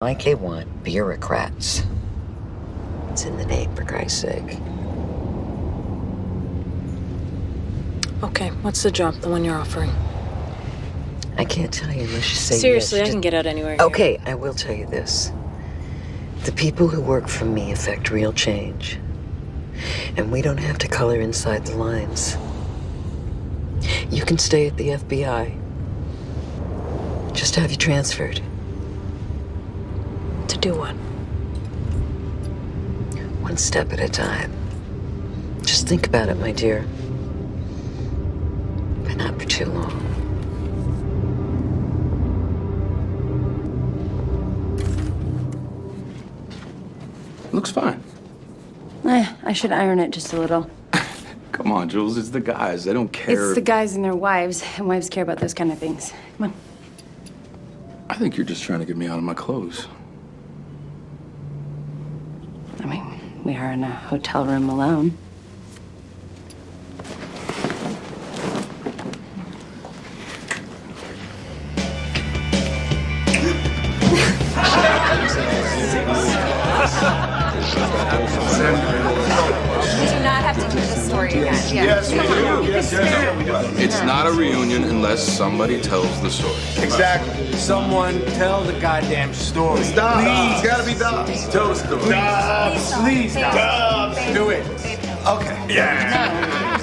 Like they want bureaucrats. It's in the name, for Christ's sake. Okay, what's the job, the one you're offering? I can't tell you unless you say Seriously, yes. I can get out anywhere here. Okay, I will tell you this. The people who work for me affect real change. And we don't have to color inside the lines. You can stay at the FBI. Just have you transferred. To do what? One step at a time. Just think about it, my dear. But not for too long. Looks fine. I should iron it just a little. Come on, Jules, it's the guys. They don't care. It's the guys and their wives, and wives care about those kind of things. Come on. I think you're just trying to get me out of my clothes. I mean, we are in a hotel room alone. We do not have to do this story again. Yes, we do. Yes. It's not a reunion unless somebody tells the story. Exactly. Someone tell the goddamn story. Stop. It's gotta be Dobbs. Tell the story. Please, Dobbs. Do it. Okay. Yeah.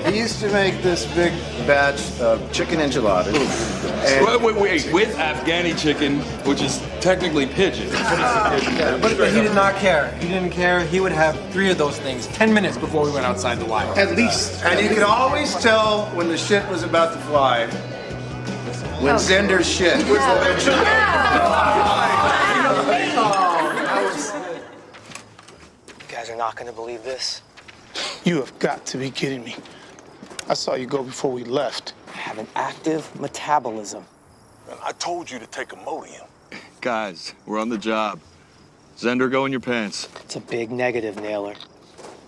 He used to make this big batch of chicken enchiladas. Wait, with Afghani chicken, which is technically pigeon. But he did not care. He didn't care. He would have 3 of those things 10 minutes before we went outside the wire. At least. And you could always tell when the shit was about to fly. When Zender's shit was You guys are not gonna believe this. You have got to be kidding me. I saw you go before we left. I have an active metabolism. I told you to take Imodium. Guys, we're on the job. Zender, go in your pants. It's a big negative, Nailer.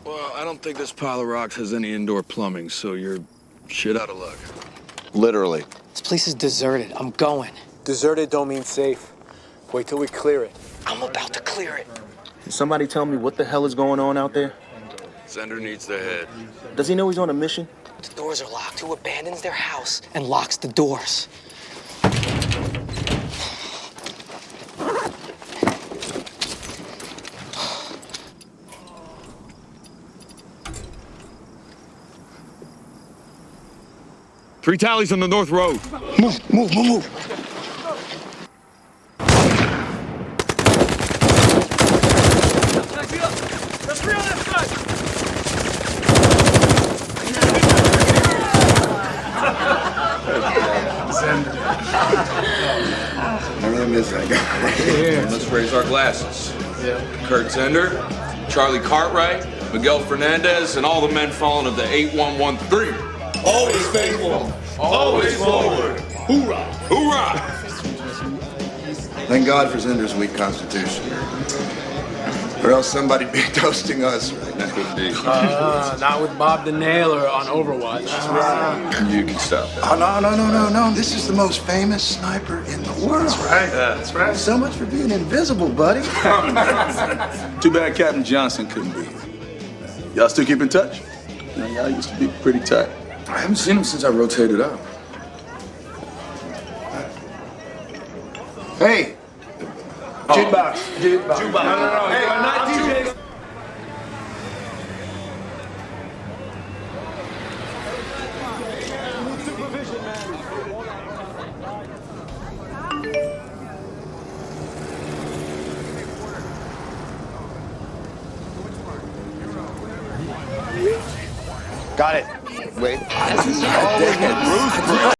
Well, I don't think this pile of rocks has any indoor plumbing, so you're shit out of luck. Literally. This place is deserted. I'm going. Deserted don't mean safe. Wait till we clear it. I'm about to clear it. Can somebody tell me what the hell is going on out there? Zender needs the head. Does he know he's on a mission? The doors are locked. Who abandons their house and locks the doors? Three tallies on the North Road. Move. I really miss that guy. Let's raise our glasses. Kurt Zender, Charlie Cartwright, Miguel Fernandez, and all the men fallen of the 8113. Always faithful. Always forward. Hoorah! Hoorah! Thank God for Zender's weak constitution. Or else somebody'd be toasting us right now. Could be. Not with Bob the Nailer on Overwatch. You can stop that. Oh, no. This is the most famous sniper in the world. That's right. That's right. So much for being invisible, buddy. Too bad Captain Johnson couldn't be here. Y'all still keep in touch? You know, y'all used to be pretty tight. I haven't seen him since I rotated out. Hey. Jukebox. No. Hey, I'm not DJ. Got it. Wait. Bruce.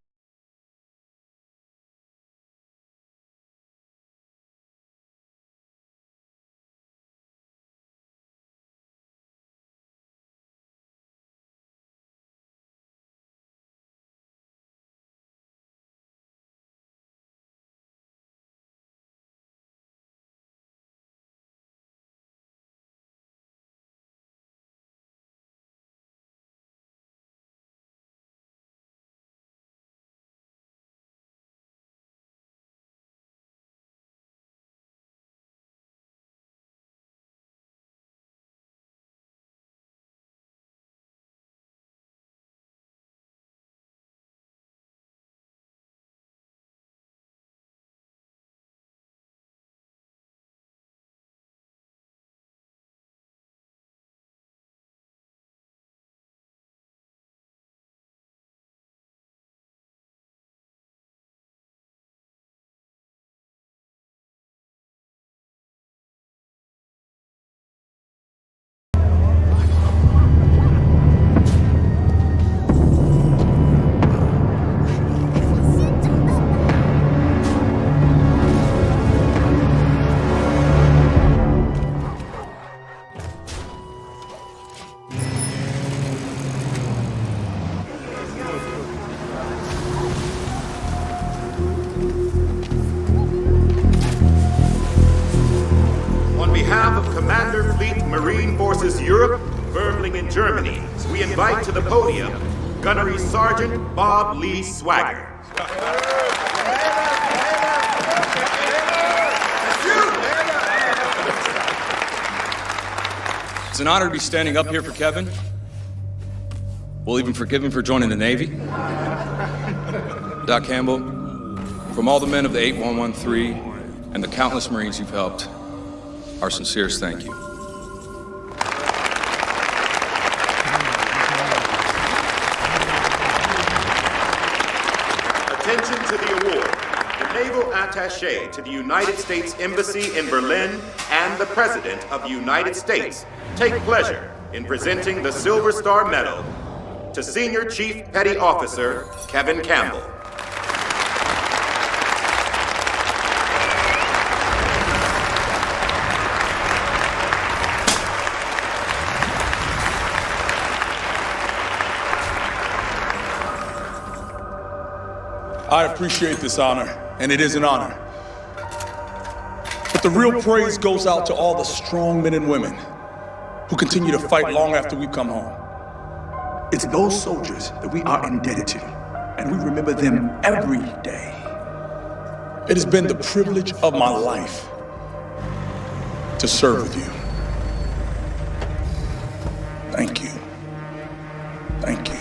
Fleet Marine Forces Europe, Böblingen, Germany, we invite to the podium Gunnery Sergeant Bob Lee Swagger. It's an honor to be standing up here for Kevin. We'll even forgive him for joining the Navy. Doc Campbell, from all the men of the 8113 and the countless Marines you've helped, our sincerest thank you. Attention to the award. The Naval Attaché to the United States Embassy in Berlin and the President of the United States take pleasure in presenting the Silver Star Medal to Senior Chief Petty Officer Kevin Campbell. I appreciate this honor, and it is an honor. But the real praise goes out to all the strong men and women who continue to fight long after we come home. It's those soldiers that we are indebted to, and we remember them every day. It has been the privilege of my life to serve with you. Thank you. Thank you.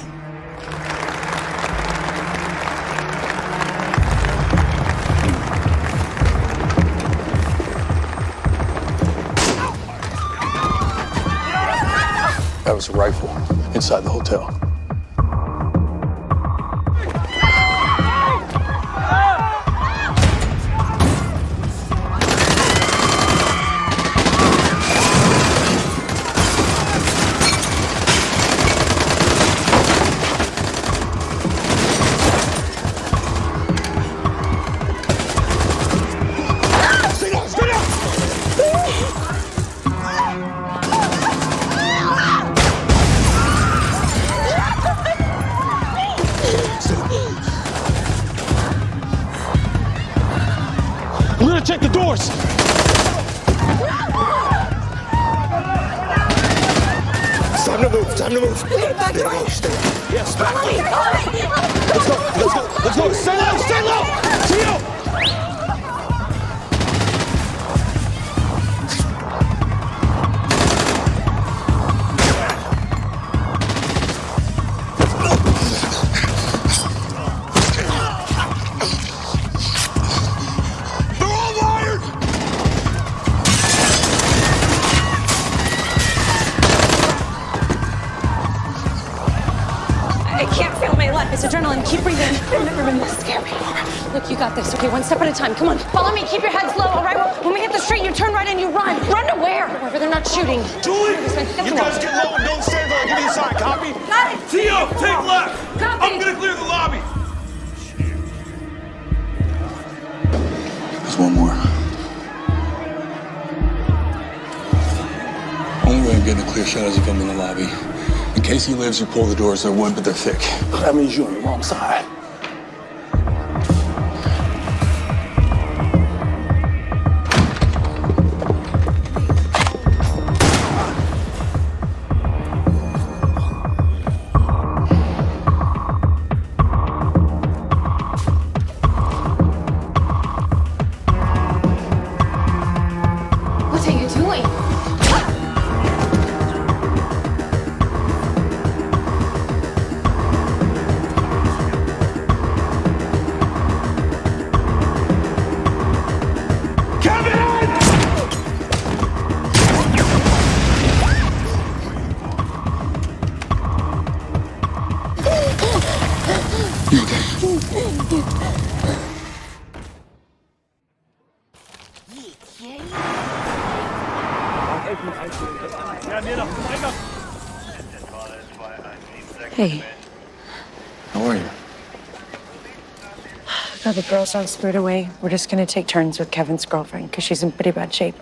That was a rifle inside the hotel. We're gonna check the doors. It's time to move. Time to move. Back to yes, back. Let's go. Let's go. Let's go. Stay low. Stay low. See you. It's adrenaline. Keep breathing. I've never been this scared before. Look, you got this. Okay, one step at a time. Come on. Follow me. Keep your heads low, all right? When we hit the street, you turn right and you run. Run to where? Wherever they're not shooting. Julie, you guys get low and don't stand there. Give me a sign. Copy? Got it. Tio, take left. Copy. I'm gonna clear the lobby. There's one more. Only way I'm getting a clear shot is if I'm in the lobby. In case he lives, you pull the doors. They're wood, but they're thick. That means you're on the wrong side. What are you doing? Hey. How are you? God, the girls aren't screwed away. We're just gonna take turns with Kevin's girlfriend because she's in pretty bad shape.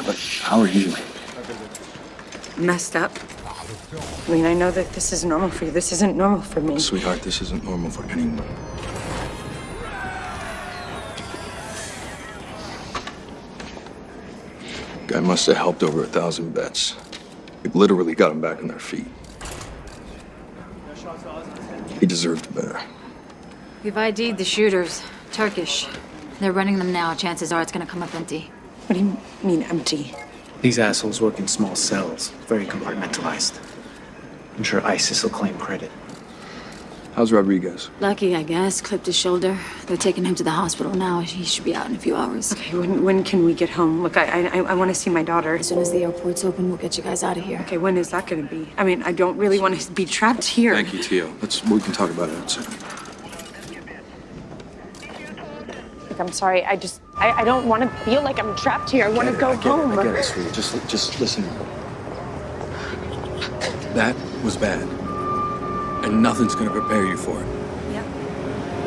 But how are you? Messed up. I mean, I know that this is normal for you. This isn't normal for me. Sweetheart, this isn't normal for anyone. Guy must have helped over 1,000 vets. It literally got them back on their feet. He deserved better. We've ID'd the shooters. Turkish. They're running them now. Chances are it's gonna come up empty. What do you mean, empty? These assholes work in small cells, very compartmentalized. I'm sure ISIS will claim credit. How's Rodriguez? Lucky, I guess. Clipped his shoulder. They're taking him to the hospital now. He should be out in a few hours. Okay, when can we get home? Look, I want to see my daughter. As soon as the airport's open, we'll get you guys out of here. Okay, when is that going to be? I mean, I don't really want to be trapped here. Thank you, Tio. We can talk about it outside. Look, I'm sorry. I don't want to feel like I'm trapped here. I want to go home. I get it, sweetie. Just listen. That was bad. And nothing's gonna prepare you for it. Yeah.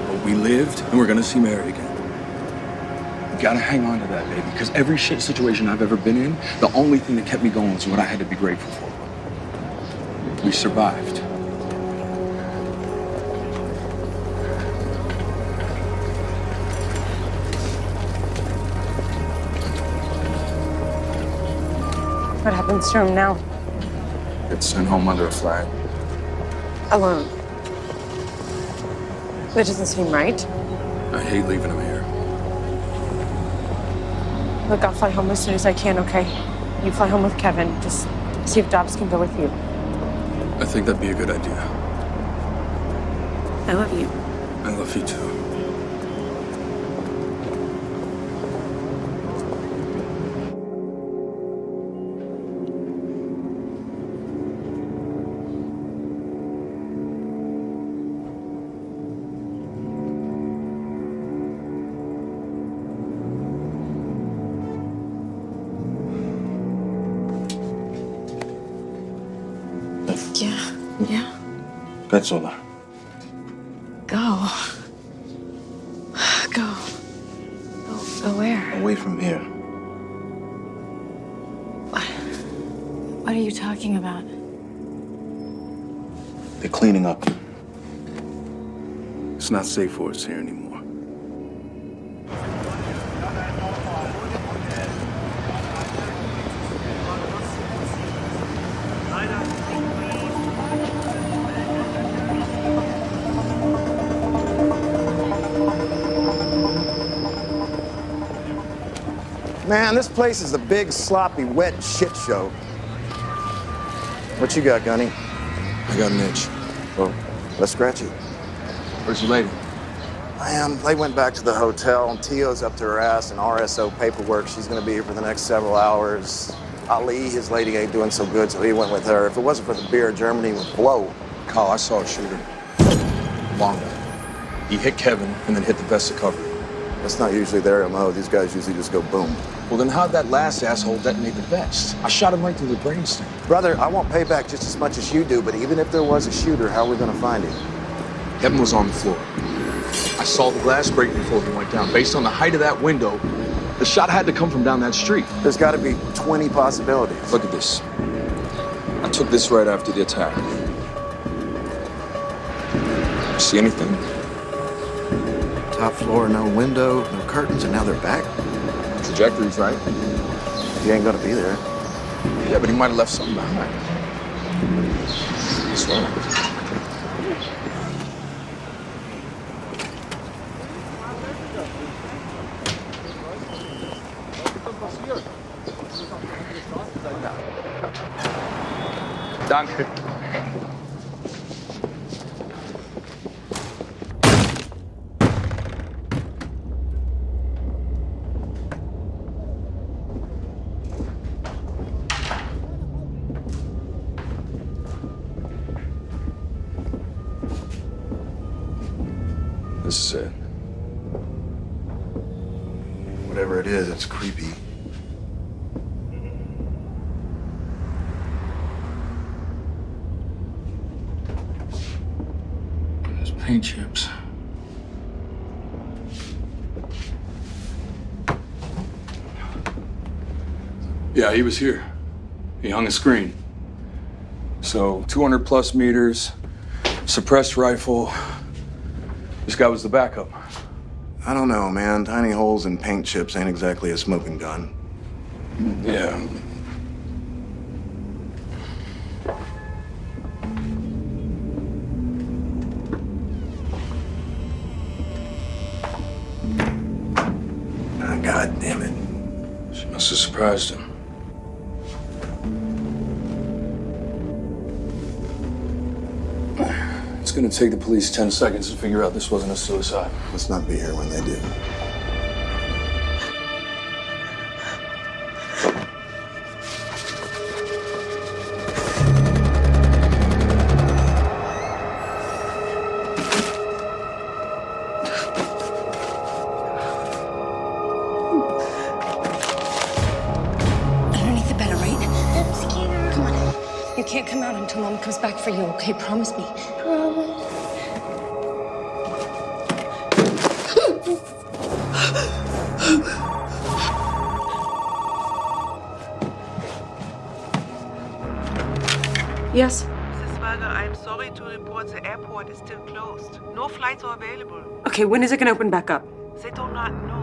But we lived, and we're gonna see Mary again. You gotta hang on to that, baby, because every shit situation I've ever been in, the only thing that kept me going was what I had to be grateful for. We survived. What happens to him now? Gets sent home under a flag. Alone. That doesn't seem right. I hate leaving him here. Look, I'll fly home as soon as I can, okay? You fly home with Kevin. Just see if Dobbs can go with you. I think that'd be a good idea. I love you. I love you too. Yeah. Petzola. Go. Go where? Away from here. What are you talking about? They're cleaning up. It's not safe for us here anymore. Man, this place is a big, sloppy, wet shit show. What you got, Gunny? I got an itch. Well, let's scratch it. Where's your lady? They went back to the hotel, and Tio's up to her ass in RSO paperwork. She's gonna be here for the next several hours. Ali, his lady, ain't doing so good, so he went with her. If it wasn't for the beer, Germany would blow. Kyle, I saw a shooter. Long guy. He hit Kevin and then hit the vest of cover. That's not usually their MO. These guys usually just go boom. Well, then how'd that last asshole detonate the vest? I shot him right through the brainstem. Brother, I won't pay back just as much as you do, but even if there was a shooter, how are we gonna find him? Kevin was on the floor. I saw the glass break before he went down. Based on the height of that window, the shot had to come from down that street. There's gotta be 20 possibilities. Look at this. I took this right after the attack. See anything? Top floor, no window, no curtains, and now they're back? Trajectory's right. He ain't gonna be there. Yeah, but he might have left something behind. That's right. Danke. This is it. Whatever it is, it's creepy. There's paint chips. Yeah, he was here. He hung a screen. So 200 plus meters, suppressed rifle. This guy was the backup. I don't know, man. Tiny holes in paint chips ain't exactly a smoking gun. Yeah. God damn it. She must have surprised him. It's gonna take the police 10 seconds to figure out this wasn't a suicide. Let's not be here when they do. Underneath the bed, all right? I'm scared. Come on. You can't come out until Mom comes back for you, okay? Promise me. Promise. Yes? Mrs. Swagger, I'm sorry to report the airport is still closed. No flights are available. Okay, when is it gonna open back up? They do not know.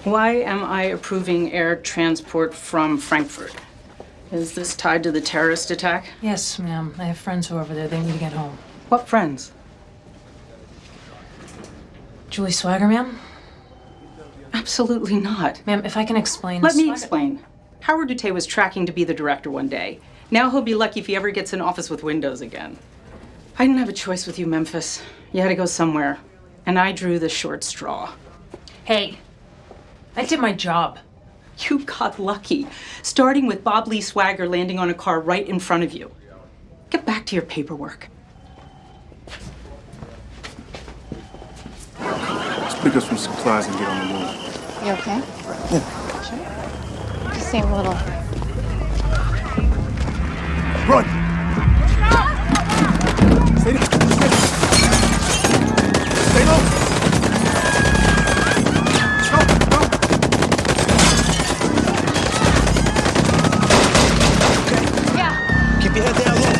Why am I approving air transport from Frankfurt? Is this tied to the terrorist attack? Yes, ma'am. I have friends who are over there. They need to get home. What friends? Julie Swagger, ma'am? Absolutely not. Ma'am, if I can explain... Let me explain. Howard Dutay was tracking to be the director one day. Now he'll be lucky if he ever gets an office with windows again. I didn't have a choice with you, Memphis. You had to go somewhere. And I drew the short straw. Hey, I did my job. You got lucky, starting with Bob Lee Swagger landing on a car right in front of you. Get back to your paperwork. Let's pick up some supplies and get on the move. You okay? Yeah. Sure. Just seem a little... Run! Stay down. Stay low. Keep your head down low.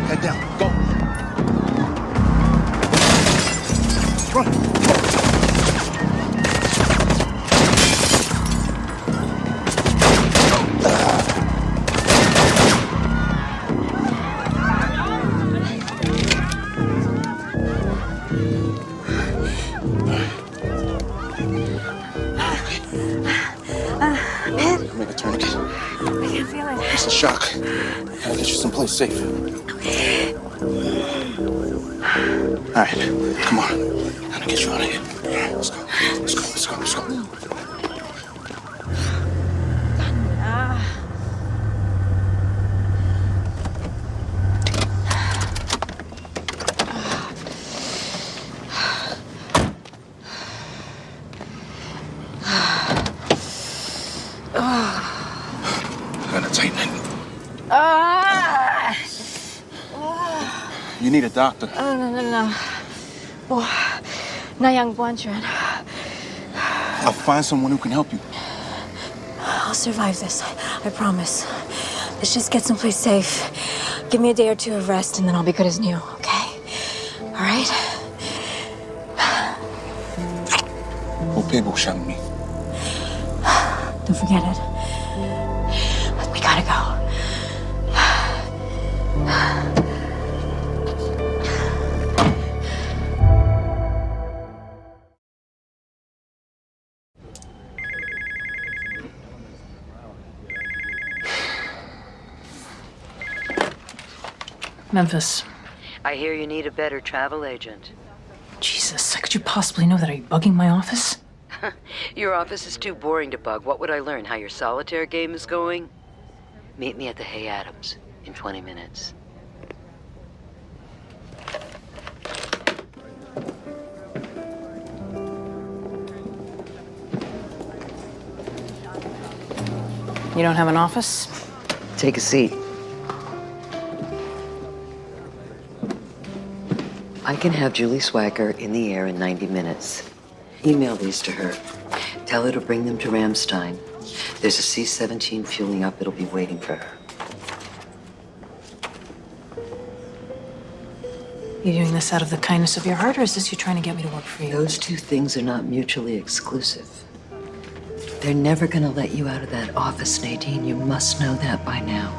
Head down. Go. Run. Make a tourniquet. I can't feel it. It's a shock. Gotta get you someplace safe. Okay. All right, come on. Gotta get you out of here. Let's go. Let's go. Let's go. Let's go. Gotta tighten it. You need a doctor. No. 我那样不安全. I'll find someone who can help you. I'll survive this. I promise. Let's just get someplace safe. Give me a day or two of rest, and then I'll be good as new. Okay? All right? Who people shouting me? Don't forget it. We gotta go. Memphis. I hear you need a better travel agent. Jesus, how could you possibly know that? Are you bugging my office? Your office is too boring to bug. What would I learn? How your solitaire game is going? Meet me at the HaYa in 20 minutes. You don't have an office? Take a seat. I can have Julie Swagger in the air in 90 minutes. Email these to her. Tell her to bring them to Ramstein. There's a C-17 fueling up. It'll be waiting for her. You doing this out of the kindness of your heart, or is this you trying to get me to work for you? Those two things are not mutually exclusive. They're never gonna let you out of that office, Nadine. You must know that by now.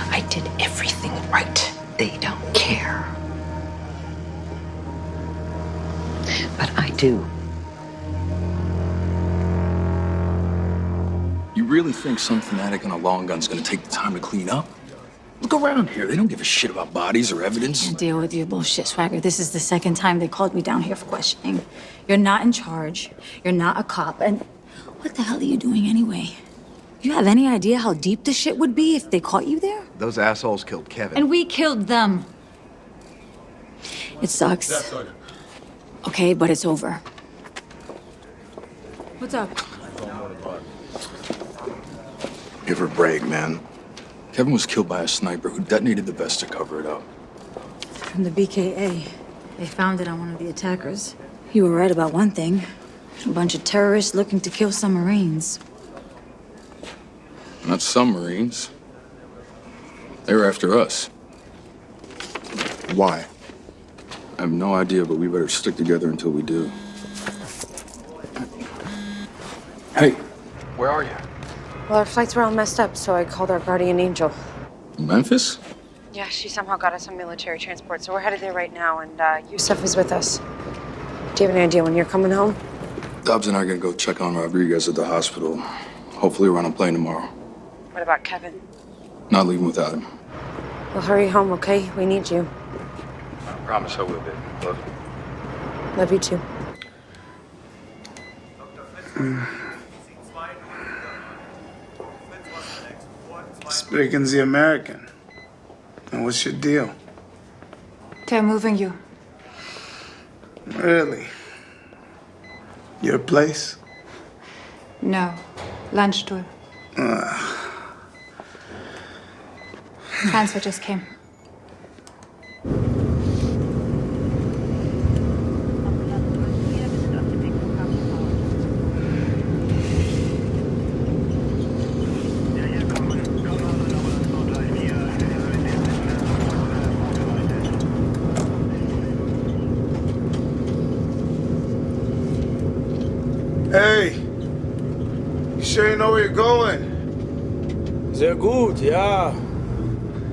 I did everything right. They don't care. But I do. You really think some fanatic on a long gun's gonna take the time to clean up? Look around here. They don't give a shit about bodies or evidence. Can't deal with your bullshit, Swagger. This is the second time they called me down here for questioning. You're not in charge. You're not a cop. And what the hell are you doing anyway? You have any idea how deep this shit would be if they caught you there? Those assholes killed Kevin. And we killed them. It sucks. Okay, but it's over. What's up? Give her a break, man. Kevin was killed by a sniper who detonated the vest to cover it up. From the BKA. They found it on one of the attackers. You were right about one thing. A bunch of terrorists looking to kill some Marines. Not some Marines. They were after us. Why? I have no idea, but we better stick together until we do. Hey, where are you? Well, our flights were all messed up, so I called our guardian angel. Memphis? Yeah, she somehow got us on military transport, so we're headed there right now, and Yusuf is with us. Do you have any idea when you're coming home? Dobbs and I are gonna go check on Rodriguez at the hospital. Hopefully we're on a plane tomorrow. What about Kevin? Not leaving without him. Well, hurry home, okay? We need you. I promise I will, baby. Love you. Love you too. Speaking the American. And what's your deal? They're moving you. Really? Your place? No. Landstuhl. Transfer just came. Hey, you sure you know where you're going? Sehr gut, ja.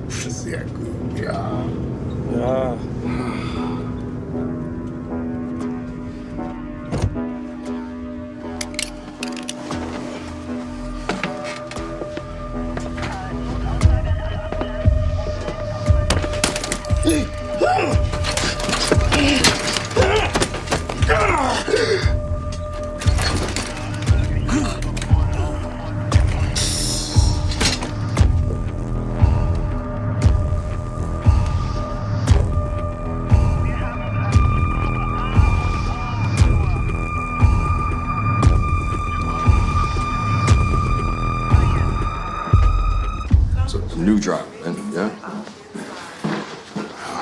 Sehr gut, ja. Ja. New driver, then, yeah?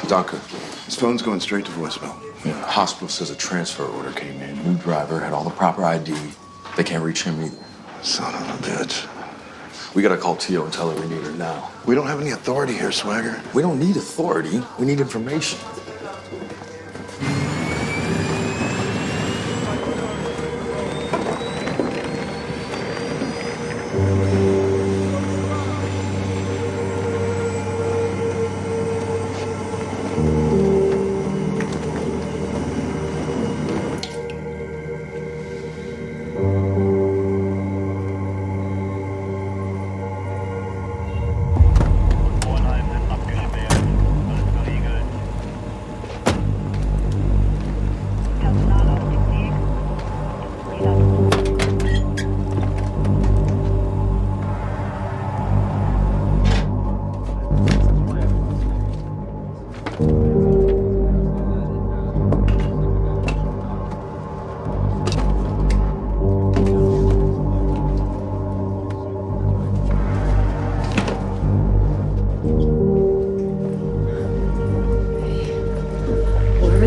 Danke. His phone's going straight to voicemail. Yeah, hospital says a transfer order came in. New driver, had all the proper ID. They can't reach him either. Son of a bitch. We gotta call Tio and tell her we need her now. We don't have any authority here, Swagger. We don't need authority. We need information.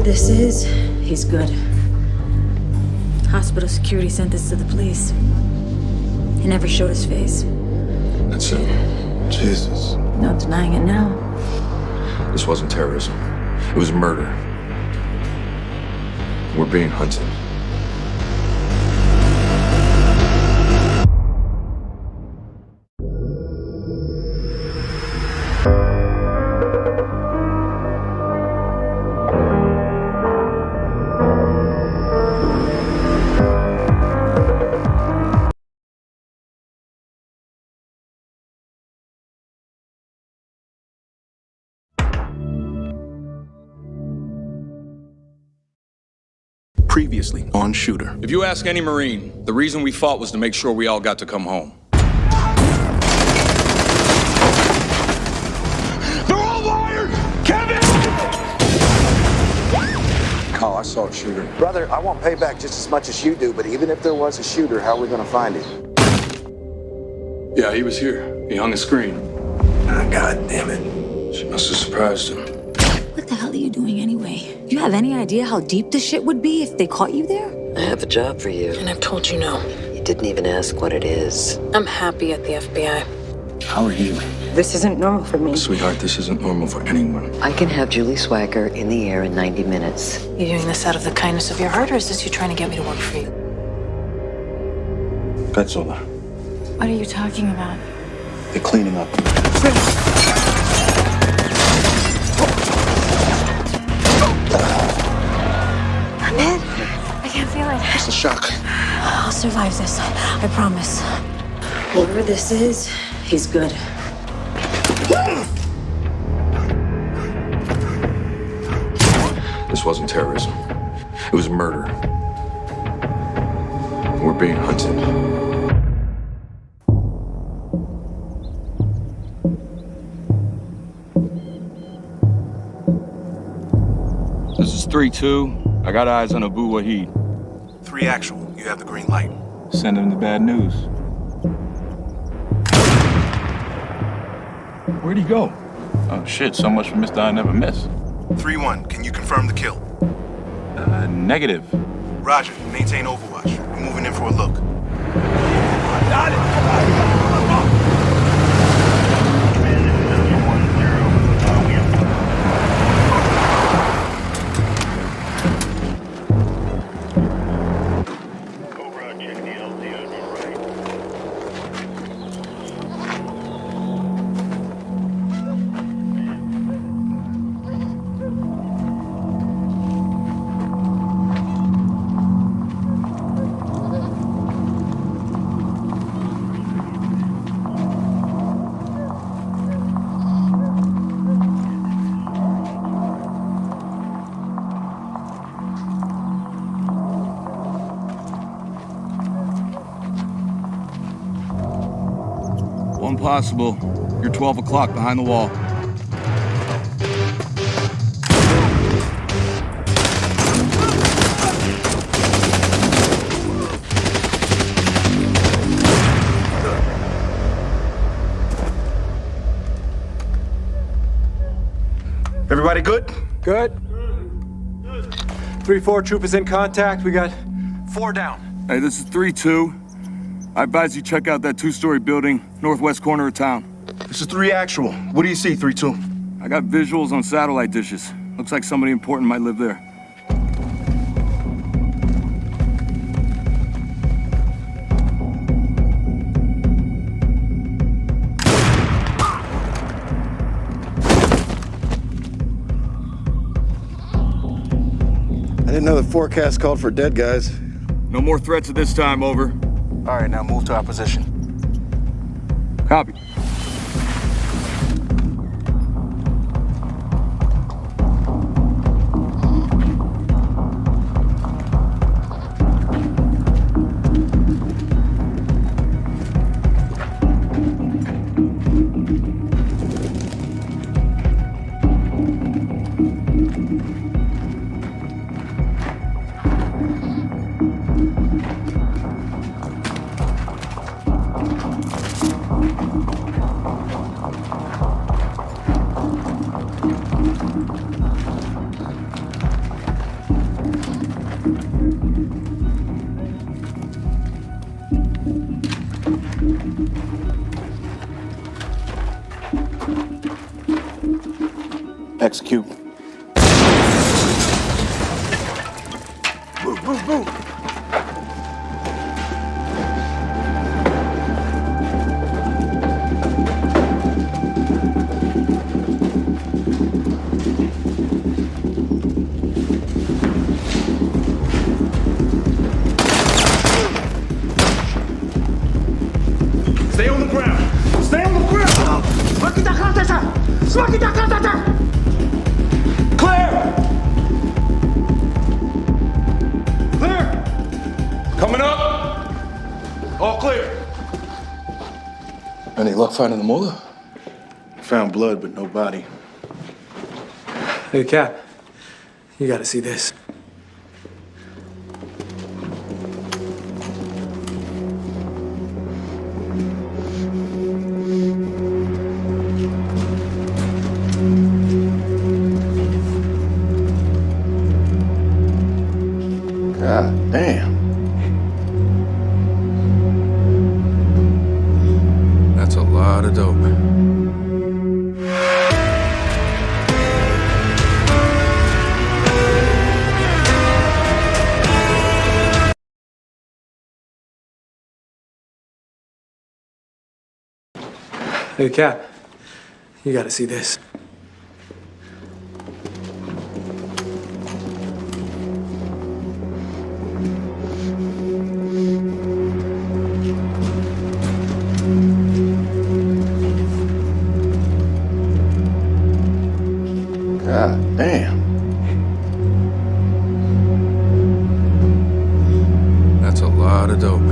this is, he's good. Hospital security sent this to the police. He never showed his face. That's it. Jesus. No denying it now. This wasn't terrorism. It was murder. We're being hunted. Previously on Shooter. If you ask any Marine, the reason we fought was to make sure we all got to come home. They're all liars! Kevin! Kyle, I saw a shooter. Brother, I won't pay back just as much as you do, but even if there was a shooter, how are we gonna find him? Yeah, he was here. He hung a screen. Ah, God damn it. She must have surprised him. What the hell are you doing anyway? Do you have any idea how deep this shit would be if they caught you there? I have a job for you. And I've told you no. You didn't even ask what it is. I'm happy at the FBI. How are you? This isn't normal for me. Sweetheart, this isn't normal for anyone. I can have Julie Swagger in the air in 90 minutes. You doing this out of the kindness of your heart, or is this you trying to get me to work for you? Petzola, What are you talking about? they're cleaning up. I'm in. I can't feel it. It's a shock. I'll survive this. I promise. Whatever this is, he's good. This wasn't terrorism. It was murder. We're being hunted. This is 3-2. I got eyes on Abu Wahid. 3 actual. You have the green light. Send him the bad news. Where'd he go? Oh shit, so much for Mr. I Never Miss. 3-1. Can you confirm the kill? Negative. Roger. Maintain overwatch. We're moving in for a look. Got it! One possible. You're 12 o'clock behind the wall. Everybody good? Good. 3-4 troop is in contact. We got 4 down. Hey, this is 3-2. I advise you check out that 2-story building, northwest corner of town. This is 3 actual. What do you see, 3-2? I got visuals on satellite dishes. Looks like somebody important might live there. I didn't know the forecast called for dead guys. No more threats at this time, over. All right, now move to our position. Copy. Execute. Move, move, move. Stay on the ground. Stay on the ground. Clear. Clear. Coming up. All clear. Any luck finding the mullah? Found blood, but no body. Hey, Cap. You gotta see this. God damn. That's a lot of dope. Hey, Cap. You gotta see this. God damn. That's a lot of dope.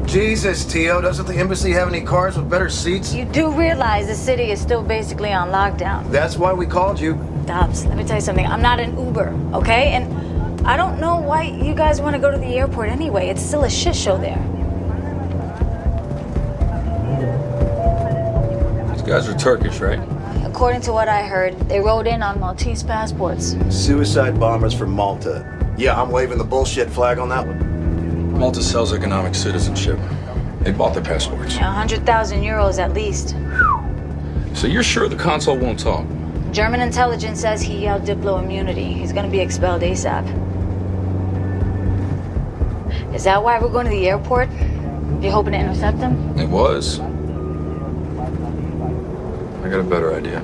Jesus, Tio, doesn't the embassy have any cars with better seats? You do realize the city is still basically on lockdown. That's why we called you. Dobbs, let me tell you something. I'm not an Uber, okay? And I don't know why you guys want to go to the airport anyway. It's still a shit show there. These guys are Turkish, right? According to what I heard, they rode in on Maltese passports. Suicide bombers from Malta. Yeah, I'm waving the bullshit flag on that one. Malta sells economic citizenship. They bought their passports. 100,000 euros at least. So you're sure the consul won't talk? German intelligence says he yelled Diplo immunity. He's gonna be expelled ASAP. Is that why we're going to the airport? You hoping to intercept him? It was. I got a better idea.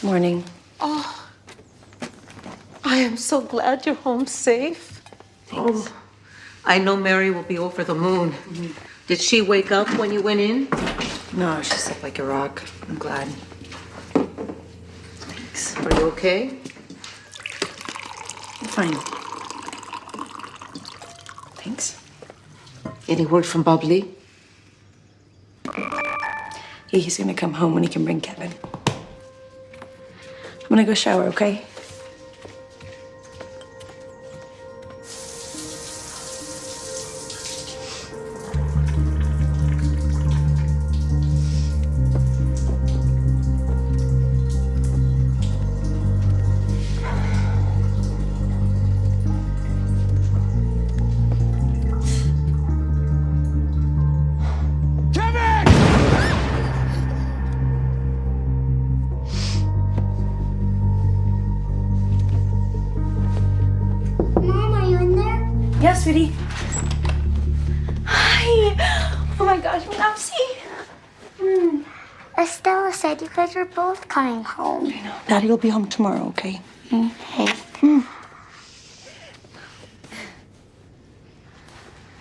Morning. Oh, I am so glad you're home safe. Thanks. I know Mary will be over the moon. Did she wake up when you went in? No, she slept like a rock. I'm glad. Thanks. Are you okay? I'm fine. Thanks. Any word from Bubbly? He's gonna come home when he can bring Kevin. I'm gonna go shower, okay? Yes, sweetie. Hi. Oh my gosh, Manapsi. Estella said you guys were both coming home. Daddy will be home tomorrow, okay? Okay.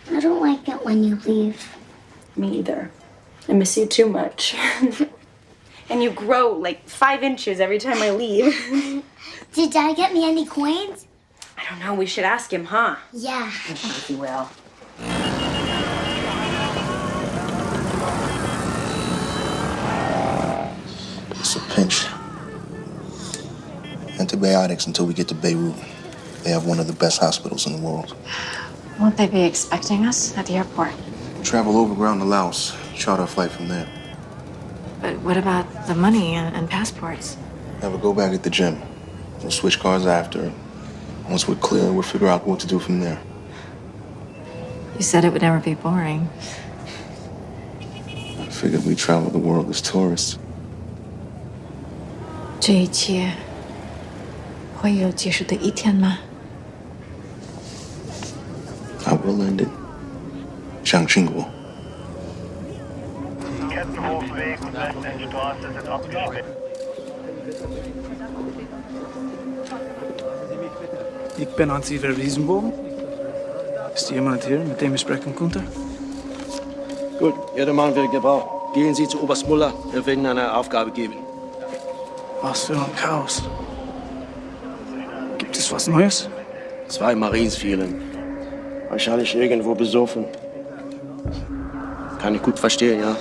I don't like it when you leave. Me either. I miss you too much. And you grow like 5 inches every time I leave. Did Dad get me any coins? I don't know. We should ask him, huh? Yeah. I think he will. It's a pinch. Antibiotics until we get to Beirut. They have one of the best hospitals in the world. Won't they be expecting us at the airport? Travel overground to Laos. Charter a flight from there. But what about the money and passports? Have a go back at the gym. We'll switch cars after. Once we're clear, we'll figure out what to do from there. You said it would never be boring. I figured we travel the world as tourists. 这一切会有结束的一天吗？ I will end it. 相信我。 Kettenhofweg und Westendstraße sind abgesperrt. Ik ben Hans-Iver Riesenboom. Ist jemand hier, mit dem ich sprechen konnte? Gut, Ihr Mann wird gebraucht. Gehen Sie zu Oberst Muller, er wird Ihnen eine Aufgabe geben. Was für ein Chaos. Gibt es was Neues? 2 Marines fehlen. Wahrscheinlich irgendwo besoffen. Kann ich gut verstehen, ja.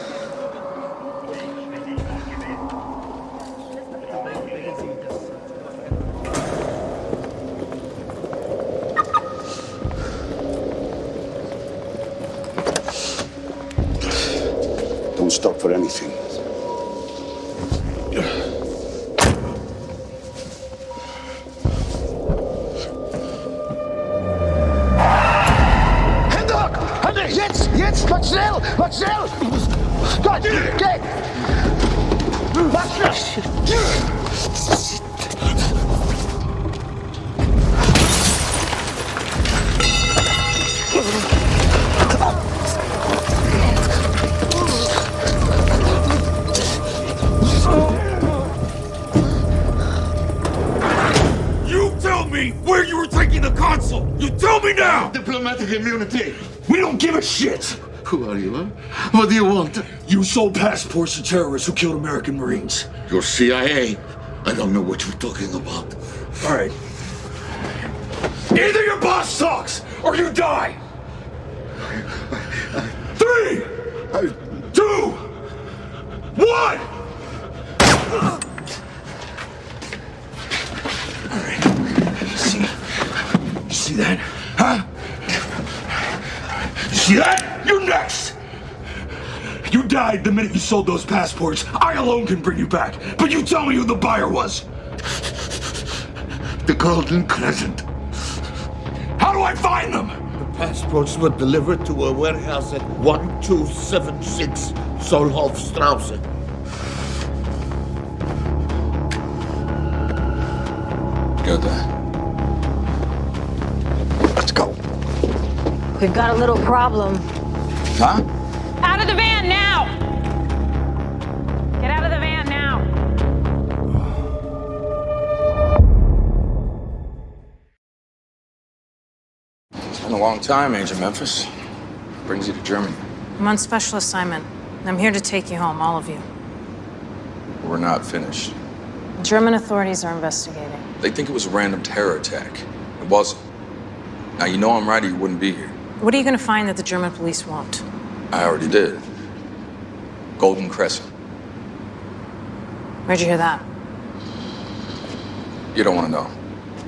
Don't stop for anything. Hände! Jetzt! Mach schnell! Gott! Geh! Mach schnell! You tell me where you were taking the console! You tell me now! Diplomatic immunity! We don't give a shit! Who are you, huh? What do you want? You sold passports to terrorists who killed American Marines. You're CIA. I don't know what you're talking about. All right. Either your boss talks or you die! 3, 2, 1! All right. You see that? Huh? You see that? You're next! You died the minute you sold those passports. I alone can bring you back. But you tell me who the buyer was. The Golden Crescent. How do I find them? The passports were delivered to a warehouse at 1276 Solhofstrasse. Got that. Let's go. We've got a little problem. Huh? Out of the van now! Get out of the van now! It's been a long time, Agent Memphis. Brings you to Germany. I'm on special assignment. I'm here to take you home, all of you. We're not finished. German authorities are investigating. They think it was a random terror attack. It wasn't. Now, you know I'm right or you wouldn't be here. What are you going to find that the German police won't? I already did. Golden Crescent. Where'd you hear that? You don't want to know.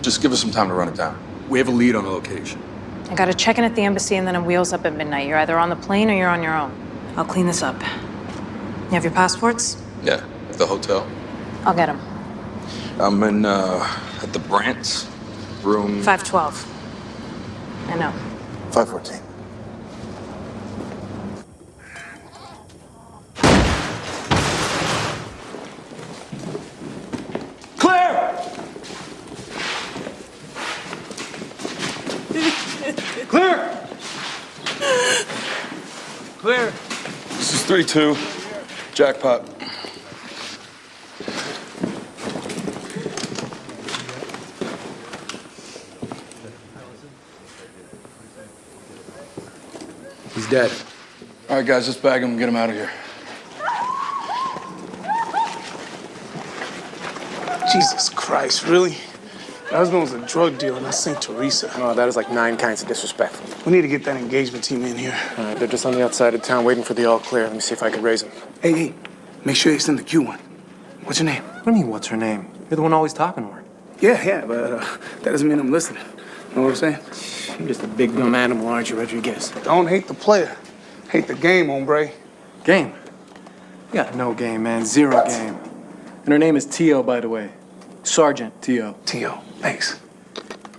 Just give us some time to run it down. We have a lead on the location. I got a check-in at the embassy and then a wheels up at midnight. You're either on the plane or you're on your own. I'll clean this up. You have your passports? Yeah, at the hotel. I'll get them. I'm in, at the Brandts, room... 512. I know. 514. Clear! Clear. This is 3-2. Jackpot. dead. All right, guys, let's bag him and get him out of here. Jesus Christ, really? My husband was a drug dealer, not St. Teresa. Oh, that is like 9 kinds of disrespectful. We need to get that engagement team in here. All right, they're just on the outside of town waiting for the all clear. Let me see if I can raise them. Hey, make sure you send the Q1. What's her name? What do you mean, what's her name? You're the one always talking to her. Yeah, but that doesn't mean I'm listening. Know what I'm saying? You're just a big dumb animal, aren't you, Rodriguez? Don't hate the player. Hate the game, hombre. Game? You got no game, man. Zero game. And her name is Tio, by the way. Sergeant Tio. Tio, thanks.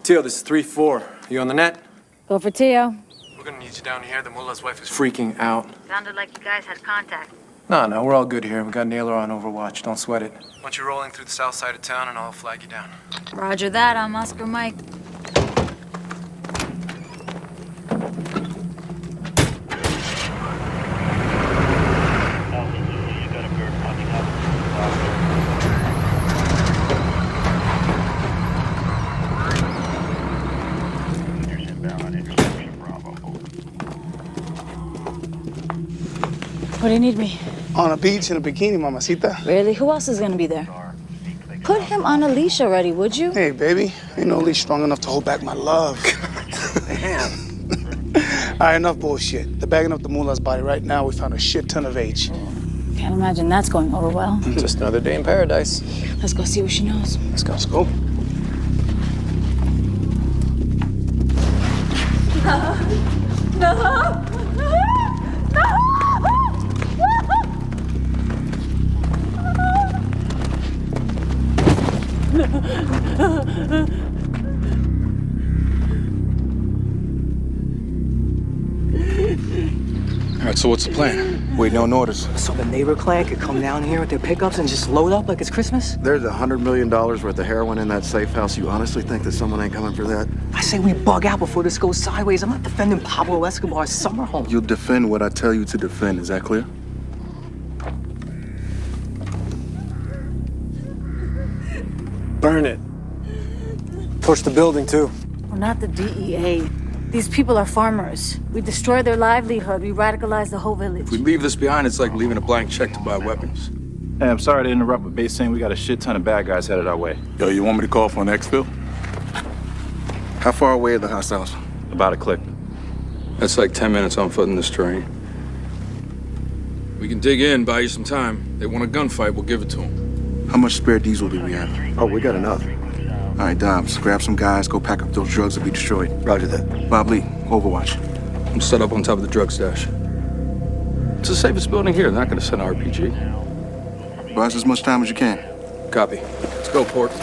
Tio, this is 3-4. You on the net? Go for Tio. We're gonna need you down here. The mullah's wife is freaking out. Sounded like you guys had contact. No, we're all good here. We got Naylor on Overwatch. Don't sweat it. Once you're rolling through the south side of town, and I'll flag you down. Roger that. I'm Oscar Mike. What do you need me? On a beach in a bikini, mamacita. Really? Who else is gonna be there? Put him on a leash already, would you? Hey, baby. Ain't no leash strong enough to hold back my love. Damn. All right, enough bullshit. They're bagging up the mullah's body right now. We found a shit ton of H. Can't imagine that's going over well. Just another day in paradise. Let's go see what she knows. Let's go. Let's go. No! All right, so what's the plan? Waiting on orders. So the neighbor clan could come down here with their pickups and just load up like it's Christmas? There's $100 million worth of heroin in that safe house. You honestly think that someone ain't coming for that? I say we bug out before this goes sideways. I'm not defending Pablo Escobar's summer home. You'll defend what I tell you to defend. Is that clear? Burn it. Torch the building, too. We're not the DEA. These people are farmers. We destroy their livelihood. We radicalize the whole village. If we leave this behind, it's like leaving a blank check to buy weapons. Hey, I'm sorry to interrupt, but base saying we got a shit ton of bad guys headed our way. Yo, you want me to call for an exfil? How far away are the hostiles? About a click. That's like 10 minutes on foot in this terrain. We can dig in, buy you some time. They want a gunfight, we'll give it to them. How much spare diesel do we have? Oh, we got enough. All right, Dobbs, grab some guys, go pack up those drugs that we destroyed. Roger that. Bob Lee, Overwatch. I'm set up on top of the drug stash. It's the safest building here. They're not gonna send an RPG. Buy us as much time as you can. Copy. Let's go, Port.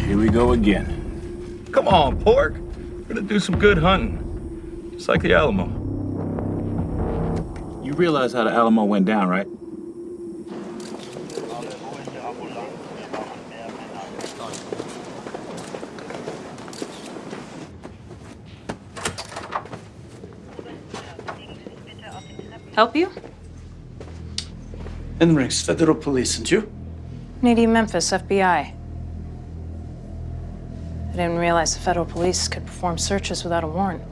Here we go again. Come on, Pork. We're gonna do some good hunting. Just like the Alamo. You realize how the Alamo went down, right? Help you? Enrics, Federal Police, and you? Nady Memphis, FBI. I didn't realize the federal police could perform searches without a warrant.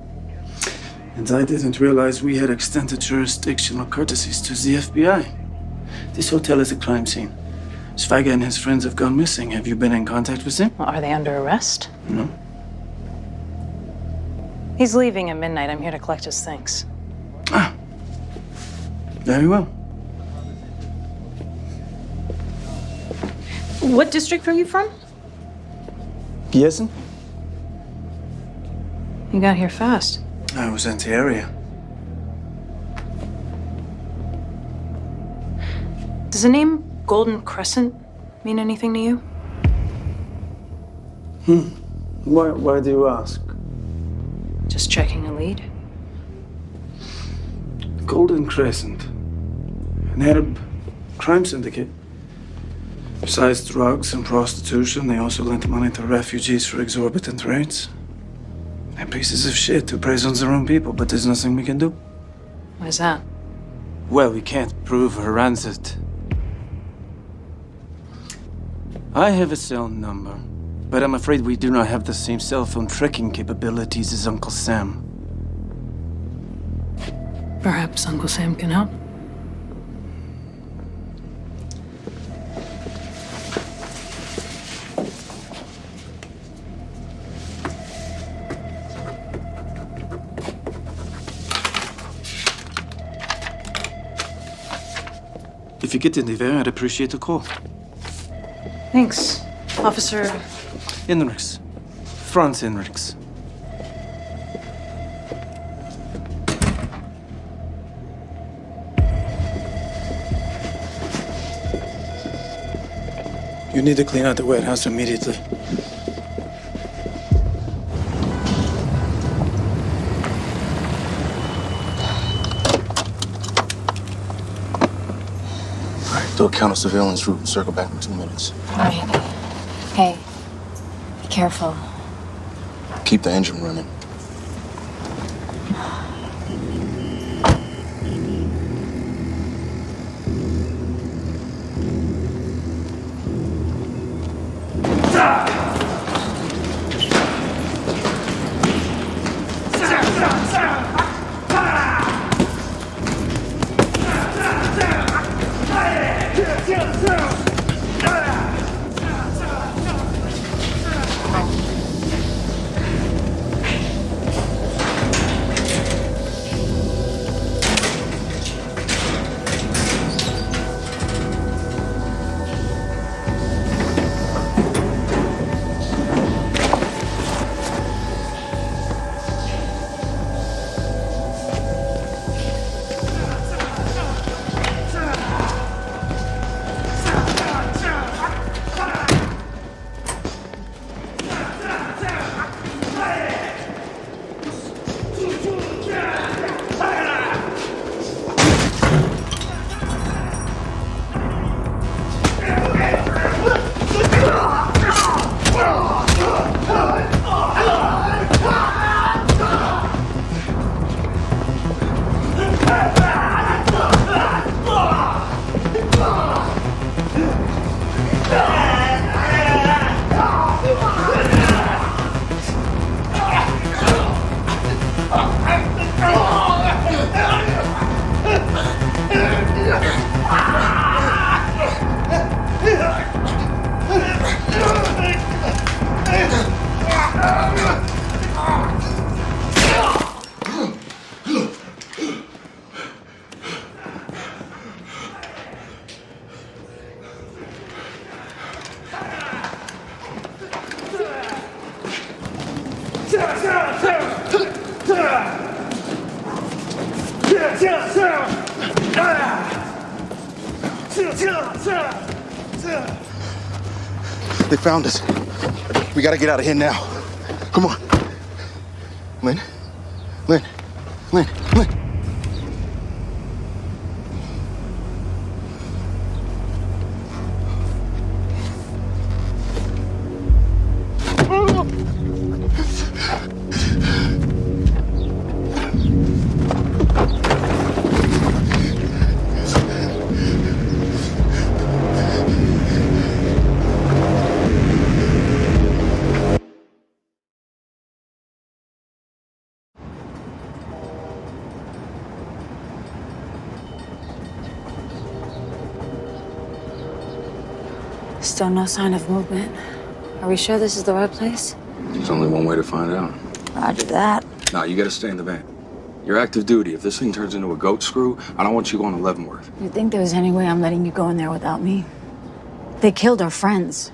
And I didn't realize we had extended jurisdictional courtesies to the FBI. This hotel is a crime scene. Schweiger and his friends have gone missing. Have you been in contact with them? Well, are they under arrest? No. He's leaving at midnight. I'm here to collect his things. Very well. What district are you from? Gießen? You got here fast. I was in the area. Does the name Golden Crescent mean anything to you? Why do you ask? Just checking a lead. Golden Crescent. An Arab crime syndicate. Besides drugs and prostitution, they also lent money to refugees for exorbitant rates. They're pieces of shit who preys on their own people, but there's nothing we can do. Why is that? Well, we can't prove her rancid. I have a cell number, but I'm afraid we do not have the same cell phone tracking capabilities as Uncle Sam. Perhaps Uncle Sam can help. If you get in there, I'd appreciate a call. Thanks, Officer. Henriks. Franz Henriks. You need to clean out the warehouse immediately. Do a counter surveillance route and circle back in 2 minutes. All right. Hey, be careful. Keep the engine running. They found us. We gotta get out of here now. Come on. Lynn. Lynn. Lynn. Lynn. Still no sign of movement. Are we sure this is the right place? There's only one way to find out. Roger that. Nah, you gotta stay in the van. You're active duty. If this thing turns into a goat screw, I don't want you going to Leavenworth. You think there was any way I'm letting you go in there without me? They killed our friends.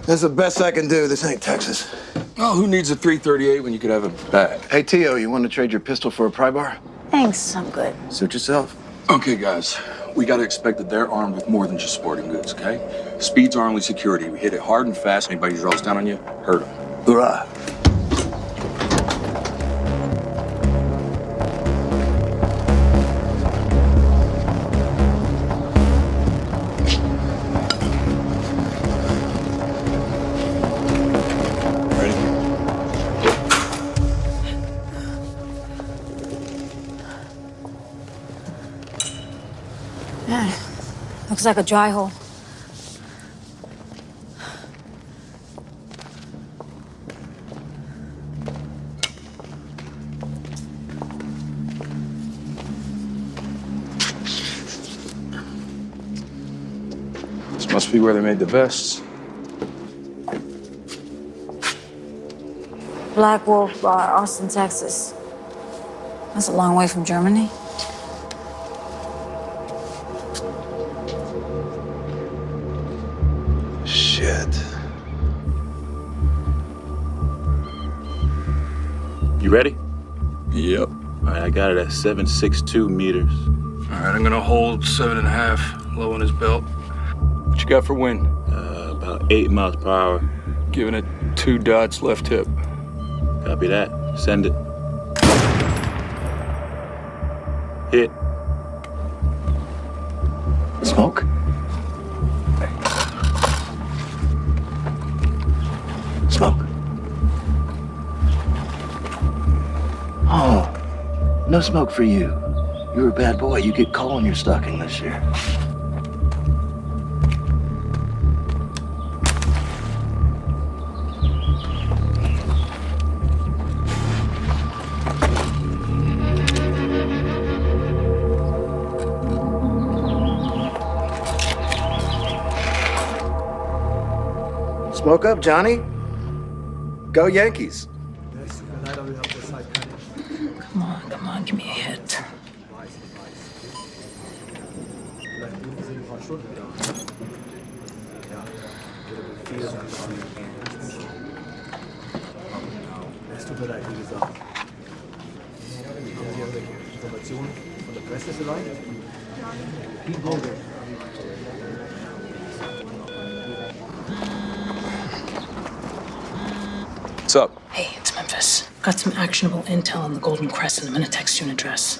That's the best I can do. This ain't Texas. Oh, who needs a 338 when you could have a bat? Hey, Tio, you want to trade your pistol for a pry bar? Thanks, I'm good. Suit yourself. Okay, guys. We gotta expect that they're armed with more than just sporting goods, okay? Speed's our only security. We hit it hard and fast. Anybody draws down on you, hurt them. Hoorah. Looks like a dry hole. This must be where they made the vests. Black Wolf Bar, Austin, Texas. That's a long way from Germany. Shit. You ready? Yep. All right, I got it at 7.62 meters. All right, I'm gonna hold 7.5, low on his belt. What you got for wind? About 8 miles per hour. Giving it 2 dots left hip. Copy that. Send it. Hit. Smoke? Smoke. Oh, no smoke for you. You're a bad boy. You get coal in your stocking this year. Smoke up, Johnny. Go Yankees. Come on, give me a hit. Es tut mir leid, wie gesagt. Informationen von der Presse vielleicht? What's up? Hey, it's Memphis. Got some actionable intel on the Golden Crescent. I'm gonna text you an address.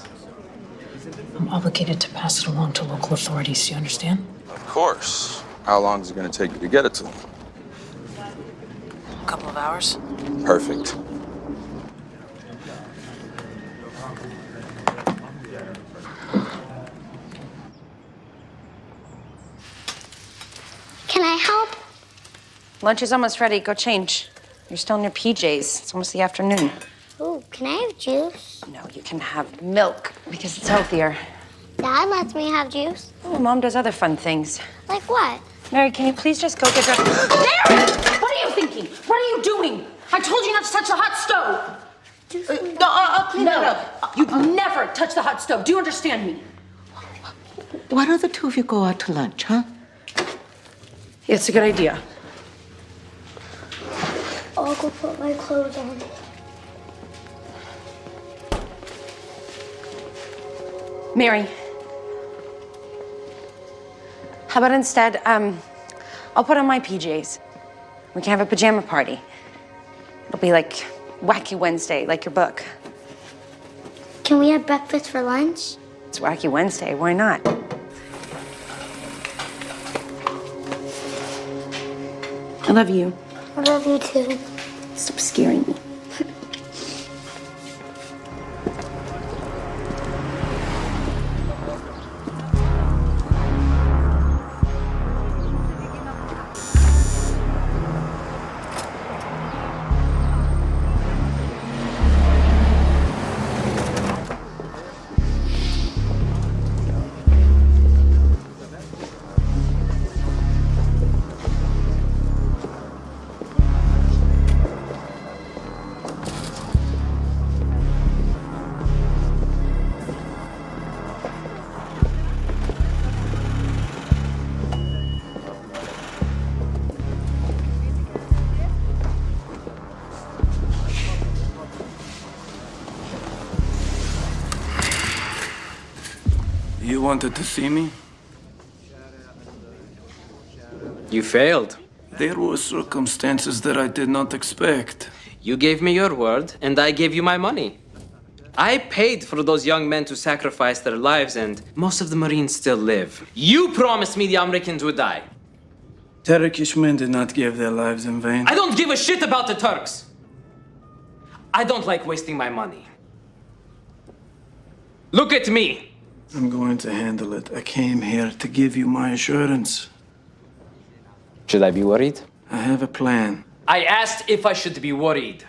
I'm obligated to pass it along to local authorities. Do you understand? Of course. How long is it gonna take you to get it to them? A couple of hours. Perfect. Can I help? Lunch is almost ready. Go change. You're still in your PJs. It's almost the afternoon. Ooh, can I have juice? No, you can have milk because it's healthier. Dad lets me have juice. Oh, Mom does other fun things. Like what? Mary, can you please just go get dressed? Mary! What are you thinking? What are you doing? I told you not to touch the hot stove. No, I'll clean it No, up. you never touch the hot stove. Do you understand me? Why don't the two of you go out to lunch, huh? It's a good idea. I'll go put my clothes on. Mary, how about instead, I'll put on my PJs. We can have a pajama party. It'll be like Wacky Wednesday, like your book. Can we have breakfast for lunch? It's Wacky Wednesday, why not? I love you. I love you too. Stop scaring me. You wanted to see me? You failed. There were circumstances that I did not expect. You gave me your word, and I gave you my money. I paid for those young men to sacrifice their lives, and most of the Marines still live. You promised me the Americans would die. Turkish men did not give their lives in vain. I don't give a shit about the Turks. I don't like wasting my money. Look at me. I'm going to handle it. I came here to give you my assurance. Should I be worried? I have a plan. I asked if I should be worried.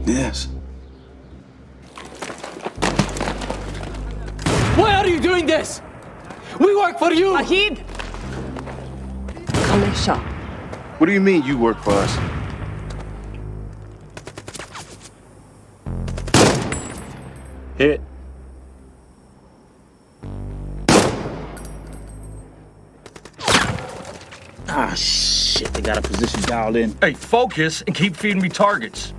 Yes. Why are you doing this? We work for you! Wahid! What do you mean you work for us? Hit. Ah, shit. They got a position dialed in. Hey, focus and keep feeding me targets.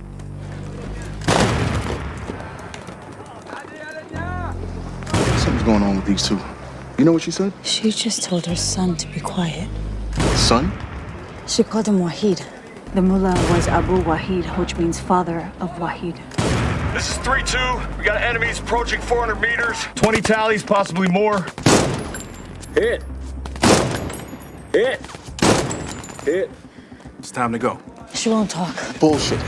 Something's going on with these two. You know what she said? She just told her son to be quiet. Son? She called him Wahid. The mullah was Abu Wahid, which means father of Wahid. This is 3-2. We got enemies approaching 400 meters. 20 tallies, possibly more. Hit. Hit. Hit. It's time to go. She won't talk. Bullshit.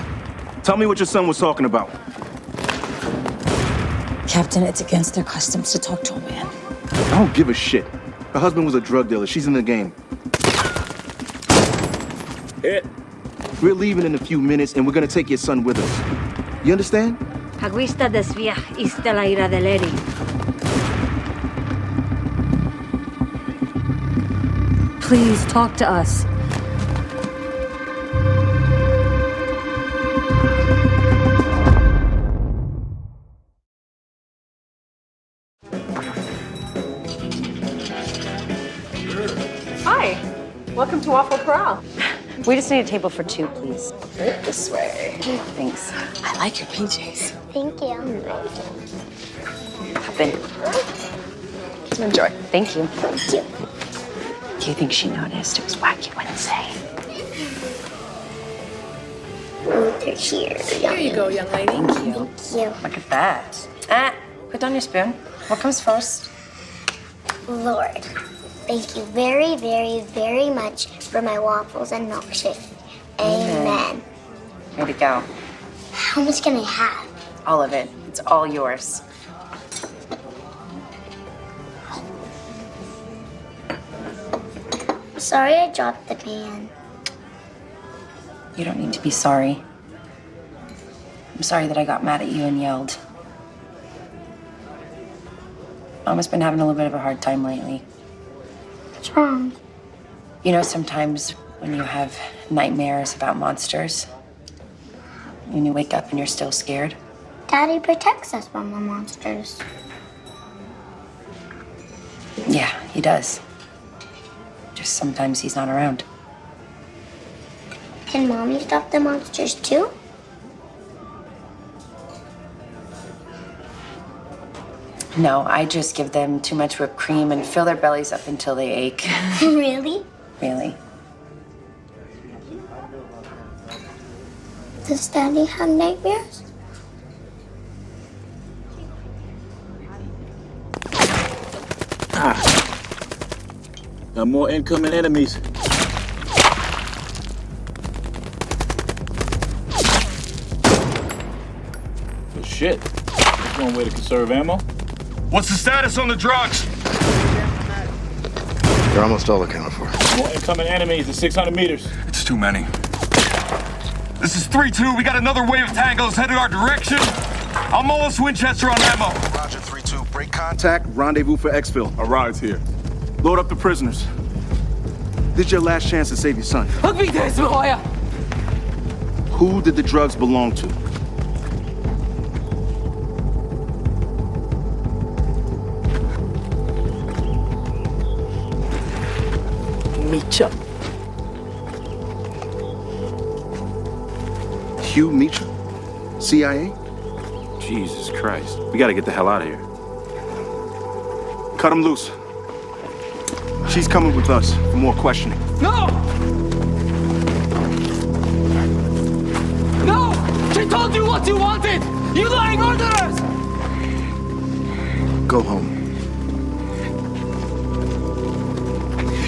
Tell me what your son was talking about. Captain, it's against their customs to talk to a man. I don't give a shit. Her husband was a drug dealer. She's in the game. Hit. We're leaving in a few minutes, and we're gonna take your son with us. You understand? Haguista desvía ista la ira del Eri. Please talk to us. Hi. Welcome to Waffle Corral. We just need a table for two, please. Right this way. Thanks. I like your PJs. Thank you. Hop in. Enjoy. Thank you. Thank you. Do you think she noticed? It was Wacky Wednesday. They're here. Here you go, young lady. Thank you. Thank you. Look at that. Ah, put down your spoon. What comes first? Lord, thank you very, very, very much for my waffles and milkshake. Amen. Way to go. How much can I have? All of it. It's all yours. Sorry I dropped the pan. You don't need to be sorry. I'm sorry that I got mad at you and yelled. Mama's been having a little bit of a hard time lately. What's wrong? You know, sometimes when you have nightmares about monsters, when you wake up and you're still scared. Daddy protects us from the monsters. Yeah, he does. Just sometimes he's not around. Can Mommy stop the monsters too? No, I just give them too much whipped cream and fill their bellies up until they ache. Really? Really. Does Daddy have nightmares? Got more incoming enemies. Well, shit. That's one way to conserve ammo. What's the status on the drugs? They're almost all accounted for. More incoming enemies at 600 meters. It's too many. This is 3-2. We got another wave of tangos headed our direction. I'm almost Winchester on ammo. Roger, 3-2. Break contact. Rendezvous for exfil. A ride's here. Load up the prisoners. This is your last chance to save your son. Who did the drugs belong to? Micha. Hugh Meacham? CIA? Jesus Christ. We gotta get the hell out of here. Cut him loose. She's coming with us for more questioning. No! No! She told you what you wanted! You lying murderers! Go home.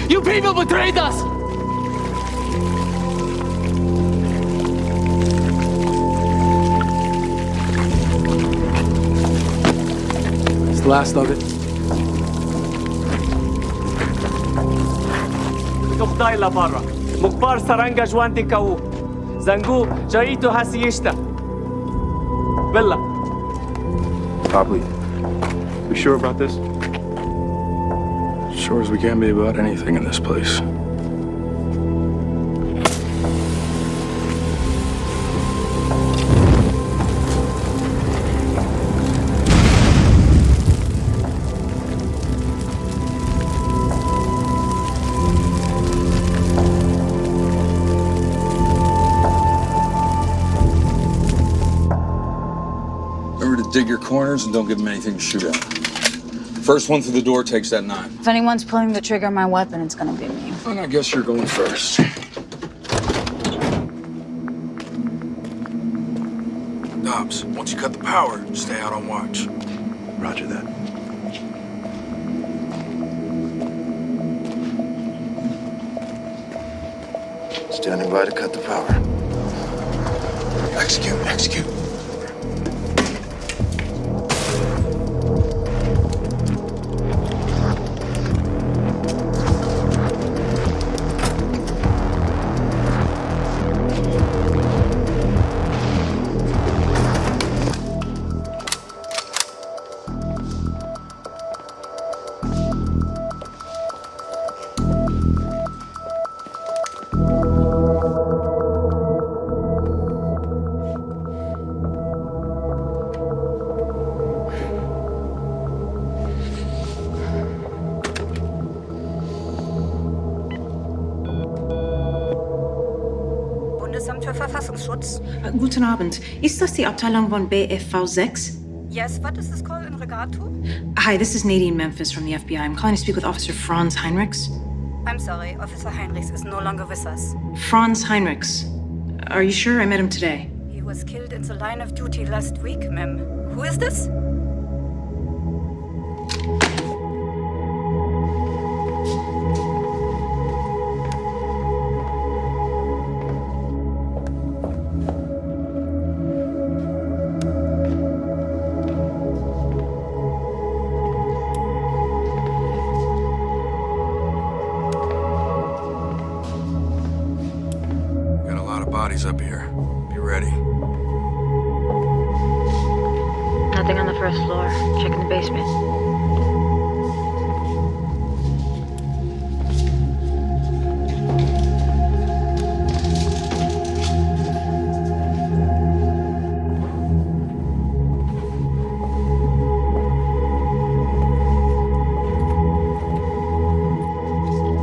You people betrayed us! last of it. تخطاي لبرا مقبار سرنجا جوانتي كاو زنجو جايتو هاسيشتا بلا Popley, we sure about this? Sure as we can be about anything in this place. Dig your corners and don't give them anything to shoot at. First one through the door takes that 9. If anyone's pulling the trigger on my weapon, it's gonna be me. And I guess you're going first. Dobbs, once you cut the power, stay out on watch. Roger that. Standing by to cut the power. Execute, execute. Bundesamt für Verfassungsschutz. Guten Abend. Ist das die Abteilung von BFV6? Yes, what is this call in regard to? Hi, this is Nadine Memphis from the FBI. I'm calling to speak with Officer Franz Heinrichs. I'm sorry, Officer Heinrichs is no longer with us. Franz Heinrichs. Are you sure? I met him today. He was killed in the line of duty last week, ma'am. Who is this? Up here. Be ready. Nothing on the first floor. Checking the basement.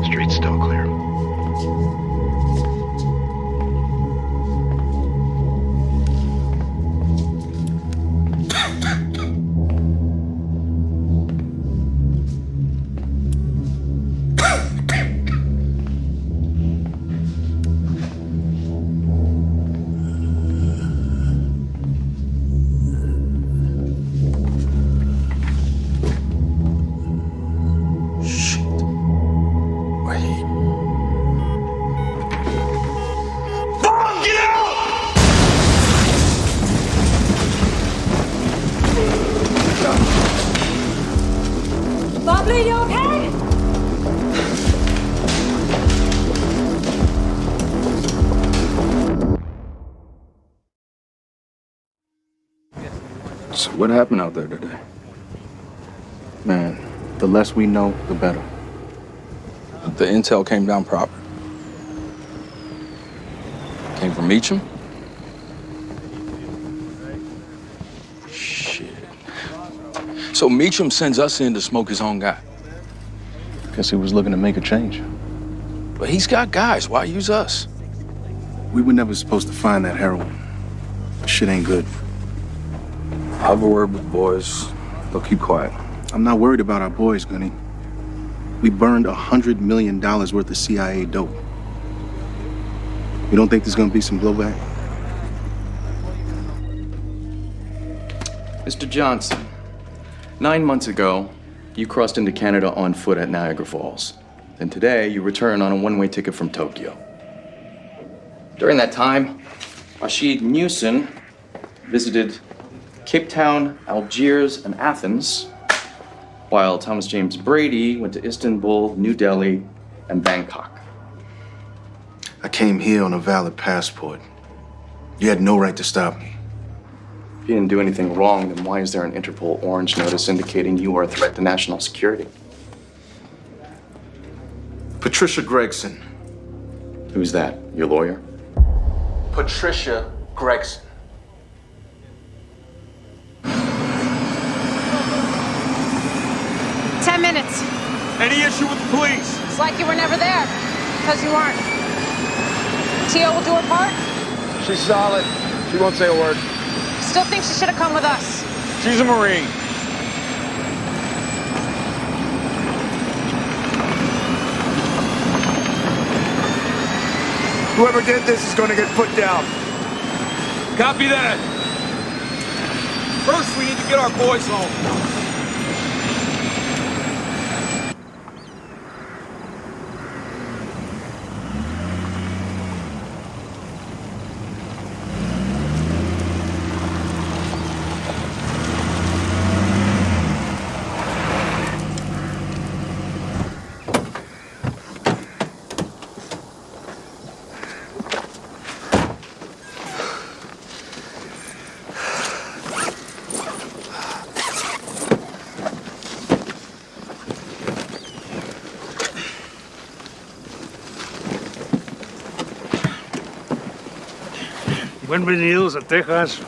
Street's still clear. Bubbly, you okay? So what happened out there today? Man, the less we know, the better. The intel came down proper. Came from Meacham? Shit. So Meacham sends us in to smoke his own guy. Guess he was looking to make a change. But he's got guys. Why use us? We were never supposed to find that heroin. Shit ain't good. I'll have a word with the boys. They'll keep quiet. I'm not worried about our boys, Gunny. We burned $100 million worth of CIA dope. You don't think there's gonna be some blowback? Mr. Johnson, 9 months ago, you crossed into Canada on foot at Niagara Falls. Then today, you return on a one-way ticket from Tokyo. During that time, Rashid Newson visited Cape Town, Algiers, and Athens, while Thomas James Brady went to Istanbul, New Delhi, and Bangkok. I came here on a valid passport. You had no right to stop me. If you didn't do anything wrong, then why is there an Interpol orange notice indicating you are a threat to national security? Patricia Gregson. Who's that? Your lawyer? Patricia Gregson. Minutes. Any issue with the police? It's like you were never there, because you weren't. Tio will do her part? She's solid. She won't say a word. Still think she should have come with us. She's a Marine. Whoever did this is going to get put down. Copy that. First, we need to get our boys home. Bienvenidos a Texas.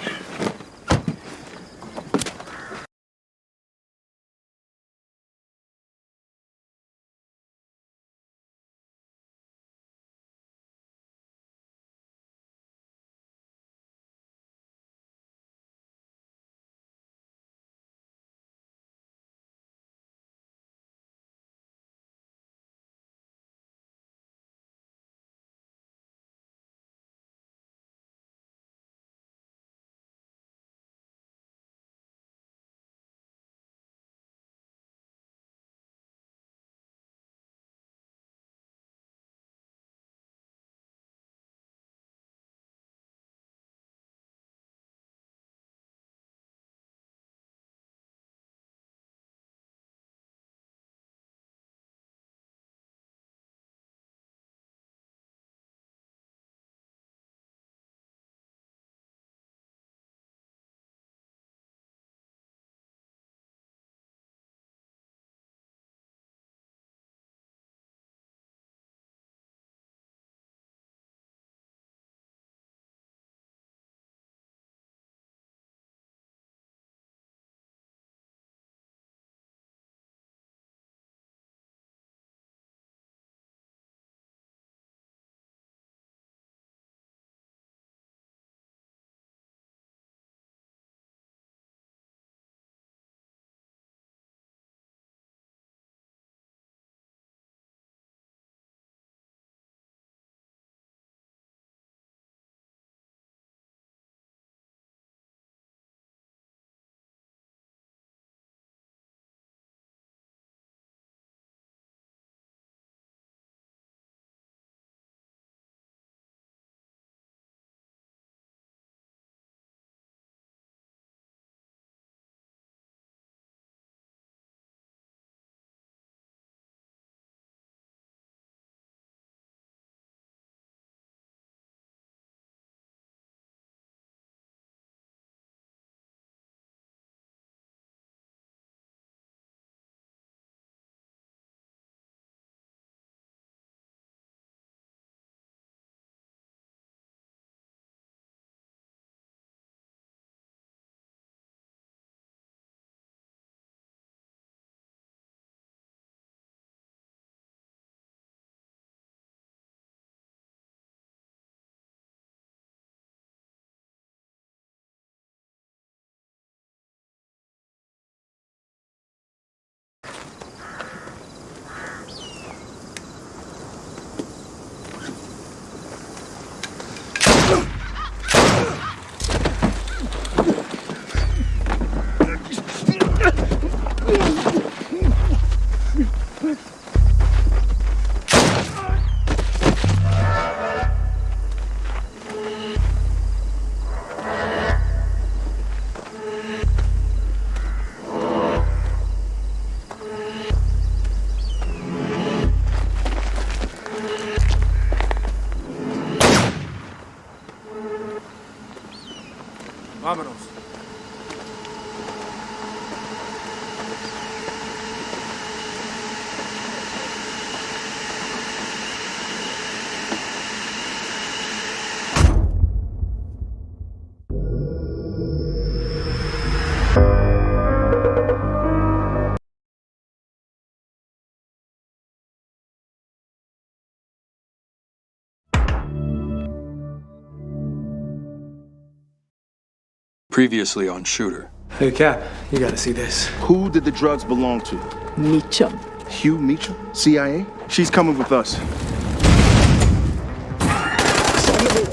Previously on Shooter. Hey, Cap, you gotta see this. Who did the drugs belong to? Meacham. Hugh Meacham? CIA? She's coming with us.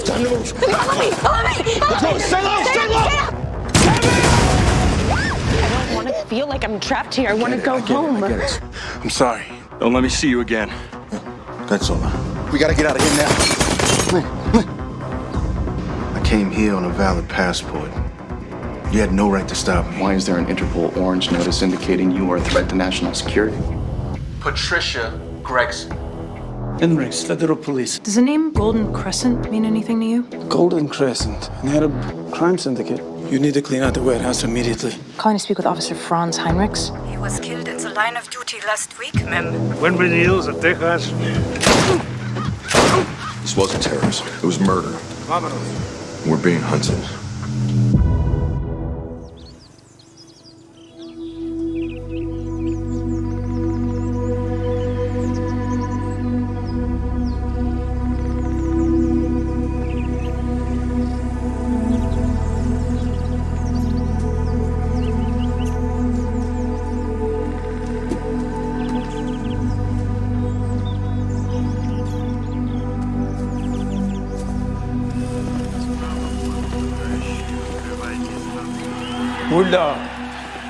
Time to move. Follow me! Follow me! Let's go! Stay low! Stay low! I don't want to feel like I'm trapped here. I want to go home. I get it. I'm sorry. Don't let me see you again. That's all. We gotta get out of here now. I came here on a valid passport. You had no right to stop me. Why is there an Interpol orange notice indicating you are a threat to national security? Patricia Gregson. Enrics, Federal Police. Does the name Golden Crescent mean anything to you? Golden Crescent. An Arab crime syndicate. You need to clean out the warehouse immediately. Calling to speak with Officer Franz Heinrichs. He was killed in the line of duty last week, ma'am. Bienvenidos a Texas. This wasn't terrorism. It was murder. We're being hunted.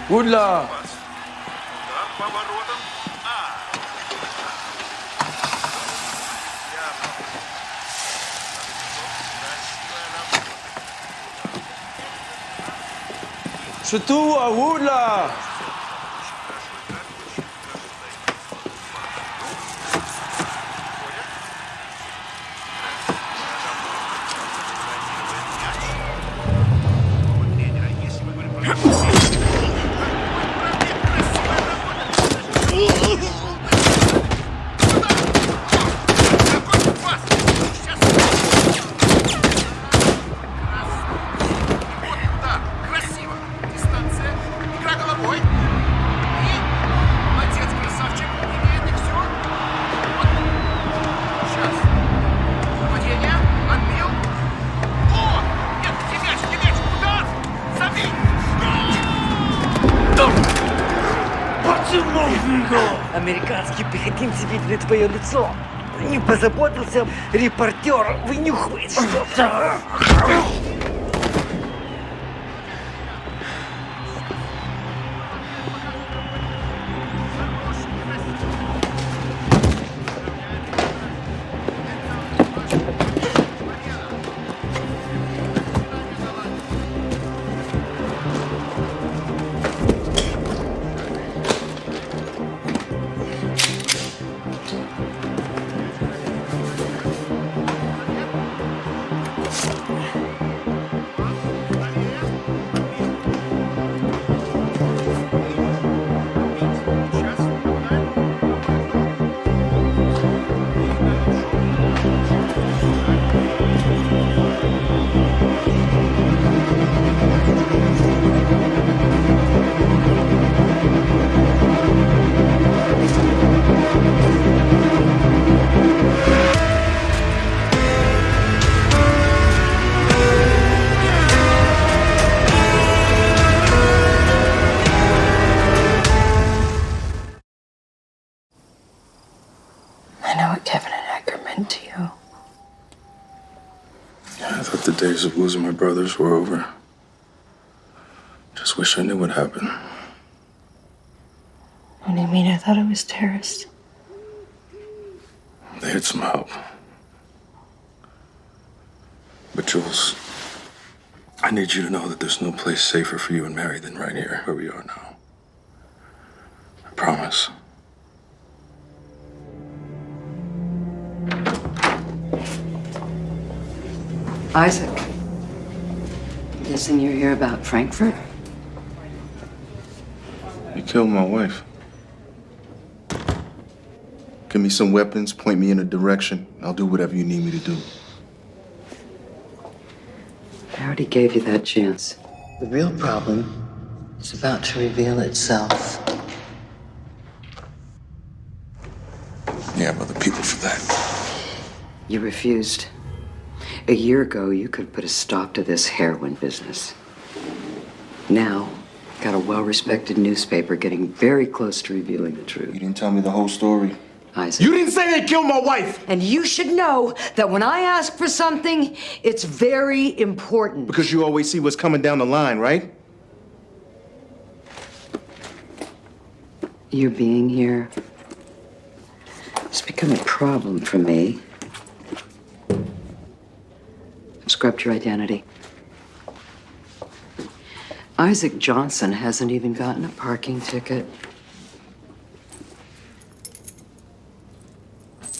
Woodla! Шатуа, Woodla! Американские пехотинцы видели твое лицо. Не позаботился репортер. Вынюхивает что-то. I know what Kevin and Edgar meant to you. I thought the days of losing my brothers were over. Just wish I knew what happened. What do you mean? I thought it was terrorists. They had some help. But Jules, I need you to know that there's no place safer for you and Mary than right here, where we are now. I promise. Isaac, I'm guessing you're here about Frankfurt? You killed my wife. Give me some weapons, point me in a direction. I'll do whatever you need me to do. I already gave you that chance. The real problem is about to reveal itself. You have other people for that. You refused. A year ago, you could put a stop to this heroin business. Now, got a well-respected newspaper getting very close to revealing the truth. You didn't tell me the whole story. Isaac. You didn't say they killed my wife! And you should know that when I ask for something, it's very important. Because you always see what's coming down the line, right? Your being here has become a problem for me. I've scrubbed your identity. Isaac Johnson hasn't even gotten a parking ticket.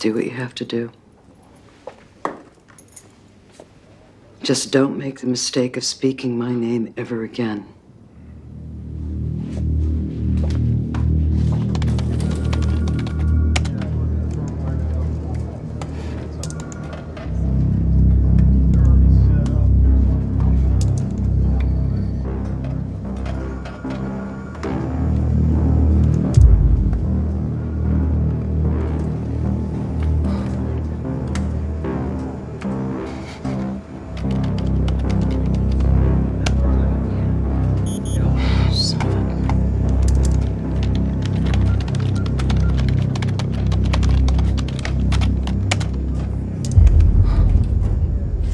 Do what you have to do. Just don't make the mistake of speaking my name ever again.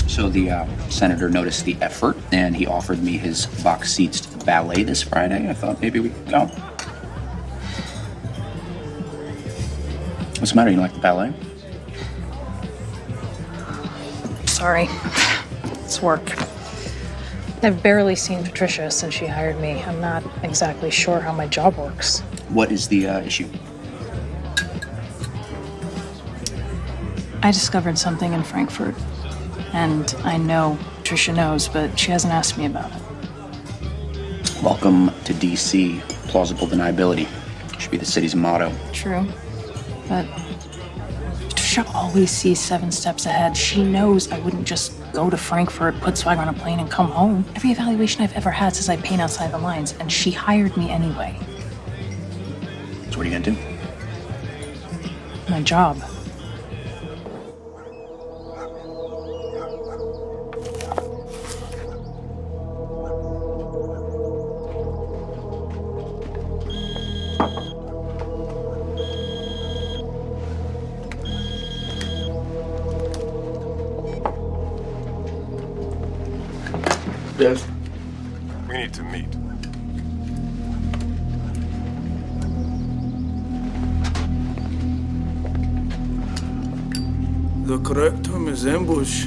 So the senator noticed the effort, and he offered me his box seats to the ballet this Friday. I thought maybe we could go. What's the matter? You don't like the ballet? Sorry. It's work. I've barely seen Patricia since she hired me. I'm not exactly sure how my job works. What is the issue? I discovered something in Frankfurt. And I know Patricia knows, but she hasn't asked me about it. Welcome to D.C. Plausible deniability. Should be the city's motto. True. But Patricia always sees 7 steps ahead. She knows I wouldn't just go to Frankfurt, put Swagger on a plane, and come home. Every evaluation I've ever had says I paint outside the lines, and she hired me anyway. So what are you gonna do? My job. Yes. We need to meet. The correct term is ambush.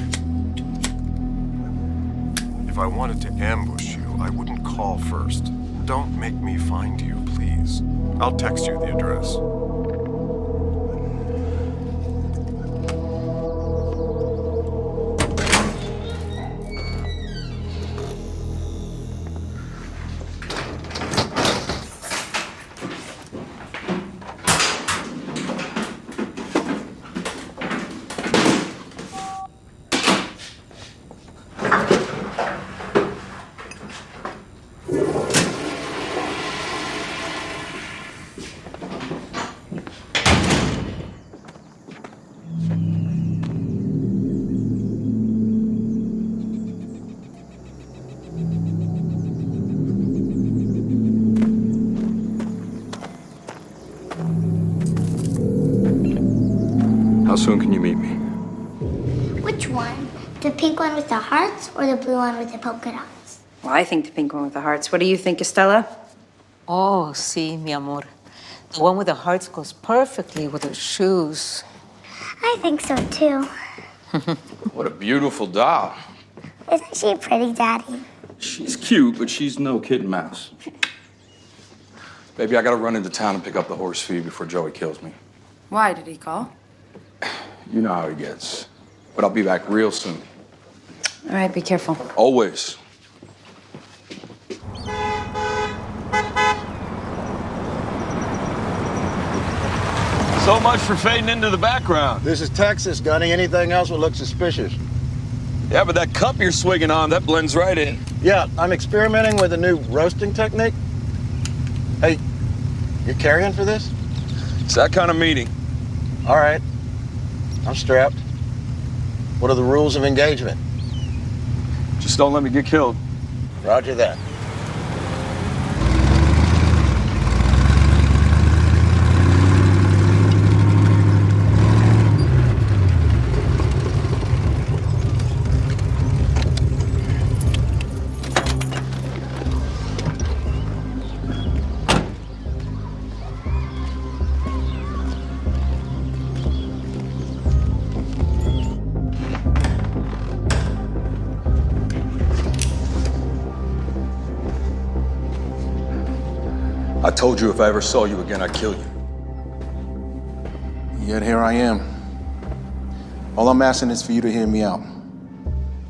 If I wanted to ambush you, I wouldn't call first. Don't make me find you, please. I'll text you the address. How soon can you meet me? Which one? The pink one with the hearts or the blue one with the polka dots? Well, I think the pink one with the hearts. What do you think, Estella? Oh, sí, mi amor. The one with the hearts goes perfectly with her shoes. I think so too. What a beautiful doll. Isn't she pretty, Daddy? She's cute, but she's no kitten mouse. Baby, I gotta run into town and pick up the horse feed before Joey kills me. Why did he call? You know how he gets. But I'll be back real soon. All right, be careful. Always. So much for fading into the background. This is Texas, Gunny. Anything else would look suspicious. Yeah, but that cup you're swigging on, that blends right in. Yeah, I'm experimenting with a new roasting technique. Hey, you're carrying for this? It's that kind of meeting. All right. I'm strapped. What are the rules of engagement? Just don't let me get killed. Roger that. I told you if I ever saw you again, I'd kill you. Yet here I am. All I'm asking is for you to hear me out.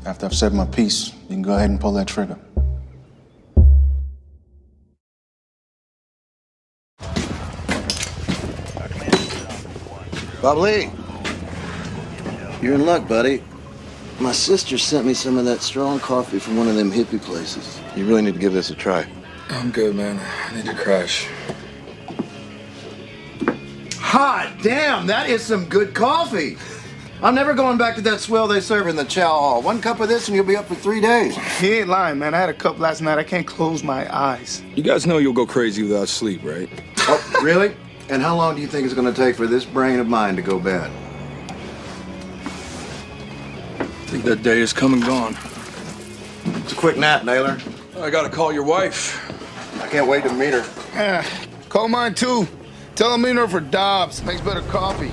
After I've said my piece, you can go ahead and pull that trigger. Bob Lee, You're in luck, buddy. My sister sent me some of that strong coffee from one of them hippie places. you really need to give this a try. I'm good, man. I need to crash. Hot damn, that is some good coffee. I'm never going back to that swill they serve in the chow hall. One cup of this and you'll be up for 3 days. He ain't lying, man. I had a cup last night. I can't close my eyes. You guys know you'll go crazy without sleep, right? Oh, really? And how long do you think it's going to take for this brain of mine to go bad? I think that day is come and gone. It's a quick nap, Naylor. I gotta call your wife. I can't wait to meet her. Call mine, too. Tell him meet her for Dobbs. Makes better coffee.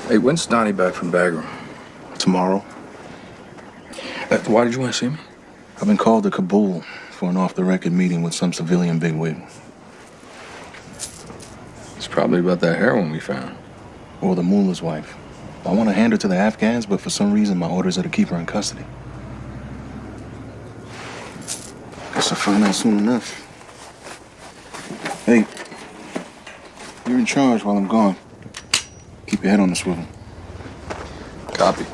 Hey, when's Donnie back from Bagram? Tomorrow. Why did you want to see me? I've been called to Kabul for an off-the-record meeting with some civilian bigwig. It's probably about that heroin we found. Or the mullah's wife. I want to hand her to the Afghans, but for some reason my orders are to keep her in custody. Guess I'll find out soon enough. Hey, you're in charge while I'm gone. Keep your head on the swivel. Copy.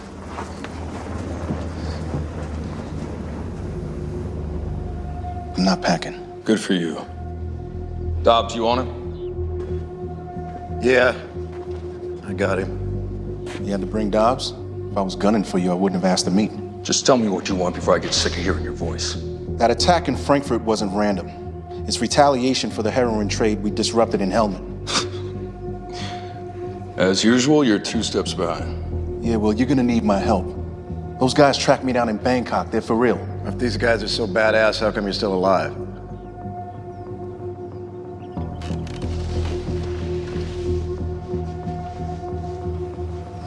I'm not packing. Good for you. Dobbs, you on him? Yeah, I got him. You had to bring Dobbs? If I was gunning for you, I wouldn't have asked to meet. Just tell me what you want before I get sick of hearing your voice. That attack in Frankfurt wasn't random. It's retaliation for the heroin trade we disrupted in Helmand. As usual, you're 2 steps behind. Yeah, well, you're gonna need my help. Those guys tracked me down in Bangkok. They're for real. If these guys are so badass, how come you're still alive?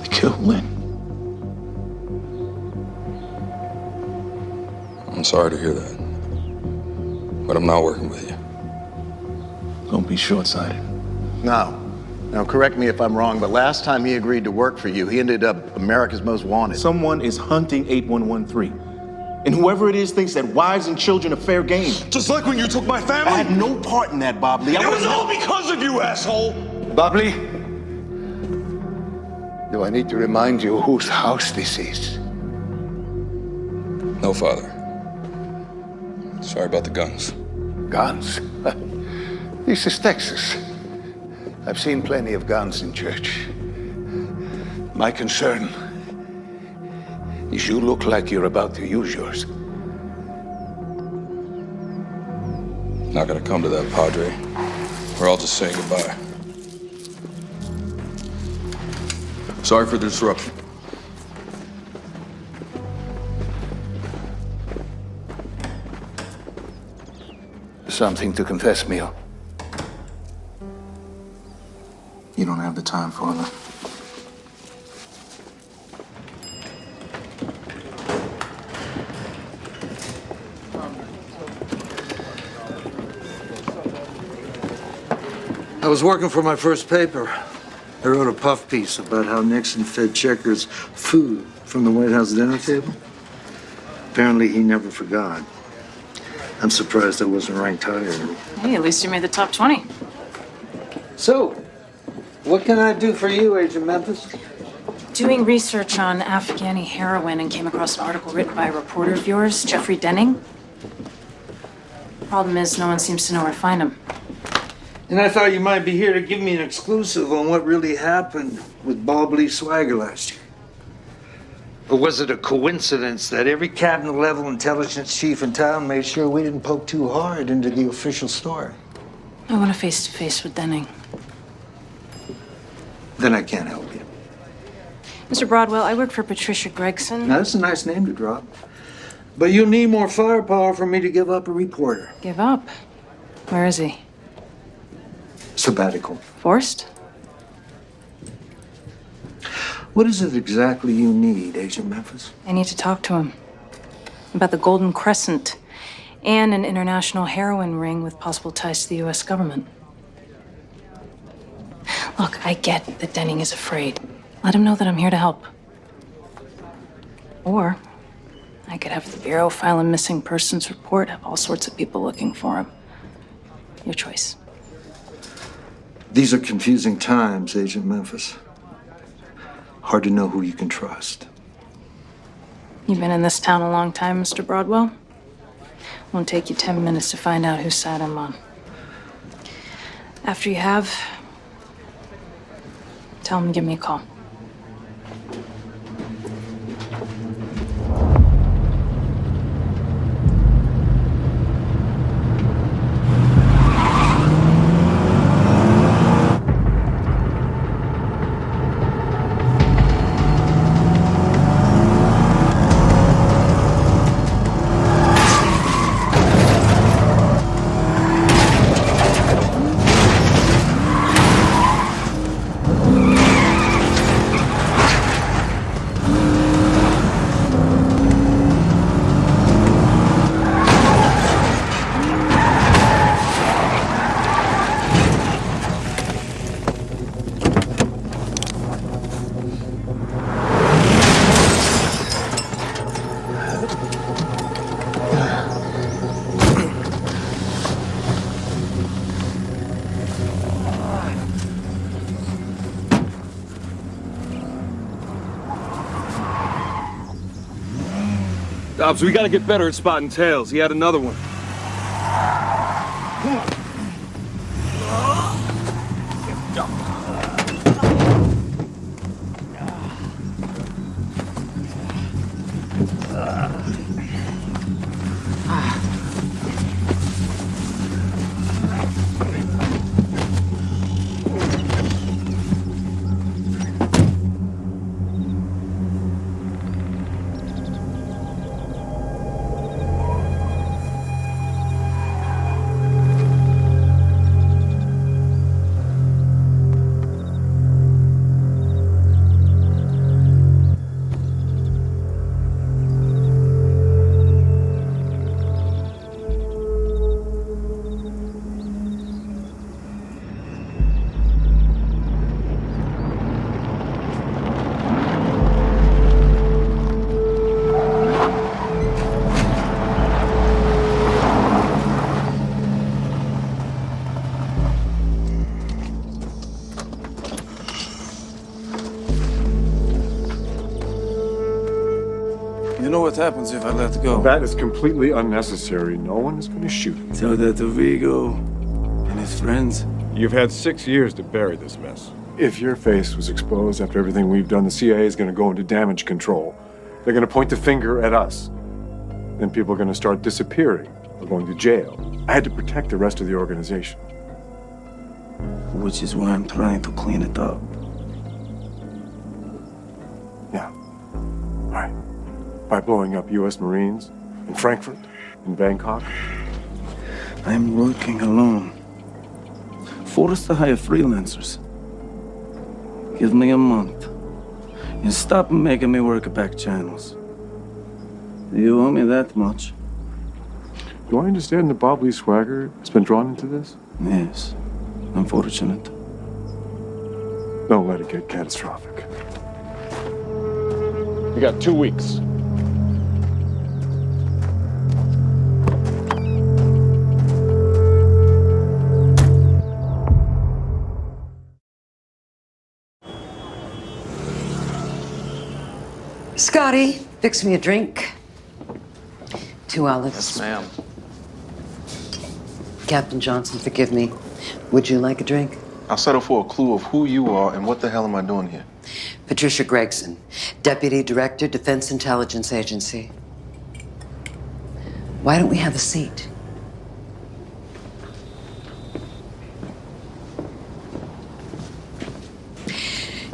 They killed Lynn. I'm sorry to hear that. But I'm not working with you. Don't be short-sighted. No. Now, correct me if I'm wrong, but last time he agreed to work for you, he ended up America's Most Wanted. Someone is hunting 8113. And whoever it is thinks that wives and children are fair game. Just like when you took my family? I had no part in that, Bob Lee. It was all because of you, asshole! Bob Lee, do I need to remind you whose house this is? No, Father. Sorry about the guns. Guns? This is Texas. I've seen plenty of guns in church. My concern is you look like you're about to use yours. Not gonna come to that, Padre. We're all just saying goodbye. Sorry for the disruption. Something to confess, Mio. You don't have the time, Father. I was working for my first paper. I wrote a puff piece about how Nixon fed Checkers food from the White House dinner table. Apparently, he never forgot. I'm surprised I wasn't ranked higher. Hey, at least you made the top 20. So, what can I do for you, Agent Memphis? Doing research on Afghani heroin and came across an article written by a reporter of yours, Jeffrey Denning. Problem is, no one seems to know where to find him. And I thought you might be here to give me an exclusive on what really happened with Bob Lee Swagger last year. Or was it a coincidence that every cabinet-level intelligence chief in town made sure we didn't poke too hard into the official story? I want a face-to-face with Denning. Then I can't help you. Mr. Broadwell, I work for Patricia Gregson. Now, that's a nice name to drop. But you'll need more firepower for me to give up a reporter. Give up? Where is he? Sabbatical. Forced? What is it exactly you need, Agent Memphis? I need to talk to him about the Golden Crescent and an international heroin ring with possible ties to the U.S. government. Look, I get that Denning is afraid. Let him know that I'm here to help. Or I could have the Bureau file a missing persons report, have all sorts of people looking for him. Your choice. These are confusing times, Agent Memphis. Hard to know who you can trust. You've been in this town a long time, Mr. Broadwell. Won't take you 10 minutes to find out whose side I'm on. After you have, tell him to give me a call. Dobbs, we gotta get better at spotting tails. He had another one. You know what happens if I let go? That is completely unnecessary. No one is going to shoot. So that the Vigo and his friends... You've had 6 years to bury this mess. If your face was exposed after everything we've done, the CIA is going to go into damage control. They're going to point the finger at us. Then people are going to start disappearing or going to jail. I had to protect the rest of the organization. Which is why I'm trying to clean it up. Yeah. All right. By blowing up U.S. Marines in Frankfurt, in Bangkok. I'm working alone. Forced to hire freelancers. Give me a month. And stop making me work back channels. You owe me that much. Do I understand that Bob Lee Swagger has been drawn into this? Yes. Unfortunate. Don't let it get catastrophic. You got 2 weeks. Scotty, fix me a drink. 2 olives. Yes, ma'am. Captain Johnson, forgive me. Would you like a drink? I'll settle for a clue of who you are and what the hell am I doing here? Patricia Gregson, Deputy Director, Defense Intelligence Agency. Why don't we have a seat?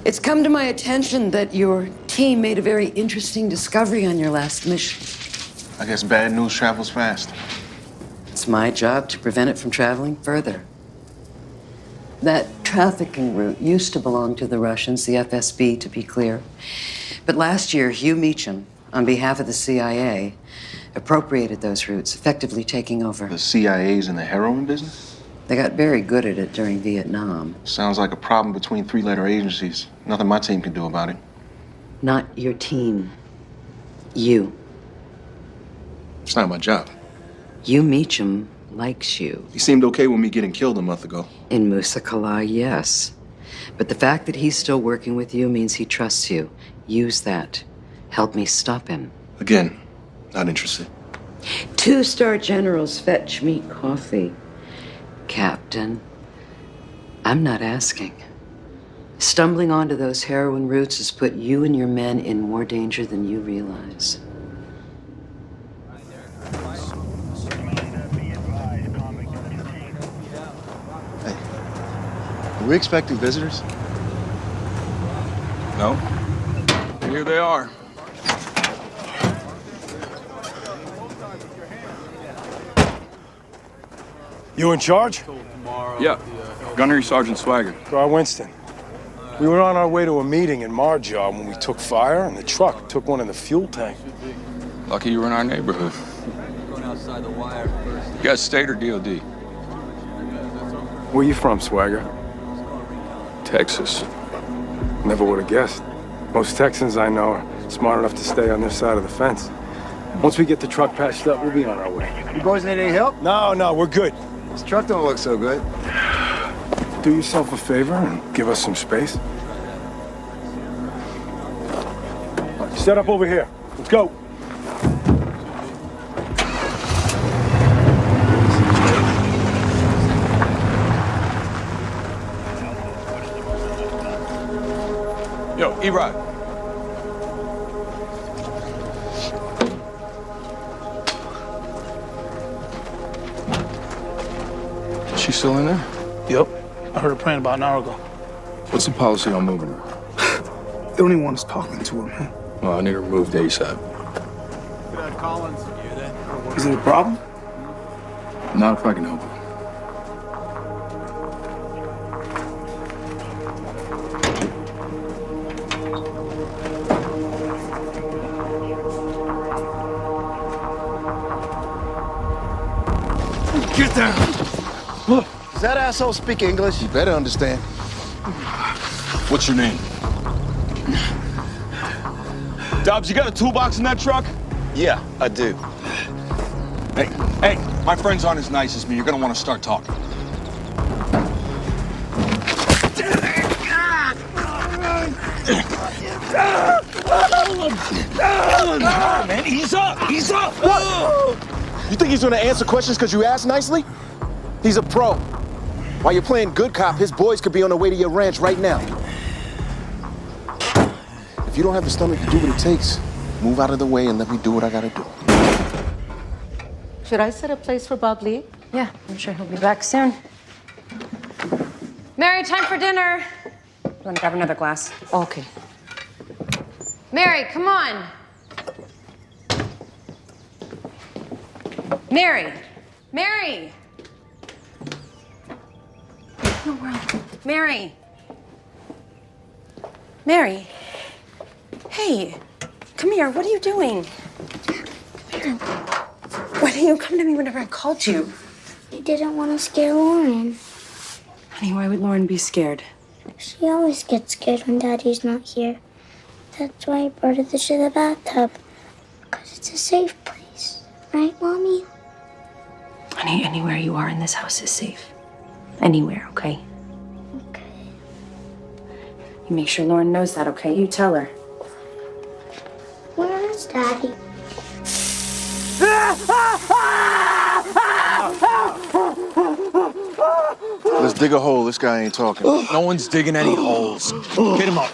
It's come to my attention that your team made a very interesting discovery on your last mission. I guess bad news travels fast. It's my job to prevent it from traveling further. That trafficking route used to belong to the Russians, the FSB, to be clear. But last year, Hugh Meacham, on behalf of the CIA, appropriated those routes, effectively taking over. The CIA's in the heroin business? They got very good at it during Vietnam. Sounds like a problem between three-letter agencies. Nothing my team can do about it. Not your team. You. It's not my job. Hugh Meacham likes you. He seemed okay with me getting killed a month ago. In Musa Kala, yes. But the fact that he's still working with you means he trusts you. Use that. Help me stop him. Again, not interested. 2-star generals fetch me coffee. Captain, I'm not asking. Stumbling onto those heroin routes has put you and your men in more danger than you realize. Are we expecting visitors? No. Here they are. You in charge? Yeah. Gunnery Sergeant Swagger. Guard Winston. We were on our way to a meeting in Marjar when we took fire, and the truck took one in the fuel tank. Lucky you were in our neighborhood. You guys state or DOD? Where you from, Swagger? Texas. Never would have guessed. Most Texans I know are smart enough to stay on their side of the fence. Once we get the truck patched up, we'll be on our way. You boys need any help? No, we're good. This truck don't look so good. Do yourself a favor and give us some space. Set up over here. Let's go. Yo, E-Rod. Is she still in there? Yep. I heard her praying about an hour ago. What's the policy on moving her? They don't even want us talking to her, man. Well, I need her moved ASAP. Is it a problem? Not if I can help it. Get down! Does that asshole speak English? You better understand. What's your name? Dobbs, you got a toolbox in that truck? Yeah, I do. Hey, my friends aren't as nice as me. You're gonna want to start talking. Man, ease up! Ease up! What? You think he's gonna answer questions because you asked nicely? He's a pro. While you're playing good cop, his boys could be on their way to your ranch right now. If you don't have the stomach to do what it takes, move out of the way and let me do what I gotta do. Should I set a place for Bob Lee? Yeah, I'm sure he'll be back soon. Mary, time for dinner. You want to grab another glass? Okay. Mary, come on. Mary! Mary! What in the world? Mary! Mary! Hey, come here. What are you doing? Come here. Why didn't you come to me whenever I called you? You didn't want to scare Lauren. Honey, why would Lauren be scared? She always gets scared when Daddy's not here. That's why I brought her to the bathtub. Because it's a safe place. Right, Mommy? Honey, anywhere you are in this house is safe. Anywhere, okay? Okay. You make sure Lauren knows that, okay? You tell her. Where is Daddy? Let's dig a hole. This guy ain't talking. No one's digging any holes. Get him up.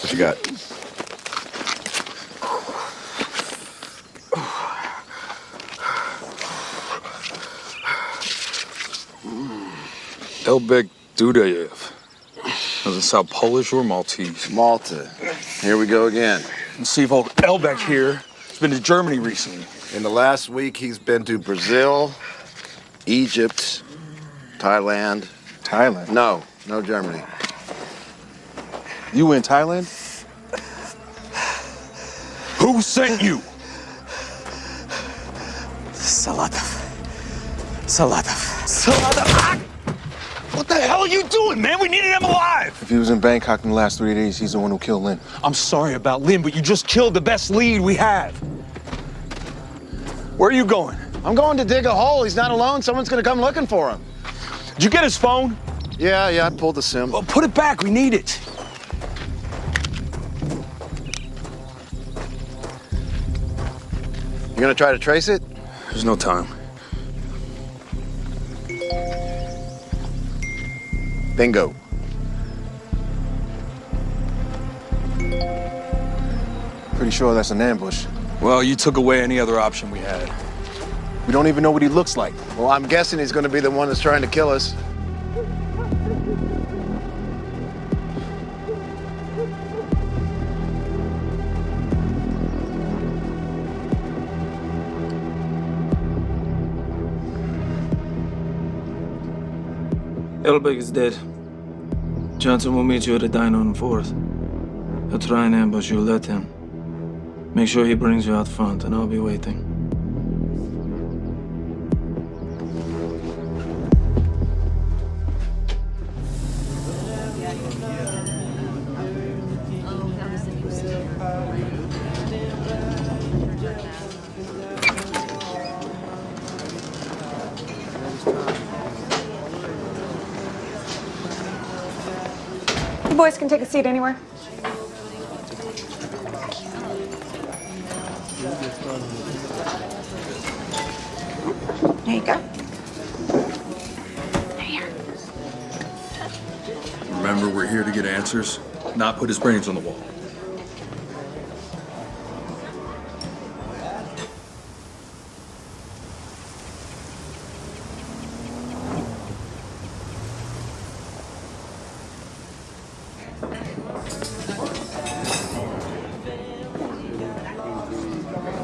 What you got? Elbek Dudayev. Doesn't sound Polish or Maltese. Malta. Here we go again. Let's see if old Elbeck here. He's been to Germany recently. In the last week, he's been to Brazil, Egypt, Thailand. Thailand? No Germany. You in Thailand? Who sent you? Salatov. Salatov. Salatov! What the hell are you doing, man? We needed him alive! If he was in Bangkok in the last 3 days, he's the one who killed Lynn. I'm sorry about Lynn, but you just killed the best lead we have. Where are you going? I'm going to dig a hole. He's not alone. Someone's gonna come looking for him. Did you get his phone? Yeah, I pulled the SIM. Well, put it back. We need it. You gonna try to trace it? There's no time. Bingo. Pretty sure that's an ambush. Well, you took away any other option we had. We don't even know what he looks like. Well, I'm guessing he's gonna be the one that's trying to kill us. Elbeck is dead. Johnson will meet you at a diner on 4th. He'll try and ambush you, let him. Make sure he brings you out front, and I'll be waiting. You boys can take a seat anywhere. There you go. Remember, we're here to get answers, not put his brains on the wall.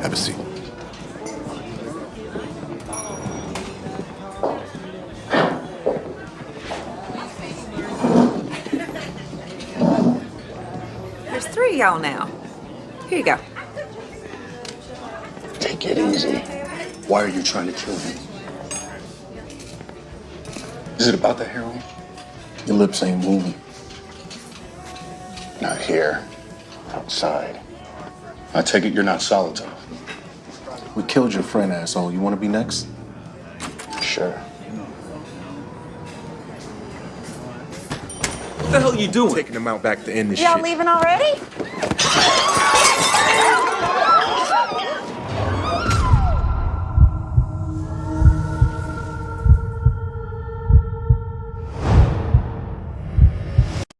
Have a seat. There's 3 of y'all now. Here you go. Take it easy. Why are you trying to kill him? Is it about the heroin? Your lips ain't moving. Not here. Outside. I take it you're not Salatov. We killed your friend, asshole. You want to be next? Sure. What the hell are you doing? Taking him out back to end this Y'all shit. leaving already?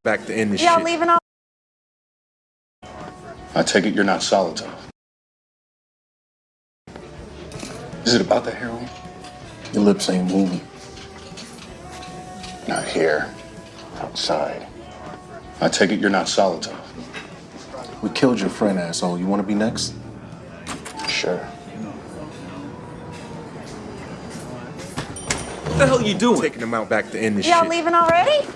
Back to end this Y'all shit. leaving already? I take it you're not Salatov. Is it about the heroin? Your lips ain't moving. Not here. Outside. I take it you're not Salatov. We killed your friend, asshole. You want to be next? Sure. What the hell are you doing? Taking him out back to end this Y'all shit. leaving already?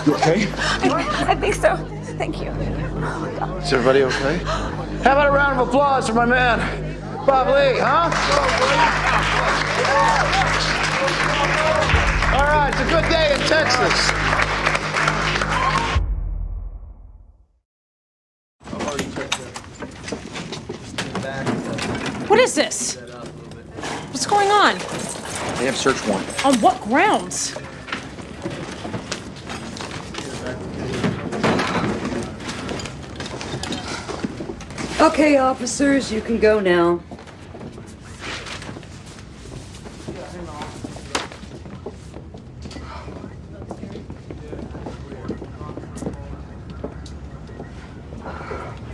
You okay? I think so. Thank you. Is everybody okay? How about a round of applause for my man, Bob Lee, huh? All right, it's a good day in Texas. What is this? What's going on? They have search warrant. On what grounds? Okay, officers, you can go now.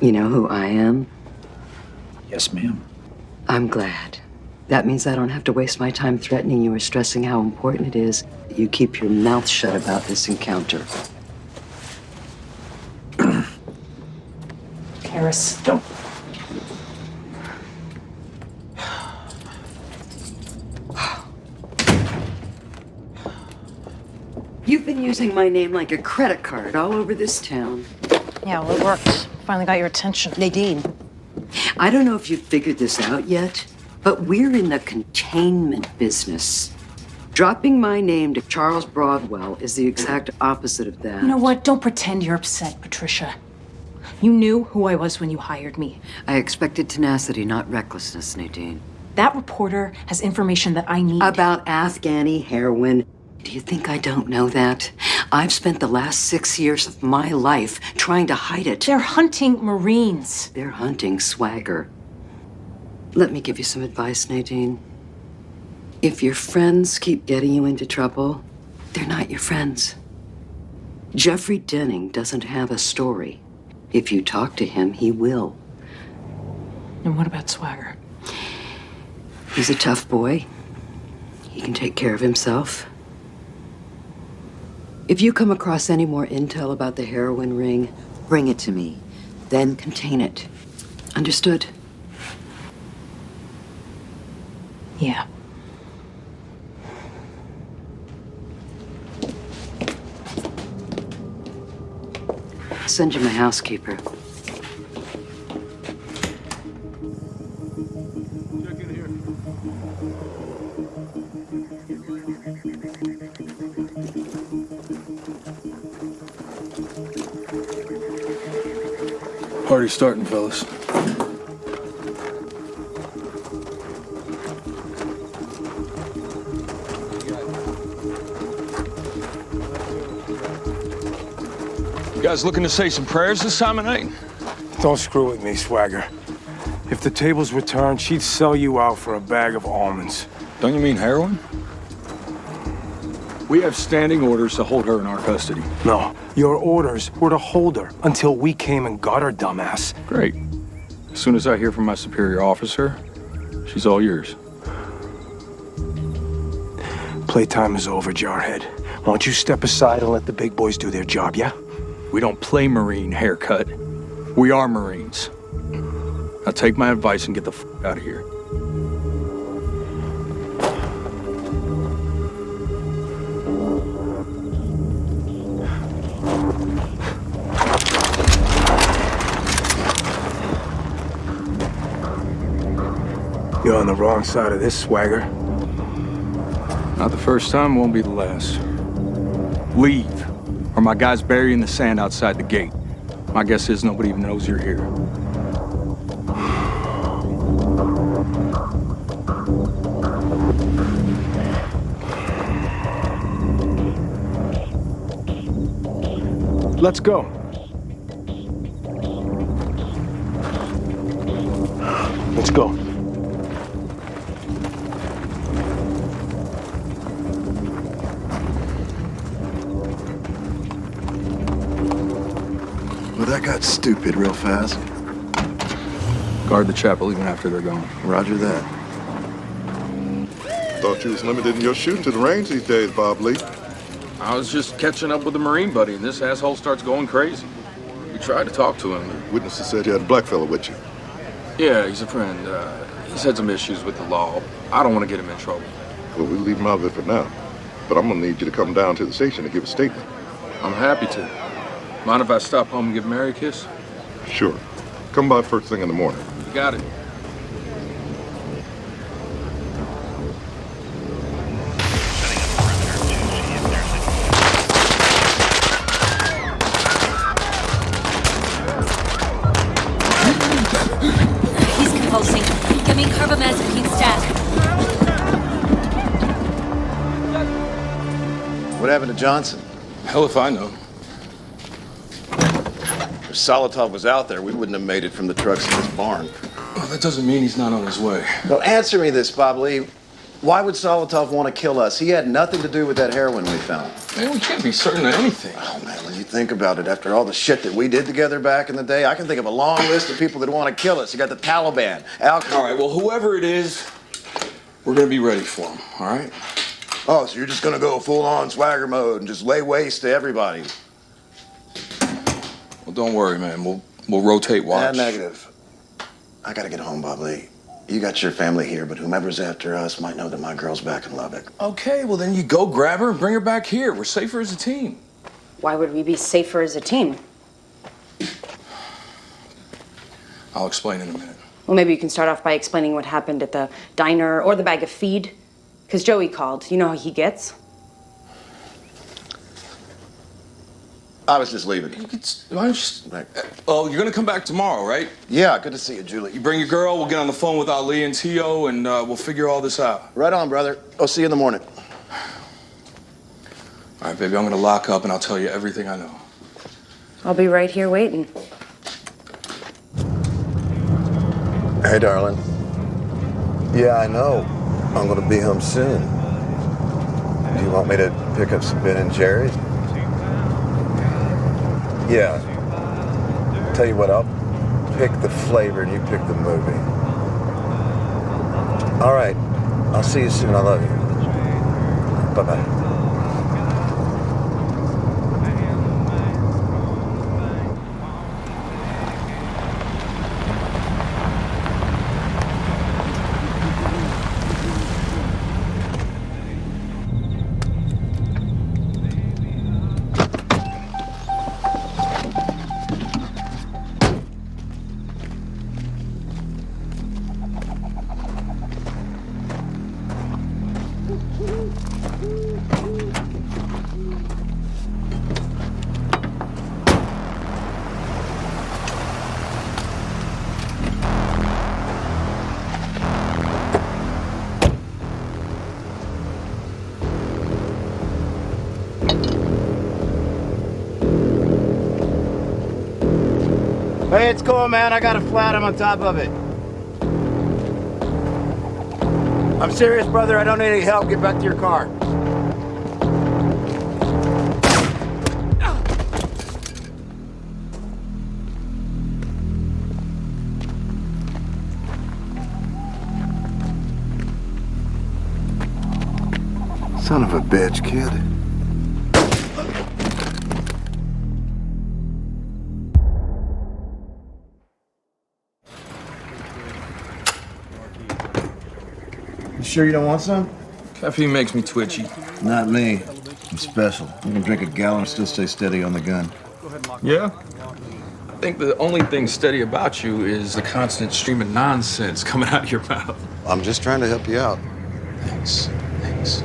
You know who I am? Yes, ma'am. I'm glad. That means I don't have to waste my time threatening you or stressing how important it is that you keep your mouth shut about this encounter. Karis, don't. You've been using my name like a credit card all over this town. Yeah, well, it worked. Finally got your attention. Nadine, I don't know if you've figured this out yet, but we're in the containment business. Dropping my name to Charles Broadwell is the exact opposite of that. You know what? Don't pretend you're upset, Patricia. You knew who I was when you hired me. I expected tenacity, not recklessness, Nadine. That reporter has information that I need. About Afghani heroin. Do you think I don't know that? I've spent the last 6 years of my life trying to hide it. They're hunting Marines. They're hunting swagger. Let me give you some advice, Nadine. If your friends keep getting you into trouble, they're not your friends. Jeffrey Denning doesn't have a story. If you talk to him, he will. And what about Swagger? He's a tough boy. He can take care of himself. If you come across any more intel about the heroin ring, bring it to me. Then contain it. Understood? Yeah. I'll send you my housekeeper. Party's starting, fellas. You guys looking to say some prayers this time of night? Don't screw with me, Swagger. If the tables were turned, she'd sell you out for a bag of almonds. Don't you mean heroin? We have standing orders to hold her in our custody. No, your orders were to hold her until we came and got her, dumbass. Great. As soon as I hear from my superior officer, she's all yours. Playtime is over, Jarhead. Why don't you step aside and let the big boys do their job, yeah? We don't play Marine, haircut. We are Marines. Now take my advice and get the f*** out of here. You're on the wrong side of this, Swagger. Not the first time, won't be the last. Leave, or my guys bury you in the sand outside the gate. My guess is nobody even knows you're here. Let's go. Let's go. Well, that got stupid real fast. Guard the chapel even after they're gone. Roger that. Thought you was limited in your shooting to the range these days, Bob Lee. I was just catching up with a Marine buddy, and this asshole starts going crazy. We tried to talk to him. Witnesses said you had a black fella with you. Yeah, he's a friend. He's had some issues with the law. I don't want to get him in trouble. Well, we'll leave him out of it for now. But I'm gonna need you to come down to the station to give a statement. I'm happy to. Mind if I stop home and give Mary a kiss? Sure. Come by first thing in the morning. You got it. He's convulsing. Give me carbamazepine stat. What happened to Johnson? Hell if I know. If Solotov was out there, we wouldn't have made it from the trucks in this barn. Well, that doesn't mean he's not on his way. Well, answer me this, Bob Lee. Why would Solotov want to kill us? He had nothing to do with that heroin we found. Man, we can't be certain of anything. Oh, man, when you think about it, after all the shit that we did together back in the day, I can think of a long list of people that want to kill us. You got the Taliban, All right, well, whoever it is, we're going to be ready for him, all right? Oh, so you're just going to go full-on swagger mode and just lay waste to everybody? Well, don't worry, man. We'll rotate watch. Negative. I got to get home, Bob Lee. You got your family here, but whomever's after us might know that my girl's back in Lubbock. Okay, well, then you go grab her and bring her back here. We're safer as a team. Why would we be safer as a team? I'll explain in a minute. Well, maybe you can start off by explaining what happened at the diner or the bag of feed. Because Joey called. You know how he gets? I was just leaving. Oh, you're gonna come back tomorrow, right? Yeah, good to see you, Julie. You bring your girl, we'll get on the phone with Ali and Tio, and we'll figure all this out. Right on, brother. I'll see you in the morning. All right, baby, I'm gonna lock up and I'll tell you everything I know. I'll be right here waiting. Hey, darling. Yeah, I know. I'm gonna be home soon. Do you want me to pick up some Ben and Jerry's? Yeah. Tell you what, I'll pick the flavor and you pick the movie. All right. I'll see you soon. I love you. Bye-bye. Hey, it's cool, man. I got a flat. I'm on top of it. I'm serious, brother. I don't need any help. Get back to your car. Son of a bitch, kid. You sure you don't want some? Caffeine makes me twitchy. Not me. I'm special. You can drink a gallon and still stay steady on the gun. Yeah? I think the only thing steady about you is the constant stream of nonsense coming out of your mouth. I'm just trying to help you out. Thanks. Thanks.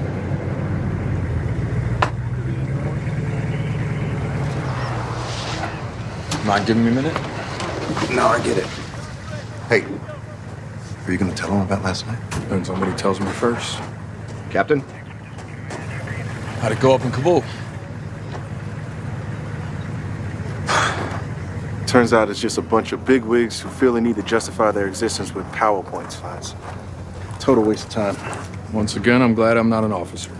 Mind giving me a minute? No, I get it. Hey, are you gonna tell him about last night? Depends on what he tells me first. Captain? How'd it go up in Kabul? Turns out it's just a bunch of bigwigs who feel the need to justify their existence with PowerPoint slides. Total waste of time. Once again, I'm glad I'm not an officer.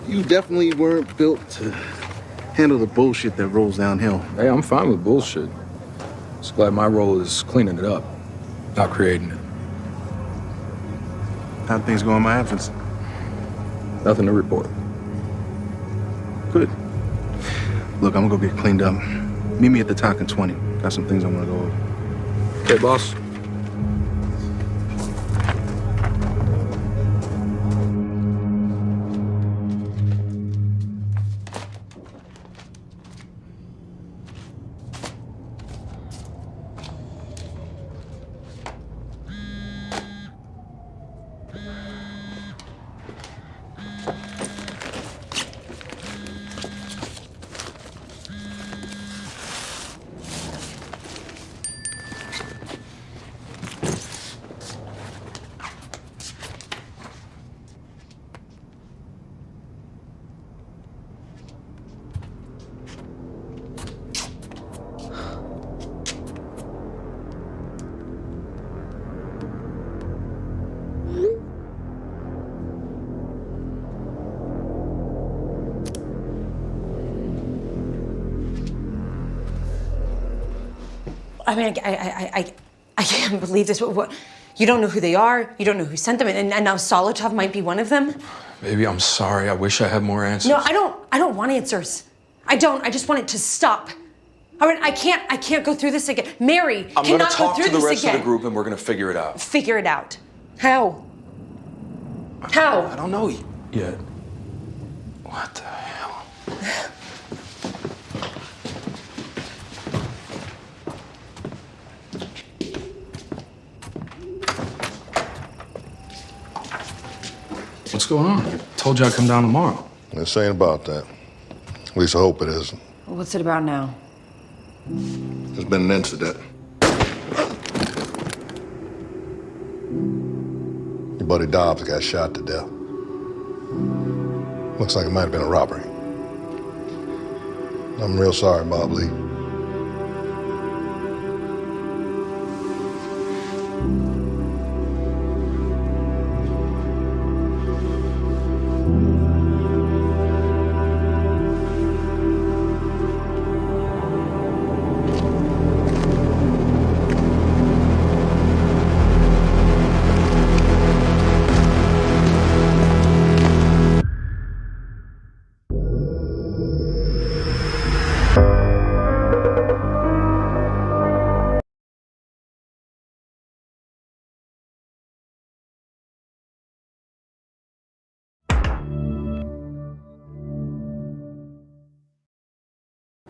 You definitely weren't built to handle the bullshit that rolls downhill. Hey, I'm fine with bullshit. Just glad my role is cleaning it up, not creating it. How'd things go in my absence? Nothing to report. Good. Look, I'm gonna go get cleaned up. Meet me at the Talk in 20. Got some things I wanna go over. Okay, boss. I mean, I can't believe this. What? You don't know who they are. You don't know who sent them, and now Solotov might be one of them. Baby, I'm sorry. I wish I had more answers. No, I don't want answers. I don't. I just want it to stop. I mean, I can't go through this again. Mary I'm cannot gonna talk go through to the this rest again. of the group and we're gonna figure it out. Figure it out. How? How? I don't know yet. What the hell? What's going on? I told you I'd come down tomorrow. This ain't about that. At least I hope it isn't. What's it about now? There's been an incident. Your buddy Dobbs got shot to death. Looks like it might have been a robbery. I'm real sorry, Bob Lee.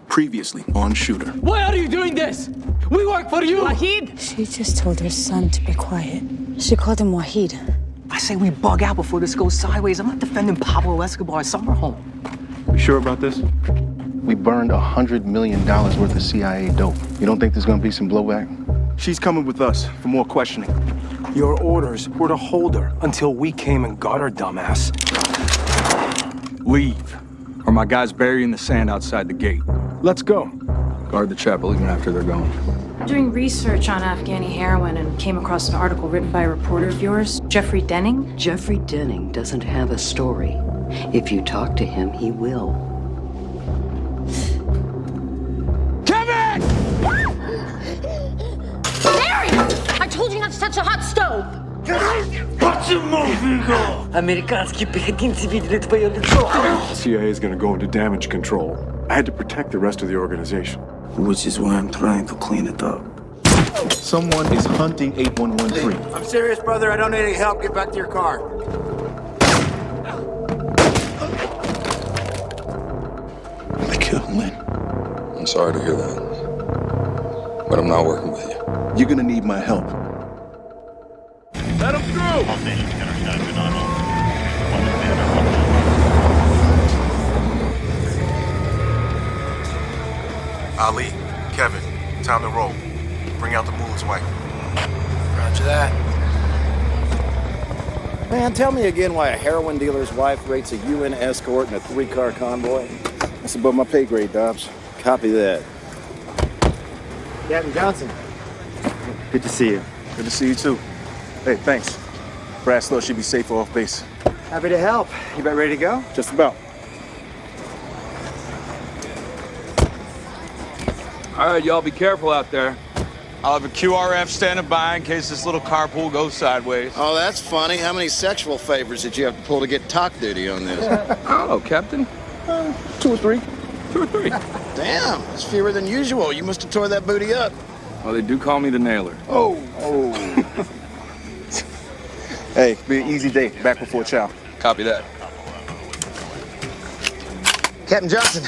Previously on Shooter. Why are you doing this? We work for you! Wahid? She just told her son to be quiet. She called him Wahid. I say we bug out before this goes sideways. I'm not defending Pablo Escobar's summer home. You sure about this? We burned $100 million worth of CIA dope. You don't think there's gonna be some blowback? She's coming with us for more questioning. Your orders were to hold her until we came and got her, dumbass. Leave, or my guys bury you in the sand outside the gate. Let's go. Guard the chapel even after they're gone. Doing research on Afghani heroin and came across an article written by a reporter of yours, Jeffrey Denning. Jeffrey Denning doesn't have a story. If you talk to him, he will. Kevin! Mary! I told you not to touch a hot stove! Американские пехотинцы видели твое лицо. The CIA is going to go into damage control. I had to protect the rest of the organization. Which is why I'm trying to clean it up. Someone is hunting 8113. I'm serious, brother. I don't need any help. Get back to your car. They killed Lynn. I'm sorry to hear that. But I'm not working with you. You're gonna need my help. Let him through! Ali, Kevin, time to roll. Bring out the bullets, Mike. Roger that. Man, tell me again why a heroin dealer's wife rates a UN escort in a 3-car convoy. That's above my pay grade, Dobbs. Copy that. Captain Johnson. Good to see you. Good to see you too. Hey, thanks. Brass thought she'd be safer off base. Happy to help. You about ready to go? Just about. All right, y'all be careful out there. I'll have a QRF standing by in case this little carpool goes sideways. Oh, that's funny. How many sexual favors did you have to pull to get talk duty on this? I don't know, Captain. 2 or 3. 2 or 3. Damn, it's fewer than usual. You must have tore that booty up. Well, they do call me the nailer. Oh. Hey, be an easy day. Back before chow. Copy that. Captain Johnson.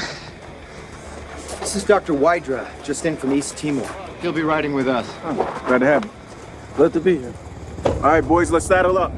This is Dr. Wydra, just in from East Timor. He'll be riding with us. Oh, glad to have him. Glad to be here. All right, boys, let's saddle up.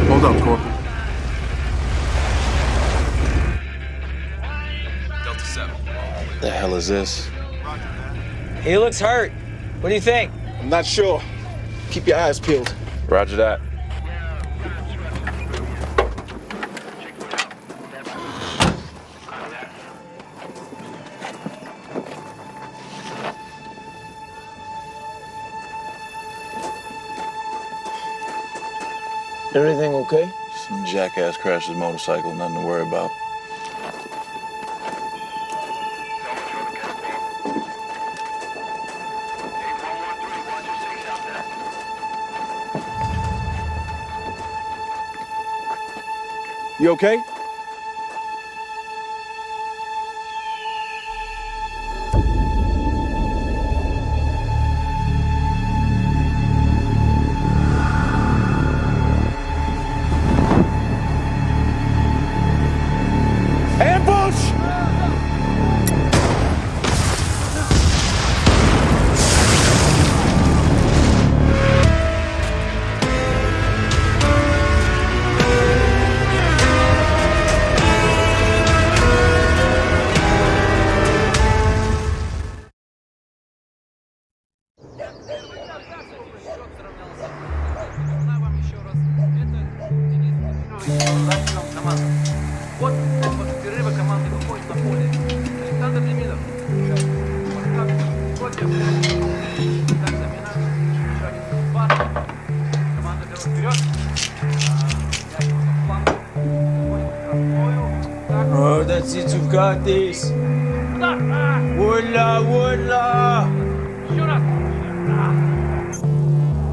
Hold up, Corporal. Delta 7. The hell is this? He looks hurt. What do you think? I'm not sure. Keep your eyes peeled. Roger that. Everything okay? Some jackass crashed his motorcycle, nothing to worry about. You okay? Ambush! Oh, that's it. You've got this. Woodla, woodla.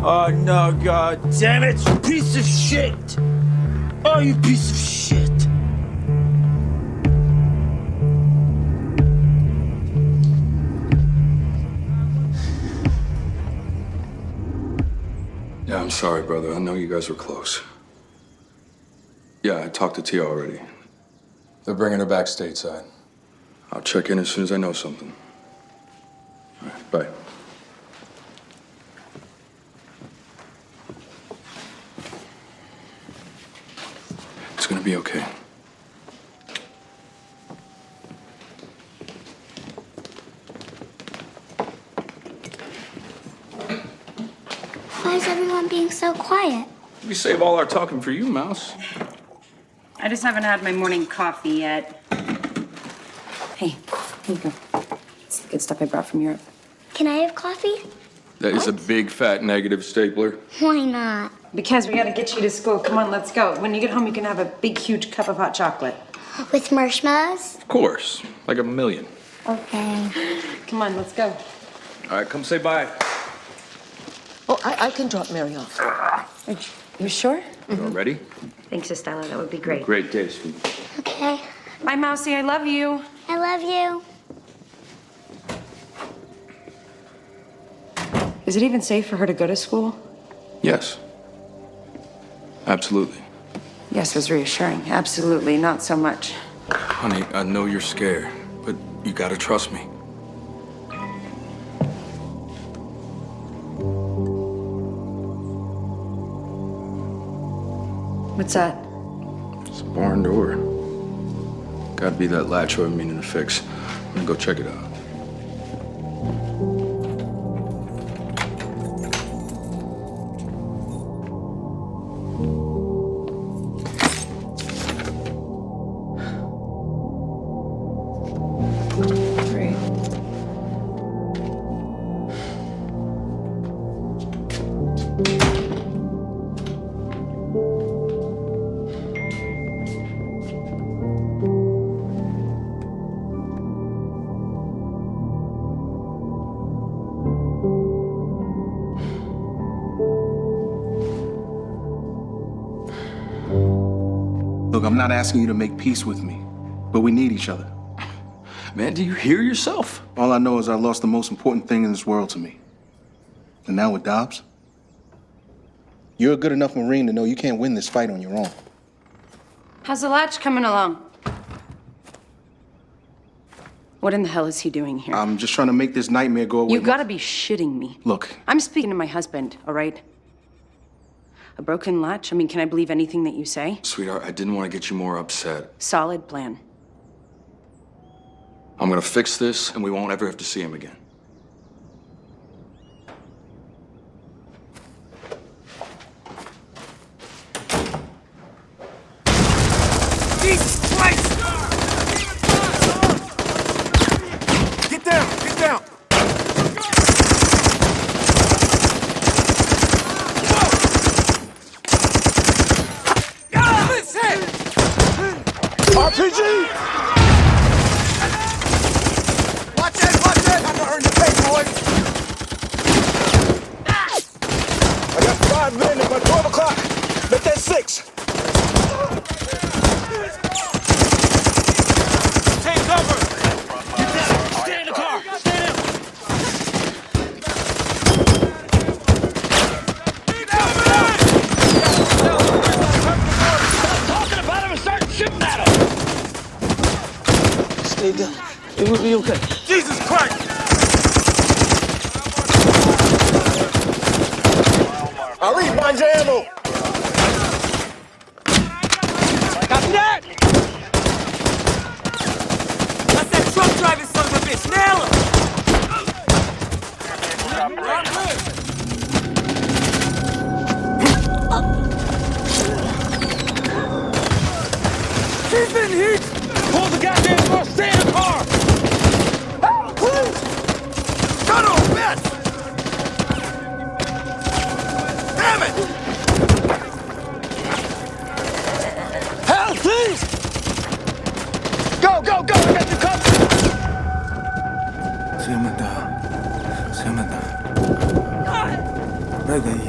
Oh, no, God damn it, you piece of shit. Oh, you piece of shit. Yeah, I'm sorry, brother. I know you guys were close. Yeah, I talked to Tia already. They're bringing her back stateside. I'll check in as soon as I know something. All right, bye. It's gonna be okay. Why is everyone being so quiet? We save all our talking for you, Mouse. I just haven't had my morning coffee yet. Hey, here you go. It's the good stuff I brought from Europe. Can I have coffee? That is a big, fat, negative stapler. Why not? Because we gotta get you to school. Come on, let's go. When you get home, you can have a big, huge cup of hot chocolate. With marshmallows? Of course. Like a million. Okay. Come on, let's go. All right, come say bye. Oh, I can drop Mary off. You sure? You all ready? Thanks, Estella. That would be great. Great day, sweet. Okay. Bye, Mousy. I love you. I love you. Is it even safe for her to go to school? Yes. Absolutely. Yes, was reassuring. Absolutely, not so much. Honey, I know you're scared, but you gotta trust me. What's that? It's a barn door. Gotta be that latch I've been meaning to fix. I'm gonna go check it out. Great. Look, I'm not asking you to make peace with me, but we need each other. Man, do you hear yourself? All I know is I lost the most important thing in this world to me. And now with Dobbs, you're a good enough Marine to know you can't win this fight on your own. How's the latch coming along? What in the hell is he doing here? I'm just trying to make this nightmare go away. You gotta be shitting me. Look. I'm speaking to my husband, all right? A broken latch? I mean, can I believe anything that you say? Sweetheart, I didn't want to get you more upset. Solid plan. I'm gonna fix this, and we won't ever have to see him again. Jesus Christ! Get down! Get down! RPG! Watch it! Watch it! Time to earn your pay, boys! I got 5 minutes by 12 o'clock. Make that 6. Take cover! Get down! Stay in the car! Stay down! Stop talking about him and start shooting at him! Stay down. It will be okay. Jesus Christ! Ali, find your ammo! Copy that! That's that truck driving son of a bitch! Nail him! She's been hit! Pull the goddamn door! Stay in the car! Help, please! Son of a bitch! Damn it! Help, please! Go, go, go! I got you covered! Se mata. Right ahí.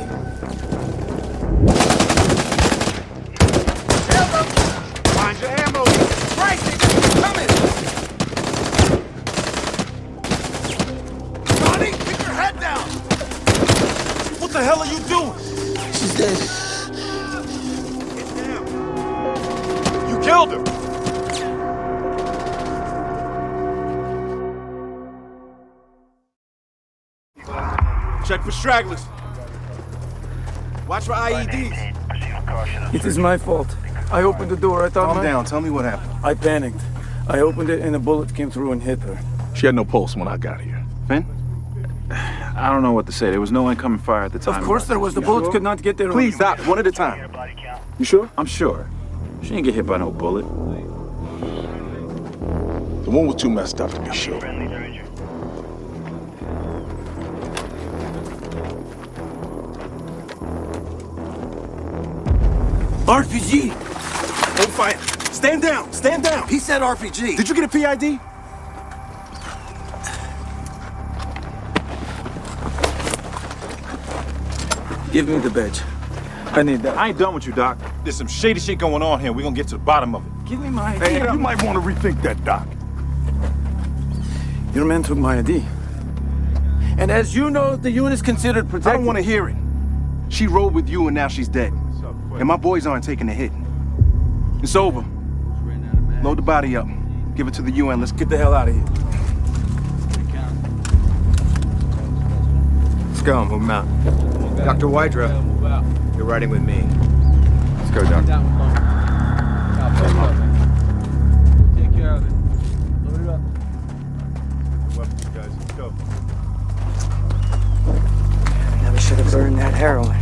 Find your ammo! Christ, they're coming! Johnny, keep your head down! What the hell are you doing? She's dead. Get down! You killed her! Check for stragglers. Watch for IEDs. It is my fault. I opened the door. I thought. Calm down. Tell me what happened. I panicked. I opened it and a bullet came through and hit her. She had no pulse when I got here. Finn? I don't know what to say. There was no incoming fire at the time. Of course there was. The bullets could not get there. Please stop. One at a time. You sure? I'm sure. She didn't get hit by no bullet. The one was too messed up to be sure. RPG! Don't fight. Stand down! Stand down! He said RPG. Did you get a PID? Give me the badge. I need that. I ain't done with you, Doc. There's some shady shit going on here. We're gonna get to the bottom of it. Give me my ID. Hey, you might want to rethink that, Doc. Your man took my ID. And as you know, the unit is considered protected. I don't want to hear it. She rode with you and now she's dead. And my boys aren't taking a hit. It's over. Load the body up. Give it to the UN. Let's Get the hell out of here. Let's go, move him out. Dr. Wydra, you're riding with me. Let's go, Doctor. Take care of it. Load it up. Weapons, guys. Let's go. Never should have burned that heroin.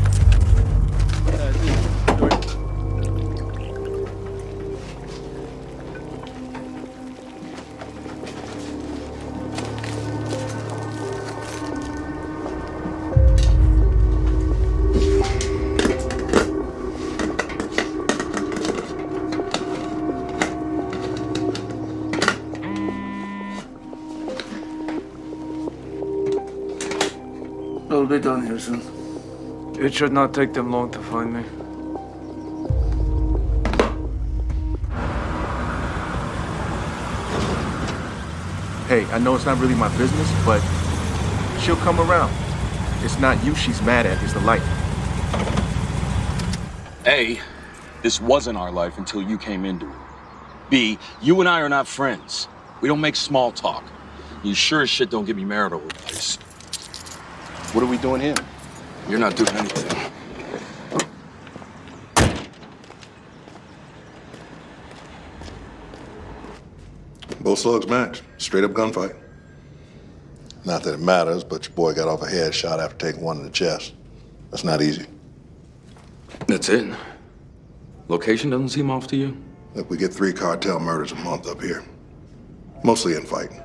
We'll be done here soon. It should not take them long to find me. Hey, I know it's not really my business, but she'll come around. It's not you she's mad at, it's the light. A, this wasn't our life until you came into it. B, you and I are not friends. We don't make small talk. You sure as shit don't give me marital advice. What are we doing here? You're not doing anything. Both slugs matched. Straight up gunfight. Not that it matters, but your boy got off a headshot after taking one in the chest. That's not easy. That's it? Location doesn't seem off to you? Look, we get 3 cartel murders a month up here. Mostly infighting.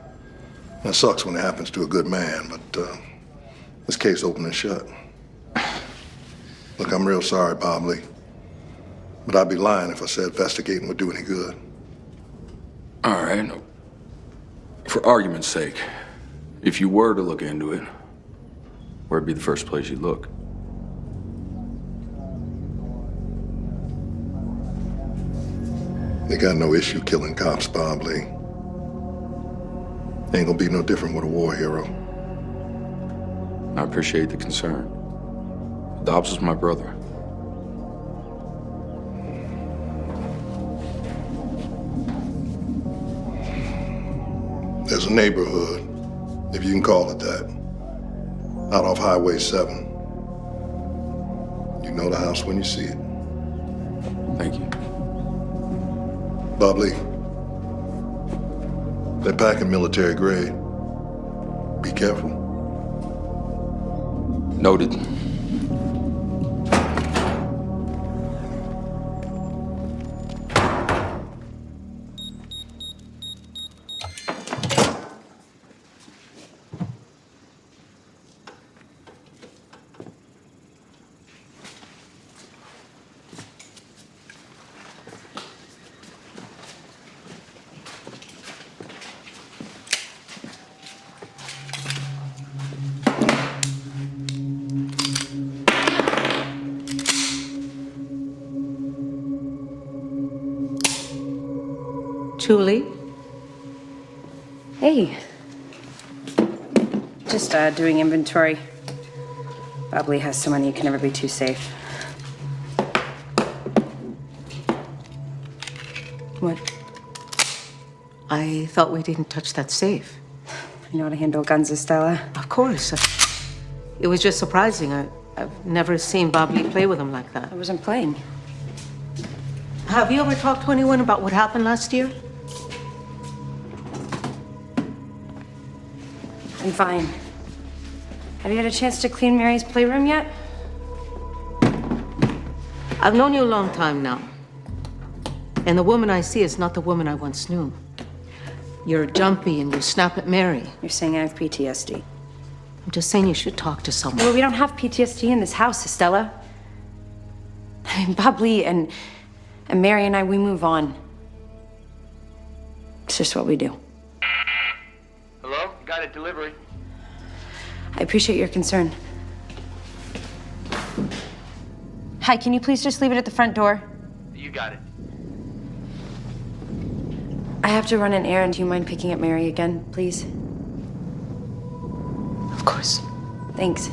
That sucks when it happens to a good man, but this case open and shut. Look, I'm real sorry, Bob Lee. But I'd be lying if I said investigating would do any good. All right. For argument's sake, if you were to look into it, where'd be the first place you'd look? They got no issue killing cops, Bob Lee. Ain't gonna be no different with a war hero. I appreciate the concern. Dobbs was my brother. There's a neighborhood, if you can call it that, out off Highway 7. You know the house when you see it. Thank you. Bob Lee, they're packing military grade. Be careful. Noted. Julie? Hey. Just doing inventory. Bob Lee has so many, you can never be too safe. What? I thought we didn't touch that safe. You know how to handle guns, Estella? Of course. It was just surprising. I've never seen Bob Lee play with him like that. I wasn't playing. Have you ever talked to anyone about what happened last year? I'm fine. Have you had a chance to clean Mary's playroom yet? I've known you a long time now. And the woman I see is not the woman I once knew. You're jumpy and you snap at Mary. You're saying I have PTSD. I'm just saying you should talk to someone. Well, we don't have PTSD in this house, Estella. I mean, Bob Lee and Mary and I, we move on. It's just what we do. Hello? Got a delivery. I appreciate your concern. Hi, can you please just leave it at the front door? You got it. I have to run an errand. Do you mind picking up Mary again, please? Of course. Thanks.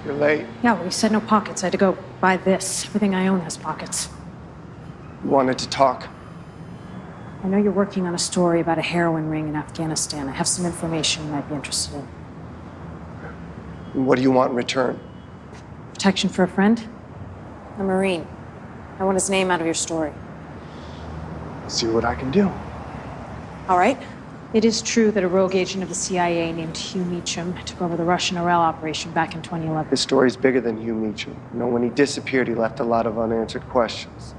You're late. Yeah, well, you said no pockets. I had to go buy this. Everything I own has pockets. You wanted to talk. I know you're working on a story about a heroin ring in Afghanistan. I have some information you might be interested in. And what do you want in return? Protection for a friend? A Marine. I want his name out of your story. See what I can do. All right. It is true that a rogue agent of the CIA named Hugh Meacham took over the Russian Orel operation back in 2011. This story's bigger than Hugh Meacham. You know, when he disappeared, he left a lot of unanswered questions.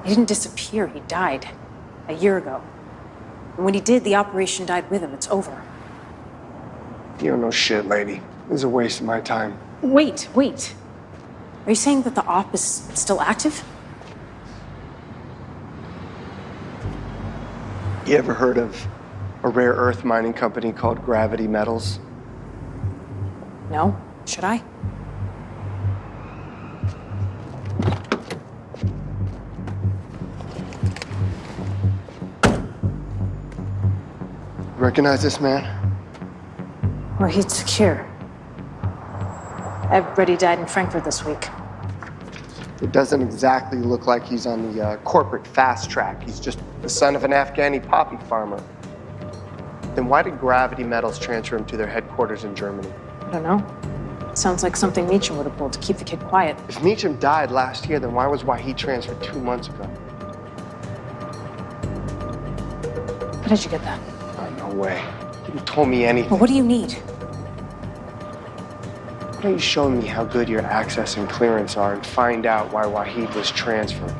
He didn't disappear. He died a year ago. And when he did, the operation died with him. It's over. You don't know shit, lady. is a waste of my time. Wait. Are you saying that the op is still active? You ever heard of a rare earth mining company called Gravity Metals? No. Should I? Recognize this man? Well, he's secure. Everybody died in Frankfurt this week. It doesn't exactly look like he's on the corporate fast track. He's just the son of an Afghani poppy farmer. Then why did Gravity Metals transfer him to their headquarters in Germany? I don't know. Sounds like something Meacham would have pulled to keep the kid quiet. If Meacham died last year, then why was Wahid transferred 2 months ago? How did you get that? Oh, no way. You told me anything. Well, what do you need? Why don't you show me how good your access and clearance are and find out why Wahid was transferred?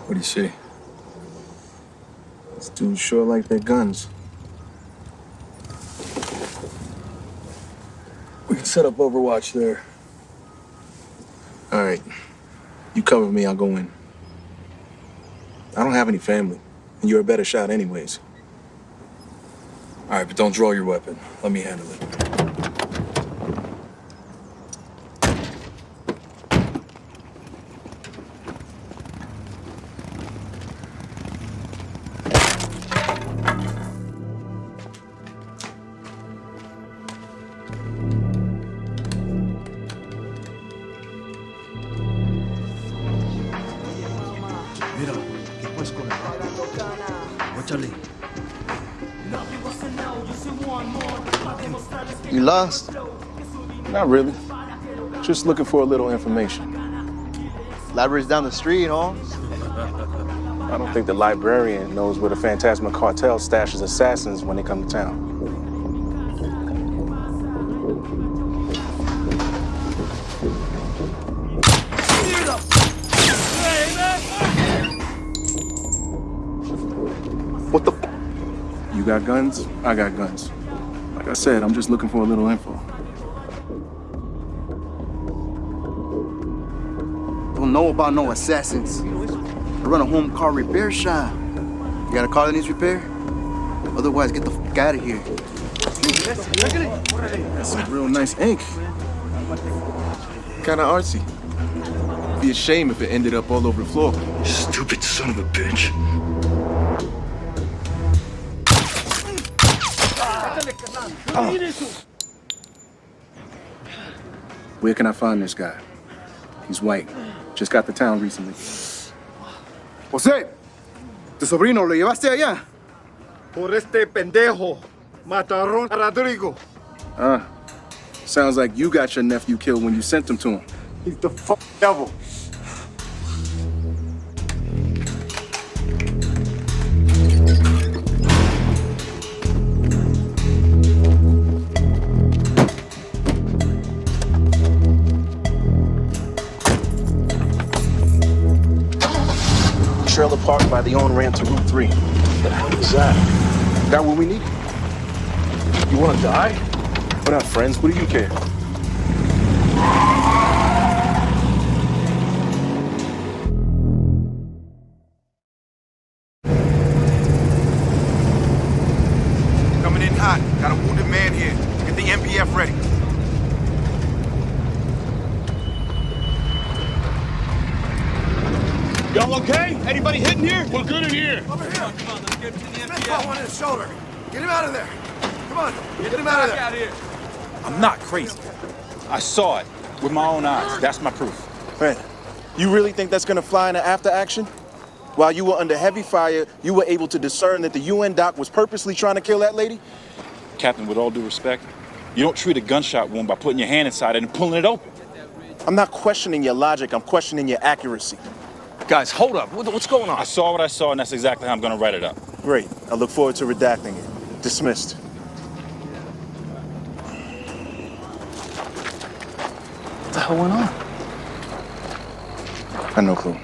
What do you see? These dudes sure like their guns. We can set up Overwatch there. All right. You cover me, I'll go in. I don't have any family, and you're a better shot anyways. All right, but don't draw your weapon. Let me handle it. You lost? Not really. Just looking for a little information. Library's down the street, Holmes. I don't think the librarian knows where the Phantasma cartel stashes assassins when they come to town. What the f? You got guns? I got guns. Like I said, I'm just looking for a little info. Don't know about no assassins. I run a home car repair shop. You got a car that needs repair? Otherwise, get the f out of here. That's some real nice ink. Kinda artsy. Be a shame if it ended up all over the floor. Stupid son of a bitch. Where can I find this guy? He's white. Just got to town recently. José, tu sobrino lo llevaste allá. Por este pendejo, mataron a Rodrigo. Sounds like you got your nephew killed when you sent him to him. He's the devil. Trailer park by the on-ramp to Route 3. What the hell is that? Got what we need? You want to die? We're not friends. What do you care? Coming in hot. Got a wounded man here. Get the MPF ready. Y'all okay? Anybody hitting here? We're good in here. Over here. Come on, let's get to the MPF. Caught one in the shoulder. Get him out of there. Come on. Get him out of there. Out here. I'm not crazy. I saw it with my own eyes. That's my proof. Man, you really think that's gonna fly in the after action? While you were under heavy fire, you were able to discern that the UN doc was purposely trying to kill that lady? Captain, with all due respect, you don't treat a gunshot wound by putting your hand inside it and pulling it open. I'm not questioning your logic, I'm questioning your accuracy. Guys, hold up. What's going on? I saw what I saw, and that's exactly how I'm going to write it up. Great. I look forward to redacting it. Dismissed. hell went on? I have no clue.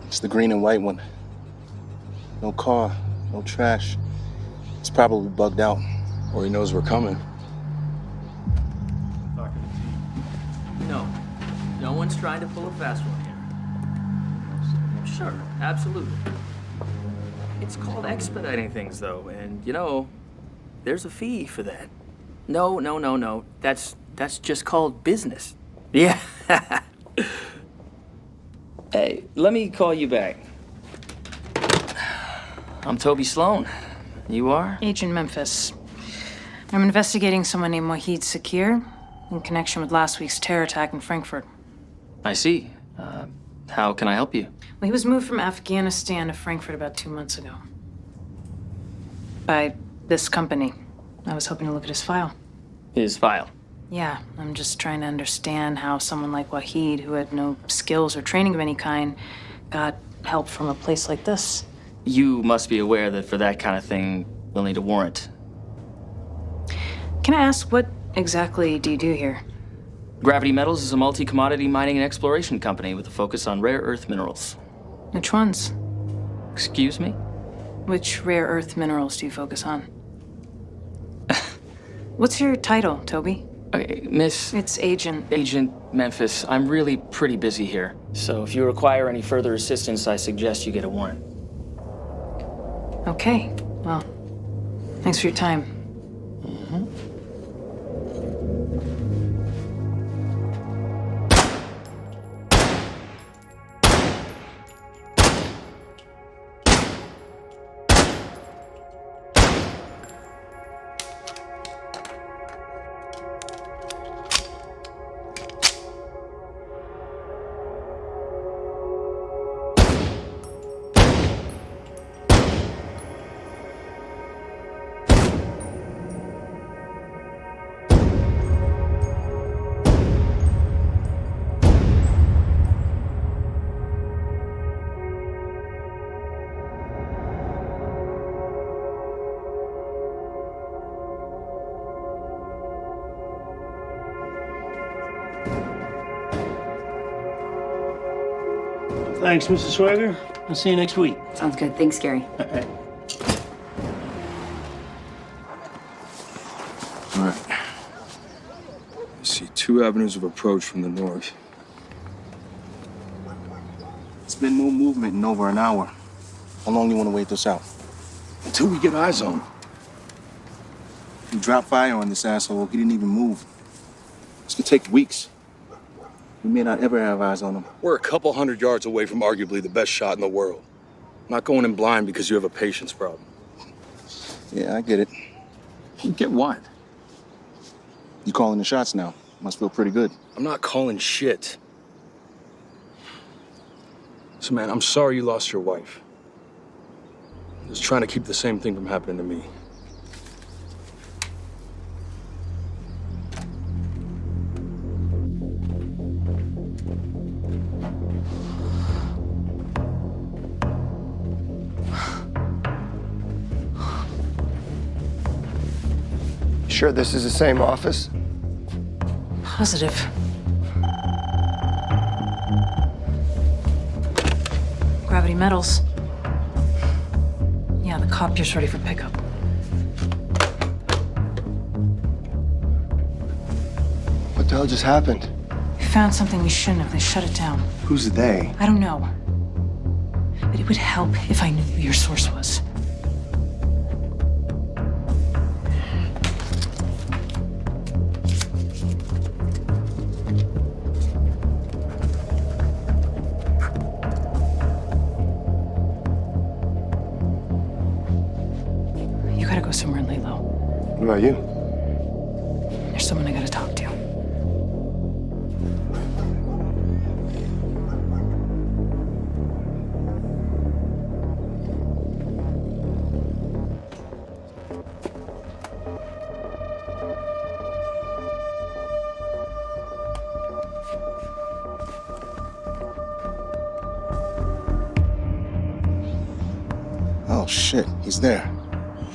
It's the green and white one. No car, no trash. It's probably bugged out. Or he knows we're coming. No. No one's trying to pull a fast one here. Sure, absolutely. It's called expediting things, though, and, you know, there's a fee for that. No. That's just called business. Yeah. Hey, let me call you back. I'm Toby Sloan. You are? Agent Memphis. I'm investigating someone named Wahid Sakir in connection with last week's terror attack in Frankfurt. I see. How can I help you? Well, he was moved from Afghanistan to Frankfurt about 2 months ago. By this company. I was hoping to look at his file. His file? Yeah, I'm just trying to understand how someone like Wahid, who had no skills or training of any kind, got help from a place like this. You must be aware that for that kind of thing, we'll need a warrant. Can I ask, what exactly do you do here? Gravity Metals is a multi-commodity mining and exploration company with a focus on rare earth minerals. Which ones? Excuse me? Which rare earth minerals do you focus on? What's your title, Toby? Okay, Miss... It's Agent... Agent Memphis. I'm really pretty busy here. So if you require any further assistance, I suggest you get a warrant. Okay. Well, thanks for your time. Thanks, Mr. Swagger. I'll see you next week. Sounds good. Thanks, Gary. All right. I see 2 avenues of approach from the north. It's been no movement in over an hour. How long do you want to wait this out? Until we get eyes on him. You dropped fire on this asshole. He didn't even move. This could take weeks. We may not ever have eyes on him. We're a couple 100 yards away from arguably the best shot in the world. I'm not going in blind because you have a patience problem. Yeah, I get it. Get what? You calling the shots now. Must feel pretty good. I'm not calling shit. So, man, I'm sorry you lost your wife. I'm just trying to keep the same thing from happening to me. Sure this is the same office? Positive. Gravity Metals. Yeah, the copier's ready for pickup. What the hell just happened? We found something we shouldn't have. They shut it down. Who's they? I don't know. But it would help if I knew who your source was. You gotta go somewhere and lay low. What about you? There's someone I gotta talk to. shit, he's there.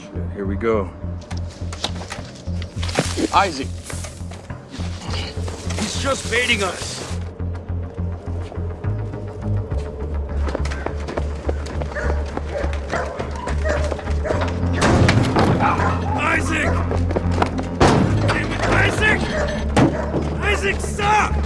Shit, here we go. Isaac! He's just baiting us. Isaac! Damn it, Isaac! Isaac, stop!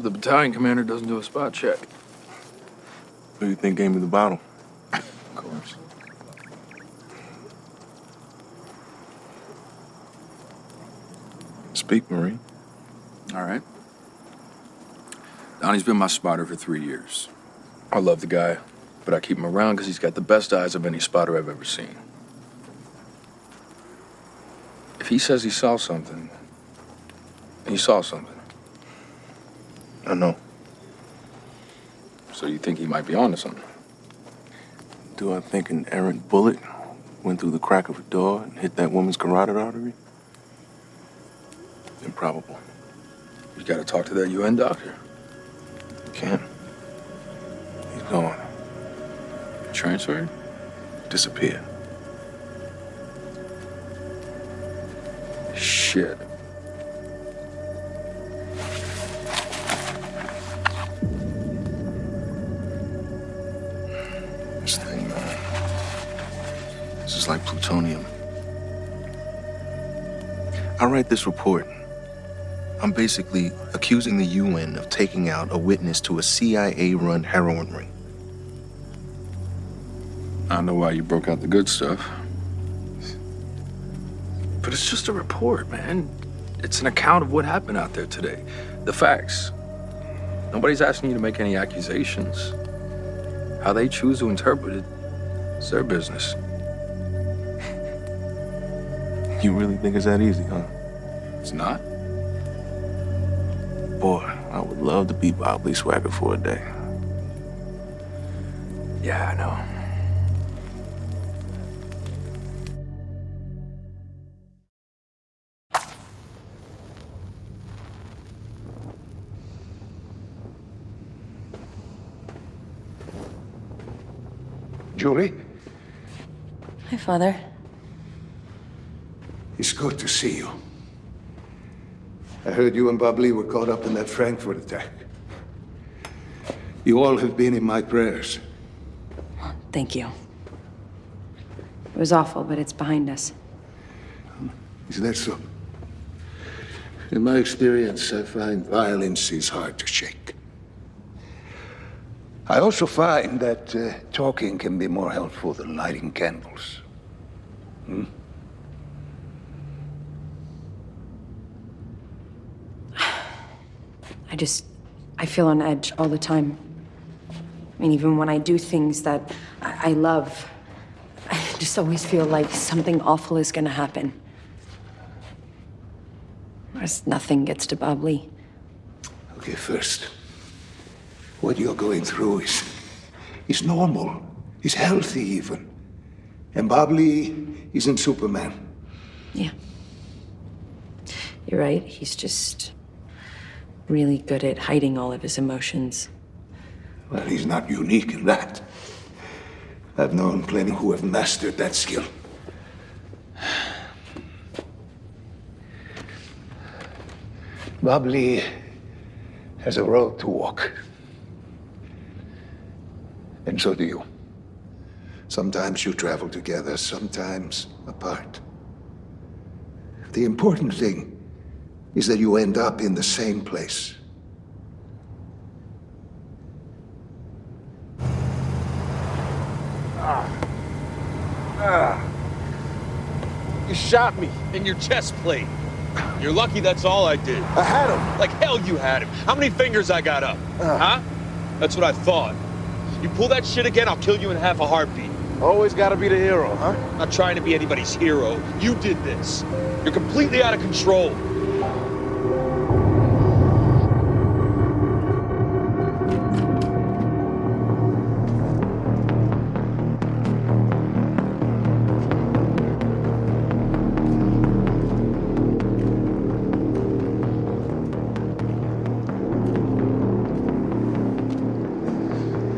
the battalion commander doesn't do a spot check. Who do you think gave me the bottle? Of course. Speak, Marine. All right. Donnie's been my spotter for 3 years. I love the guy, but I keep him around because he's got the best eyes of any spotter I've ever seen. If he says he saw something, he saw something. I know. So you think he might be onto something? Do I think an errant bullet went through the crack of a door and hit that woman's carotid artery? Improbable. You gotta talk to that UN doctor. Can't. He's gone. Transferred? Disappeared. Shit. This thing, man. This is like plutonium. I write this report. I'm basically accusing the UN of taking out a witness to a CIA-run heroin ring. I know why you broke out the good stuff. But it's just a report, man. It's an account of what happened out there today. The facts. Nobody's asking you to make any accusations. How they choose to interpret it is their business. You really think it's that easy, huh? It's not. Boy, I would love to be Bob Lee Swagger for a day. Yeah, I know. Julie, Hi, Father. it's good to see you. I heard you and Bob Lee were caught up in that Frankfurt attack. You all have been in my prayers. Thank you. It was awful, but it's behind us. Is that so? In my experience, I find violence is hard to shake. I also find that talking can be more helpful than lighting candles. Hmm? I feel on edge all the time. I mean, even when I do things that I love, I just always feel like something awful is gonna happen. Whereas nothing gets to Bob Lee. Okay, first, what you're going through is normal. He's healthy, even. And Bob Lee isn't Superman. Yeah. You're right. He's just really good at hiding all of his emotions. Well, he's not unique in that. I've known plenty who have mastered that skill. Bob Lee has a road to walk. And so do you. Sometimes you travel together, sometimes apart. The important thing is that you end up in the same place. You shot me in your chest plate. You're lucky that's all I did. I had him. Like hell you had him. How many fingers I got up? Huh? That's what I thought. You pull that shit again, I'll kill you in half a heartbeat. Always gotta be the hero, huh? Not trying to be anybody's hero. You did this. You're completely out of control.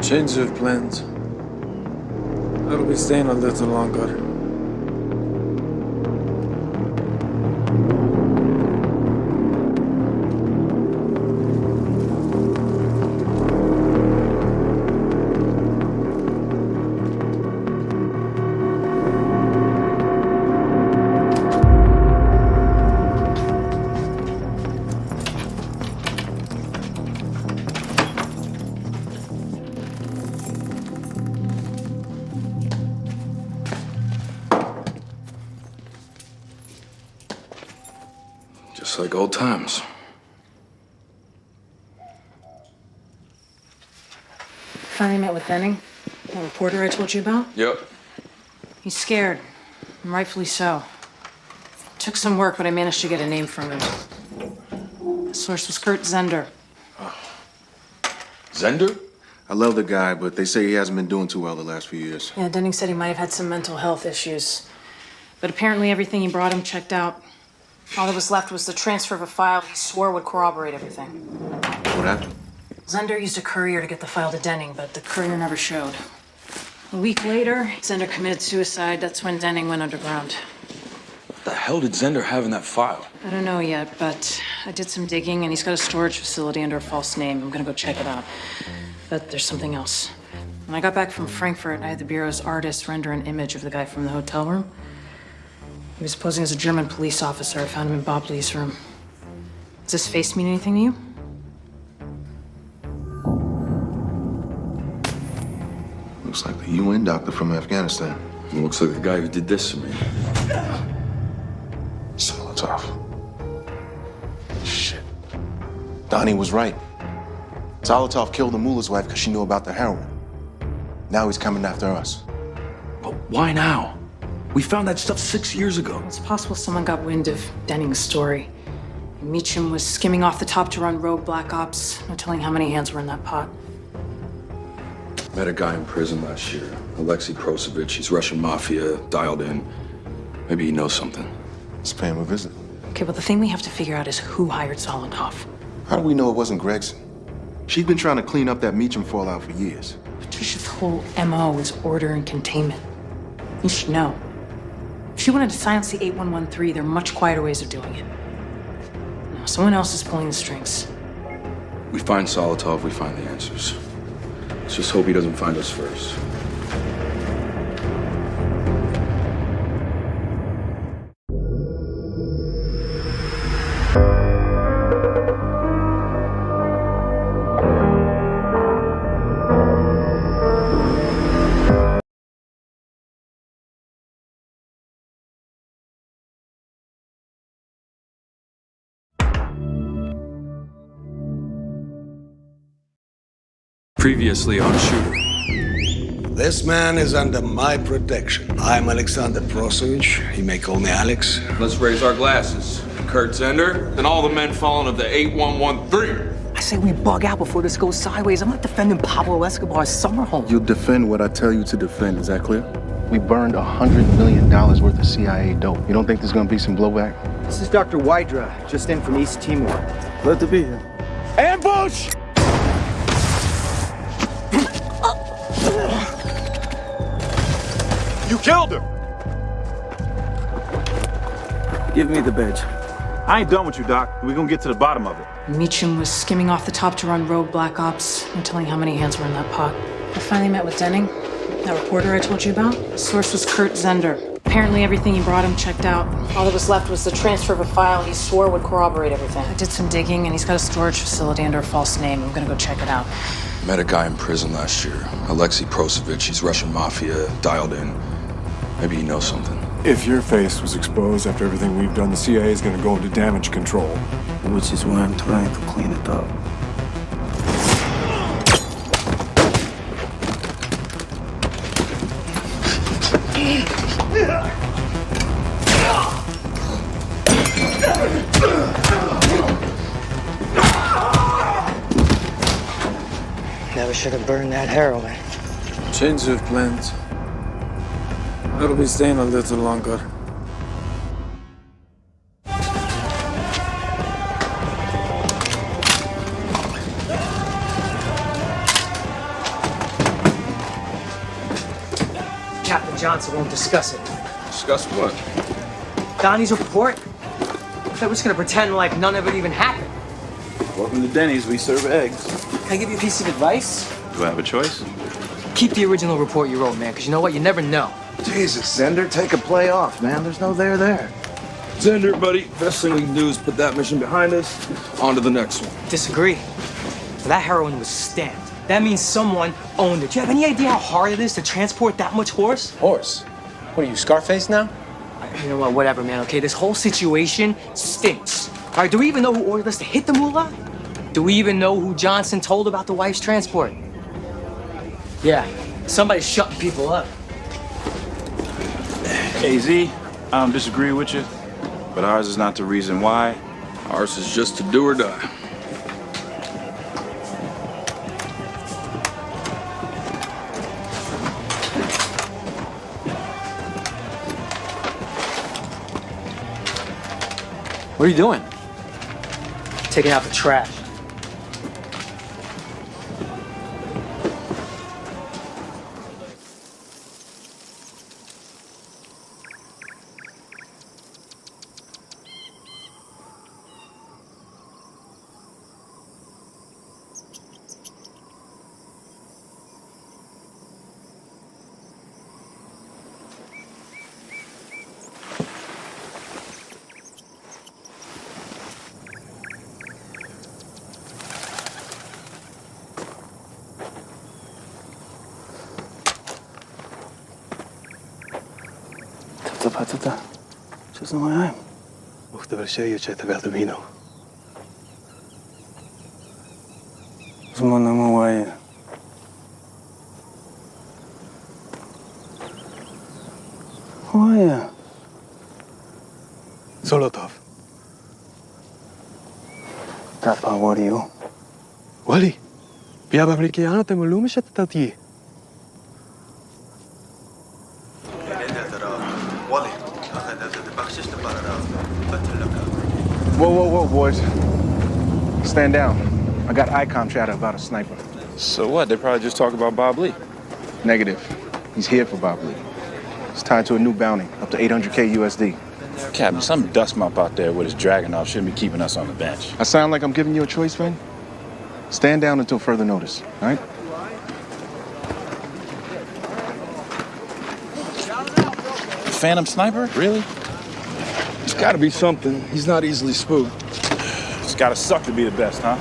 Change of plans. I'll be staying a little longer. Just like old times. Finally met with Denning, that reporter I told you about. Yep. He's scared, and rightfully so. Took some work, but I managed to get a name from him. The source was Kurt Zender. Zender? I love the guy, but they say he hasn't been doing too well the last few years. Yeah, Denning said he might have had some mental health issues. But apparently everything he brought him checked out. All that was left was the transfer of a file he swore would corroborate everything. What happened? Zender used a courier to get the file to Denning, but the courier never showed. A week later, Zender committed suicide. That's when Denning went underground. What the hell did Zender have in that file? I don't know yet, but I did some digging, and he's got a storage facility under a false name. I'm gonna go check it out. But there's something else. When I got back from Frankfurt, I had the Bureau's artist render an image of the guy from the hotel room. He was posing as a German police officer. I found him in Bob Lee's room. Does this face mean anything to you? Looks like the UN doctor from Afghanistan. It looks like the guy who did this to me. Solotov. Shit. Donnie was right. Solotov killed the mullah's wife because she knew about the heroin. Now he's coming after us. But why now? We found that stuff 6 years ago. It's possible someone got wind of Denning's story. Meacham was skimming off the top to run rogue black ops. No telling how many hands were in that pot. Met a guy in prison last year, Alexei Prosevich. He's Russian mafia, dialed in. Maybe he knows something. Let's pay him a visit. Okay, but the thing we have to figure out is who hired Solotov. How do we know it wasn't Gregson? She'd been trying to clean up that Meacham fallout for years. Patricia's whole MO is order and containment. You should know. If she wanted to silence the 8113, there are much quieter ways of doing it. No, someone else is pulling the strings. We find Solotov, we find the answers. Let's just hope he doesn't find us first. Previously on Shooter. This man is under my protection. I'm Alexander Prosevich. You may call me Alex. Let's raise our glasses. Kurt Zender and all the men fallen of the 8113. I say we bug out before this goes sideways. I'm not defending Pablo Escobar's summer home. You'll defend what I tell you to defend, is that clear? We burned $100 million worth of CIA dope. You don't think there's gonna be some blowback? This is Dr. Wydra, just in from East Timor. Glad to be here. Ambush! You killed him! Give me the badge. I ain't done with you, Doc. We're gonna get to the bottom of it. Meacham was skimming off the top to run rogue black ops. No telling how many hands were in that pot. I finally met with Denning, that reporter I told you about. The source was Kurt Zender. Apparently everything he brought him checked out. All that was left was the transfer of a file he swore would corroborate everything. I did some digging, and he's got a storage facility under a false name. I'm gonna go check it out. Met a guy in prison last year, Alexei Prosevich. He's Russian mafia, dialed in. Maybe he knows something. If your face was exposed after everything we've done, the CIA is going to go into damage control. Which is why I'm trying to clean it up. Never should have burned that heroin. Change of plans. I'll be staying a little longer. Captain Johnson won't discuss it. Discuss what? Donnie's report? We're just gonna pretend like none of it even happened. Welcome to Denny's. We serve eggs. Can I give you a piece of advice? Do I have a choice? Keep the original report you wrote, man, because you know what? You never know. Jesus, Zender, take a play off, man. There's no there. Zender, buddy, best thing we can do is put that mission behind us. On to the next one. Disagree. That heroin was stamped. That means someone owned it. Do you have any idea how hard it is to transport that much horse? Horse? What are you, Scarface now? You know what? Whatever, man, okay? This whole situation stinks. All right, do we even know who ordered us to hit the mullah? Do we even know who Johnson told about the wife's transport? Yeah, somebody's shutting people up. AZ, I don't disagree with you, but ours is not the reason why. Ours is just to do or die. What are you doing? Taking out the trash. Patata. Co znamená? مختبر شيء تبعت بينه. Znamená HaYa. HaYa. زولوتوف. Tapa Wario. ولي. بيا بأمريكيانو تملو مش تتاتيه. Whoa, boys. Stand down. I got ICOM chatter about a sniper. So what? They probably just talk about Bob Lee. Negative. He's here for Bob Lee. It's tied to a new bounty, up to 800K USD. Captain, some dust mop out there with his dragon off shouldn't be keeping us on the bench. I sound like I'm giving you a choice, friend? Stand down until further notice, all right? Phantom sniper? Really? It's gotta be something. He's not easily spooked. It's gotta suck to be the best, huh?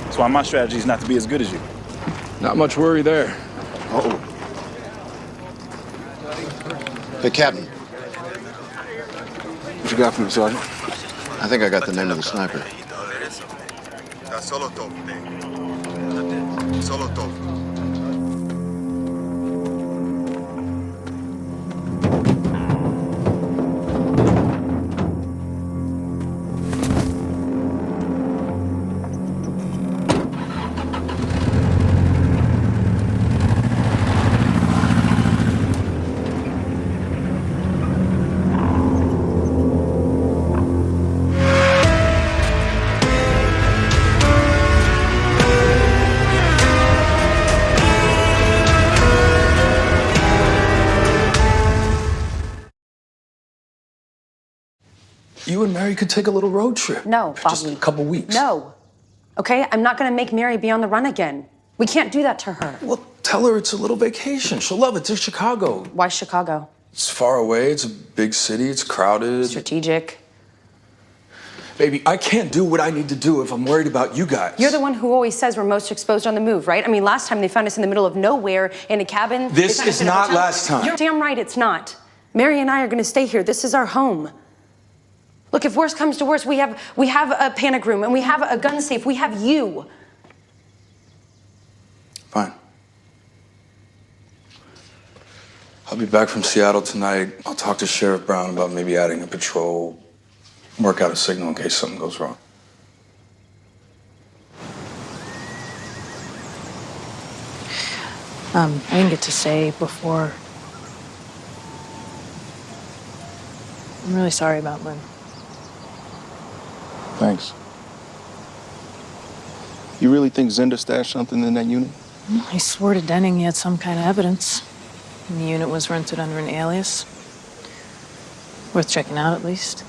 That's why my strategy is not to be as good as you. Not much worry there. Uh-oh. Hey, Captain. What you got for me, Sergeant? I think I got the name of the sniper. You and Mary could take a little road trip. No, Bobby. Just a couple weeks. No. Okay? I'm not gonna make Mary be on the run again. We can't do that to her. Well, tell her it's a little vacation. She'll love it. It's Chicago. Why Chicago? It's far away. It's a big city. It's crowded. Strategic. Baby, I can't do what I need to do if I'm worried about you guys. You're the one who always says we're most exposed on the move, right? I mean, last time they found us in the middle of nowhere in a cabin. This is not last time. You're damn right it's not. Mary and I are gonna stay here. This is our home. Look, if worse comes to worse, we have a panic room and we have a gun safe. We have you. Fine. I'll be back from Seattle tonight. I'll talk to Sheriff Brown about maybe adding a patrol, work out a signal in case something goes wrong. I didn't get to say before. I'm really sorry about Lynn. Thanks. You really think Zenda stashed something in that unit? I swore to Denning he had some kind of evidence. And the unit was rented under an alias. Worth checking out, at least.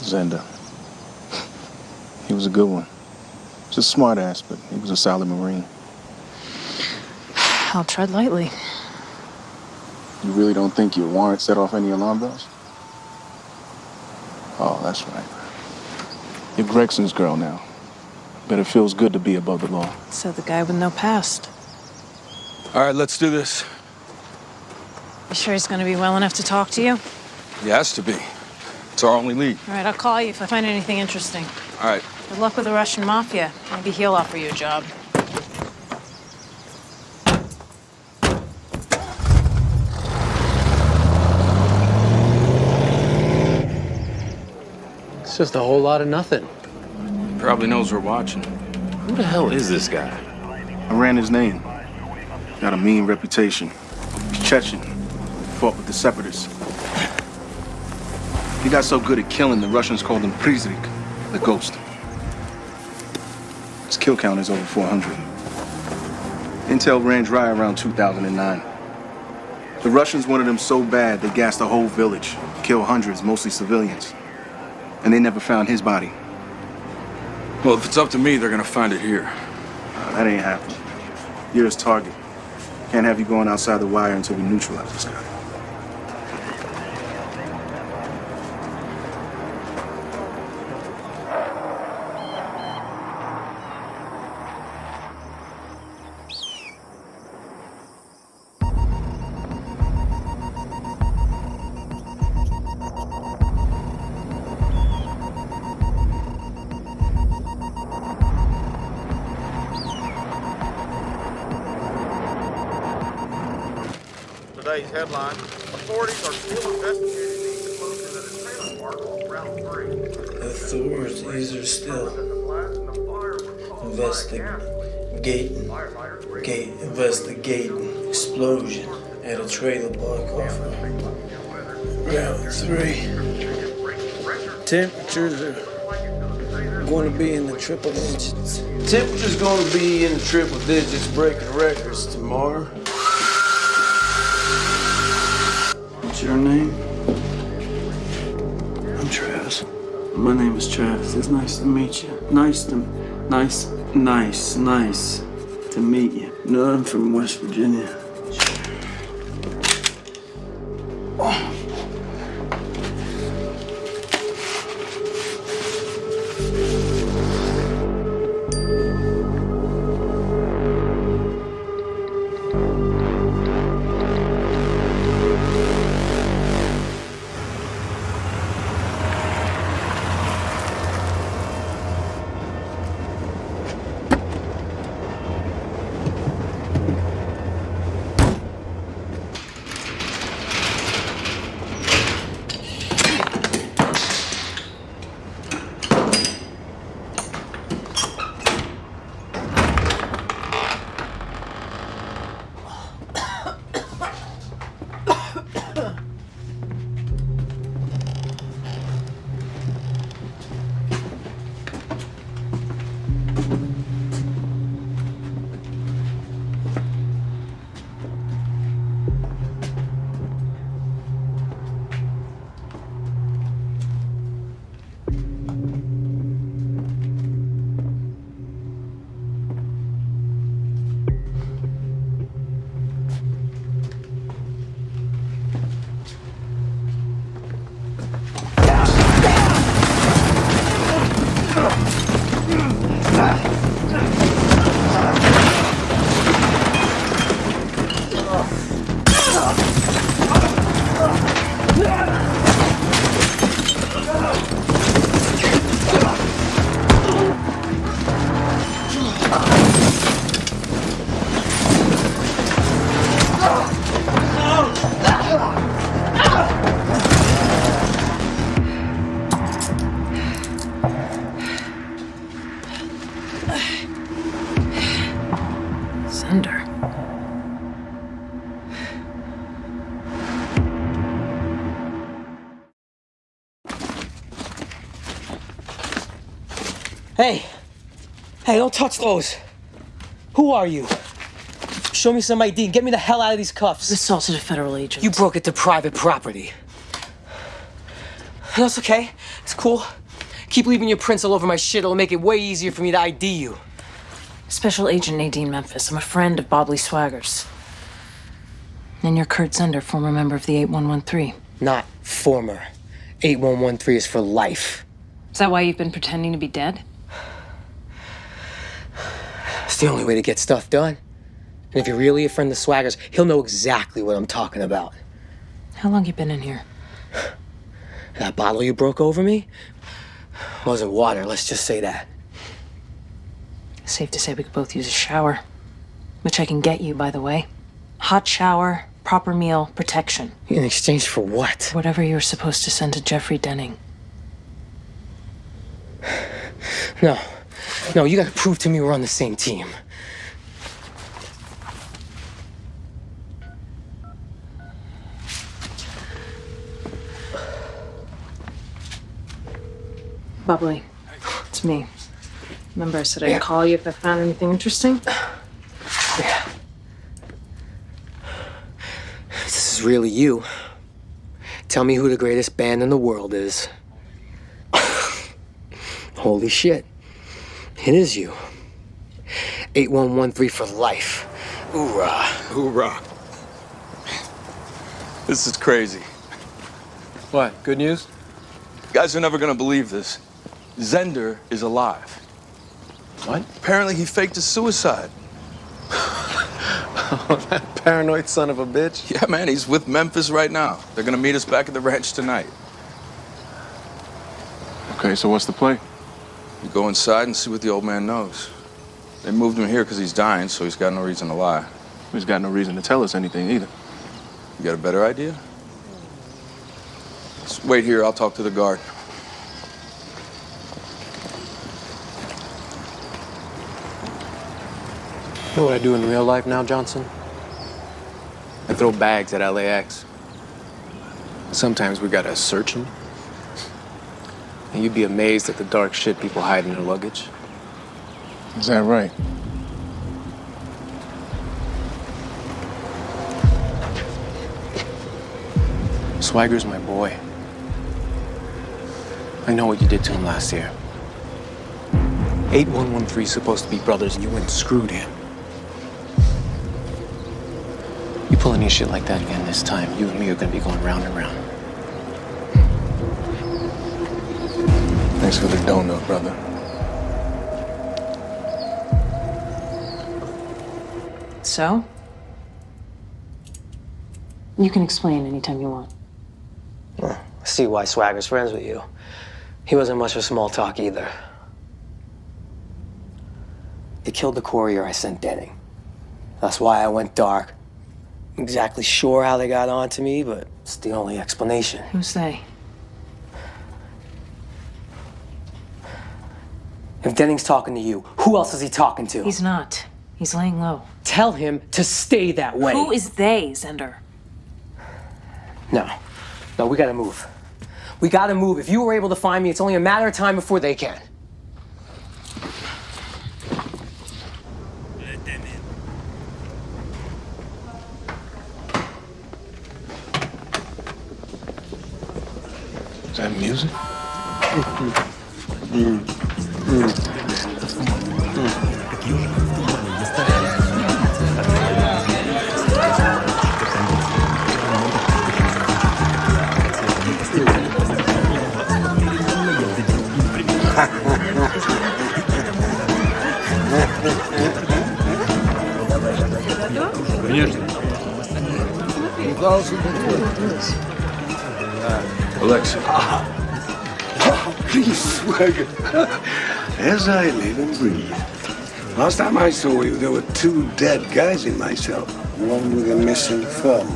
Zenda. He was a good one. Just a smart ass, but he was a solid Marine. I'll tread lightly. You really don't think your warrant set off any alarm bells? Oh, that's right. You're Gregson's girl now. But it feels good to be above the law. Said the guy with no past. All right, let's do this. You sure he's gonna be well enough to talk to you? He has to be. It's our only lead. All right, I'll call you if I find anything interesting. All right. Good luck with the Russian mafia. Maybe he'll offer you a job. It's just a whole lot of nothing. Probably knows we're watching. Who the hell is this guy? I ran his name. Got a mean reputation. He's Chechen. Fought with the separatists. He got so good at killing, the Russians called him Prizrik, the ghost. His kill count is over 400. Intel ran dry around 2009. The Russians wanted him so bad, they gassed the whole village, killed hundreds, mostly civilians. And they never found his body. Well, if it's up to me, they're gonna find it here. That ain't happening. You're his target. Can't have you going outside the wire until we neutralize this guy. Today's headline: authorities are still investigating the explosion at a trailer park on Route 3. Authorities are still investigating explosion at a trailer park off Route 3. Temperatures are going to be in the triple digits. Temperatures going to be in the triple digits, breaking records tomorrow. What's your name? I'm Travis. My name is Travis. It's nice to meet you. Nice to meet you. No, I'm from West Virginia. Hey, don't touch those. Who are you? Show me some ID and get me the hell out of these cuffs. You assaulted a federal agent. You broke into private property. That's okay. It's cool. Keep leaving your prints all over my shit. It'll make it way easier for me to ID you. Special Agent Nadine Memphis. I'm a friend of Bob Lee Swagger's. And you're Kurt Zender, former member of the 8113. Not former. 8113 is for life. Is that why you've been pretending to be dead? It's the only way to get stuff done. And if you're really a friend of Swagger's, he'll know exactly what I'm talking about. How long you been in here? That bottle you broke over me? Wasn't water, let's just say that. Safe to say we could both use a shower. Which I can get you, by the way. Hot shower, proper meal, protection. In exchange for what? Whatever you were supposed to send to Jeffrey Denning. No, you gotta prove to me we're on the same team. Bubbly. It's me. Remember I said I'd call you if I found anything interesting? Yeah. This is really you. Tell me who the greatest band in the world is. Holy shit. It is you. 8113 for life. Hoorah. Hoorah. This is crazy. What, good news? You guys are never gonna believe this. Zender is alive. What? Apparently he faked his suicide. Oh, that paranoid son of a bitch. Yeah, man, he's with Memphis right now. They're gonna meet us back at the ranch tonight. Okay, so what's the play? You go inside and see what the old man knows. They moved him here because he's dying, so he's got no reason to lie. He's got no reason to tell us anything either. You got a better idea? Just wait here, I'll talk to the guard. You know what I do in real life now, Johnson? I throw bags at LAX. Sometimes we gotta search them. And you'd be amazed at the dark shit people hide in their luggage. Is that right? Swagger's my boy. I know what you did to him last year. 8113's supposed to be brothers, and you went and screwed him. You pull any shit like that again this time, you and me are gonna be going round and round. Thanks for the donut, brother. So? You can explain anytime you want. Well, I see why Swagger's friends with you. He wasn't much for small talk either. They killed the courier I sent Denning. That's why I went dark. Exactly sure how they got onto me, but it's the only explanation. Who's they? If Denning's talking to you, who else is he talking to? He's not. He's laying low. Tell him to stay that way. Who is they, Zender? No, we gotta move. We gotta move. If you were able to find me, it's only a matter of time before they can. Is that music? Alexa. Please, Swagger. As I live and breathe. Last time I saw you, there were 2 dead guys in my cell. One with a missing thumb.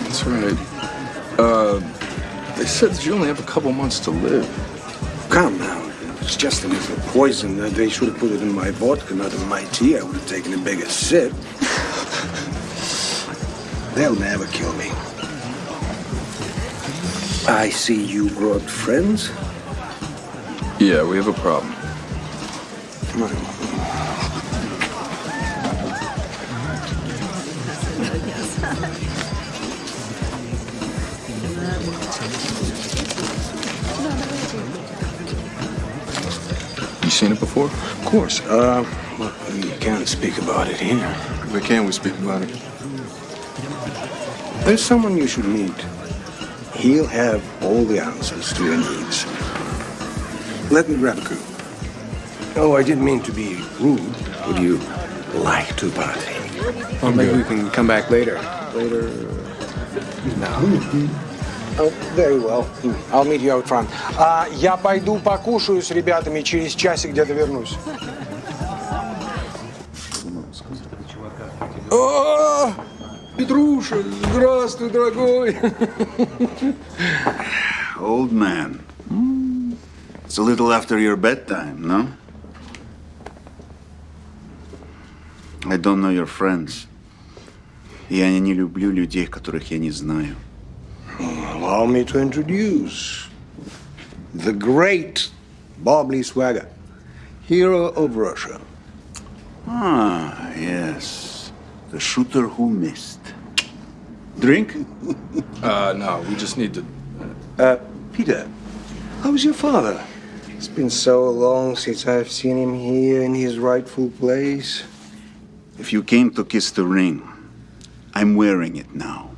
That's right. They said that you only have a couple months to live. Come now. It's just a little poison. They should have put it in my vodka, not in my tea. I would have taken a bigger sip. They'll never kill me. I see you brought friends. Yeah, we have a problem. You seen it before? Of course. Well, we can't speak about it here. Where can we speak about it? There's someone you should meet. He'll have all the answers to your needs. Let me grab a coop. Oh, I didn't mean to be rude. Would you like to party? Well, maybe we can come back later. No. Oh, very well. I'll meet you out front. Я пойду покушаю с ребятами, через часик где-то вернусь. О, Петруша, здравствуй, дорогой. Old man. It's a little after your bedtime, no? I don't know your friends. Я не люблю людей, которых я не знаю. Allow me to introduce the great Bob Lee Swagger, hero of Russia. Ah, yes. The shooter who missed. Drink? No, we just need to... Peter, how's your father? It's been so long since I've seen him here in his rightful place. If you came to kiss the ring, I'm wearing it now.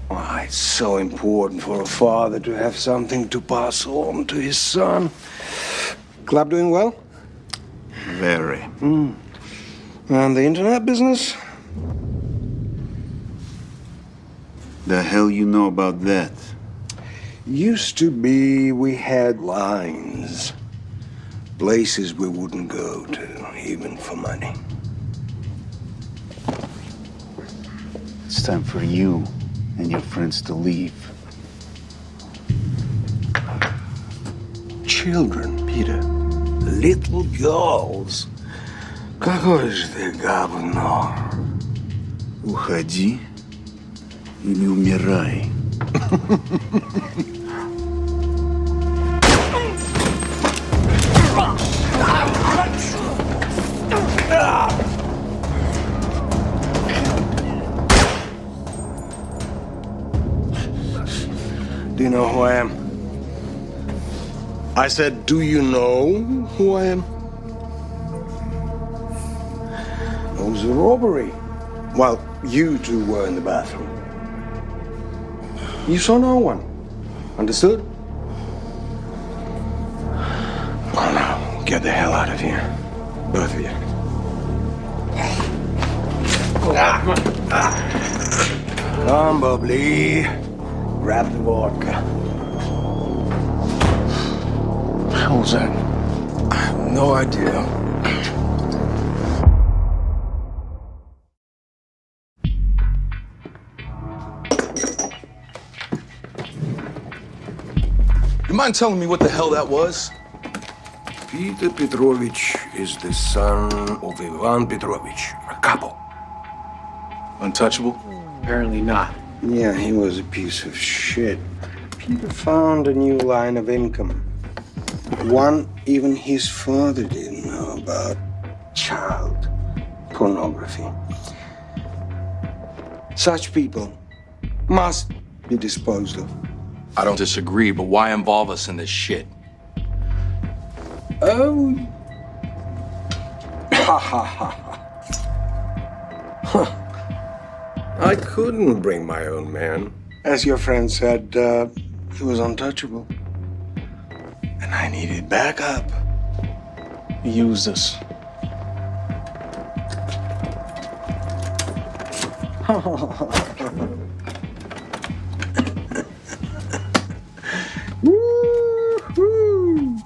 Oh, it's so important for a father to have something to pass on to his son. Club doing well? Very. And the internet business? The hell you know about that? Used to be we had lines. Places we wouldn't go to, even for money. It's time for you and your friends to leave. Children, Peter. Little girls. Какой же ты говно. Уходи или умирай. Do you know who I am? I said, do you know who I am? It was a robbery. While you two were in the bathroom. You saw no one. Understood? Well, now, get the hell out of here. Both of you. Come, Bubbly. Grab the vodka. How was that? I have no idea. You mind telling me what the hell that was? Peter Petrovich is the son of Ivan Petrovich, a couple. Untouchable? Apparently not. Yeah, he was a piece of shit. Peter found a new line of income. One even his father didn't know about. Child pornography. Such people must be disposed of. I don't disagree, but why involve us in this shit? Oh. Ha ha ha. I couldn't bring my own man. As your friend said, he was untouchable. And I needed backup. Use this. Woo-hoo.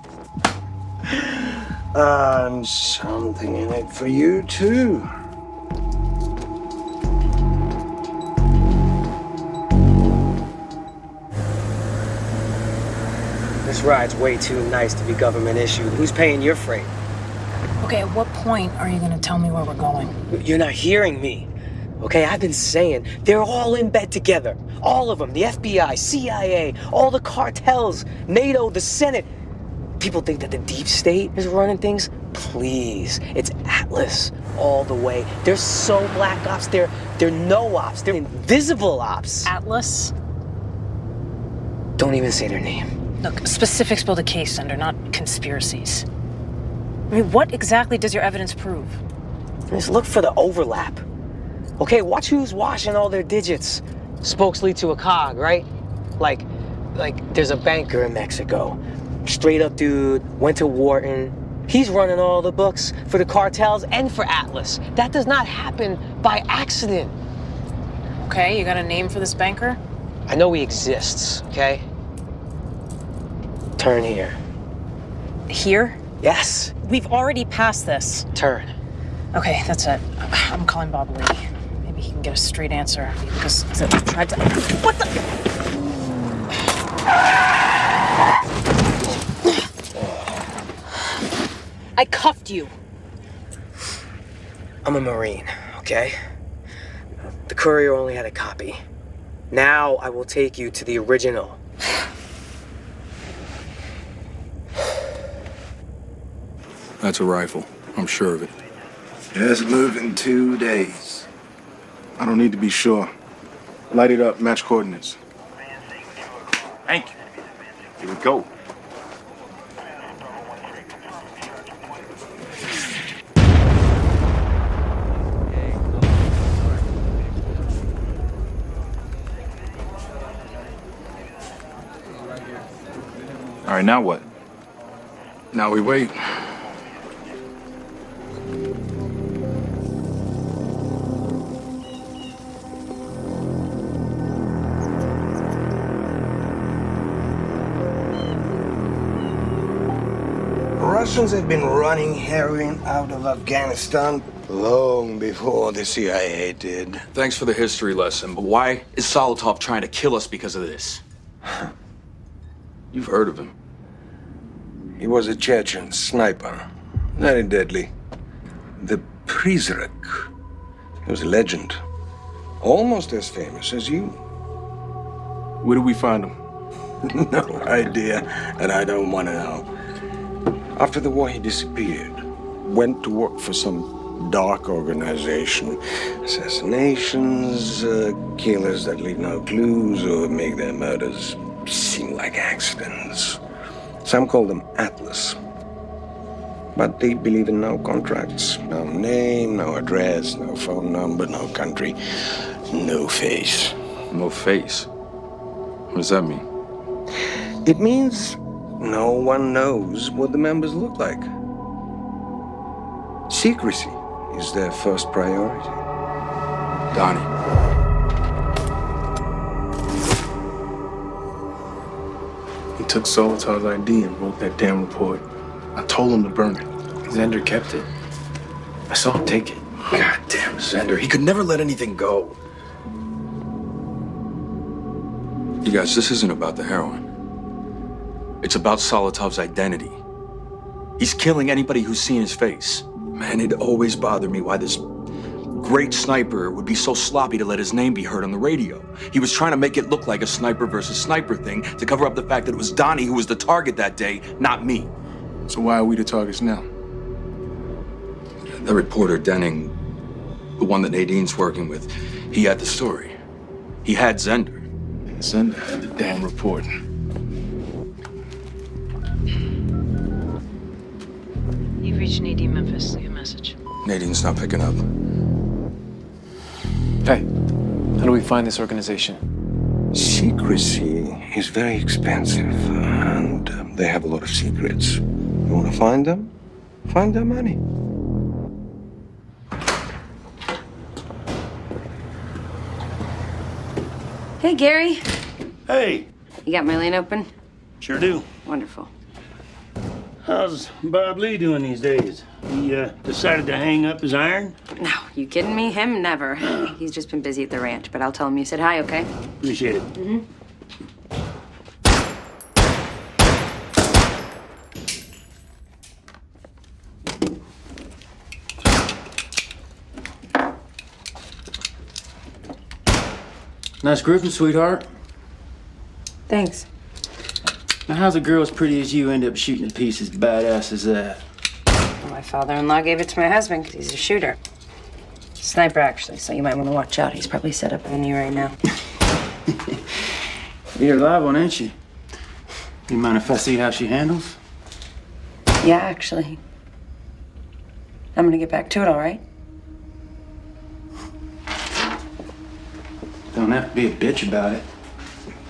And something in it for you, too. This ride's way too nice to be government issued. Who's paying your freight? Okay, at what point are you gonna tell me where we're going? You're not hearing me. Okay, I've been saying they're all in bed together. All of them. The FBI, CIA, all the cartels, NATO, the Senate. People think that the deep state is running things. Please, it's Atlas all the way. They're so black ops. They're no ops. They're invisible ops. Atlas? Don't even say their name. Look, specifics build a case under, not conspiracies. I mean, what exactly does your evidence prove? Just look for the overlap. Okay, watch who's washing all their digits. Spokes lead to a cog, right? Like there's a banker in Mexico. Straight up dude, went to Wharton. He's running all the books for the cartels and for Atlas. That does not happen by accident. Okay, you got a name for this banker? I know he exists, okay? Turn here. Here? Yes. We've already passed this. Turn. Okay, that's it. I'm calling Bob Lee. Maybe he can get a straight answer because I tried to. What the? I cuffed you. I'm a Marine, okay? The courier only had a copy. Now I will take you to the original. That's a rifle. I'm sure of it. It hasn't moved in 2 days. I don't need to be sure. Light it up, match coordinates. Thank you. Here we go. All right, now what? Now we wait. Russians have been running heroin out of Afghanistan long before the CIA did. Thanks for the history lesson, but why is Salatov trying to kill us because of this? You've heard of him. He was a Chechen sniper, very deadly. The Prizrek. He was a legend, almost as famous as you. Where did we find him? No idea, and I don't want to know. After the war, he disappeared. Went to work for some dark organization. Assassinations, killers that leave no clues or make their murders seem like accidents. Some call them Atlas. But they believe in no contracts. No name, no address, no phone number, no country, no face. No face? What does that mean? It means no one knows what the members look like. Secrecy is their first priority. Donnie. He took Solotov's ID and wrote that damn report. I told him to burn it. Zender kept it. I saw him take it. God damn Zender. He could never let anything go. You guys, this isn't about the heroin. It's about Solotov's identity. He's killing anybody who's seen his face. Man, it always bothered me why this great sniper would be so sloppy to let his name be heard on the radio. He was trying to make it look like a sniper versus sniper thing to cover up the fact that it was Donnie who was the target that day, not me. So why are we the targets now? The reporter, Denning, the one that Nadine's working with, he had the story. He had Zender. Zender had the damn report. You've reached Nadine Memphis. Leave a message. Nadine's not picking up. Hey, how do we find this organization? Secrecy is very expensive, and they have a lot of secrets. You want to find them? Find their money. Hey, Gary. Hey. You got my lane open? Sure do. Wonderful. How's Bob Lee doing these days? He decided to hang up his iron? No, you kidding me? Him, never. He's just been busy at the ranch, but I'll tell him you said hi, okay? Appreciate it. Mm-hmm. Nice grouping, sweetheart. Thanks. Now, how's a girl as pretty as you end up shooting a piece as badass as that? Well, my father-in-law gave it to my husband because he's a shooter. Sniper, actually, so you might want to watch out. He's probably set up on you right now. You're a live one, ain't she? You mind if I see how she handles? Yeah, actually. I'm gonna get back to it, all right? Don't have to be a bitch about it.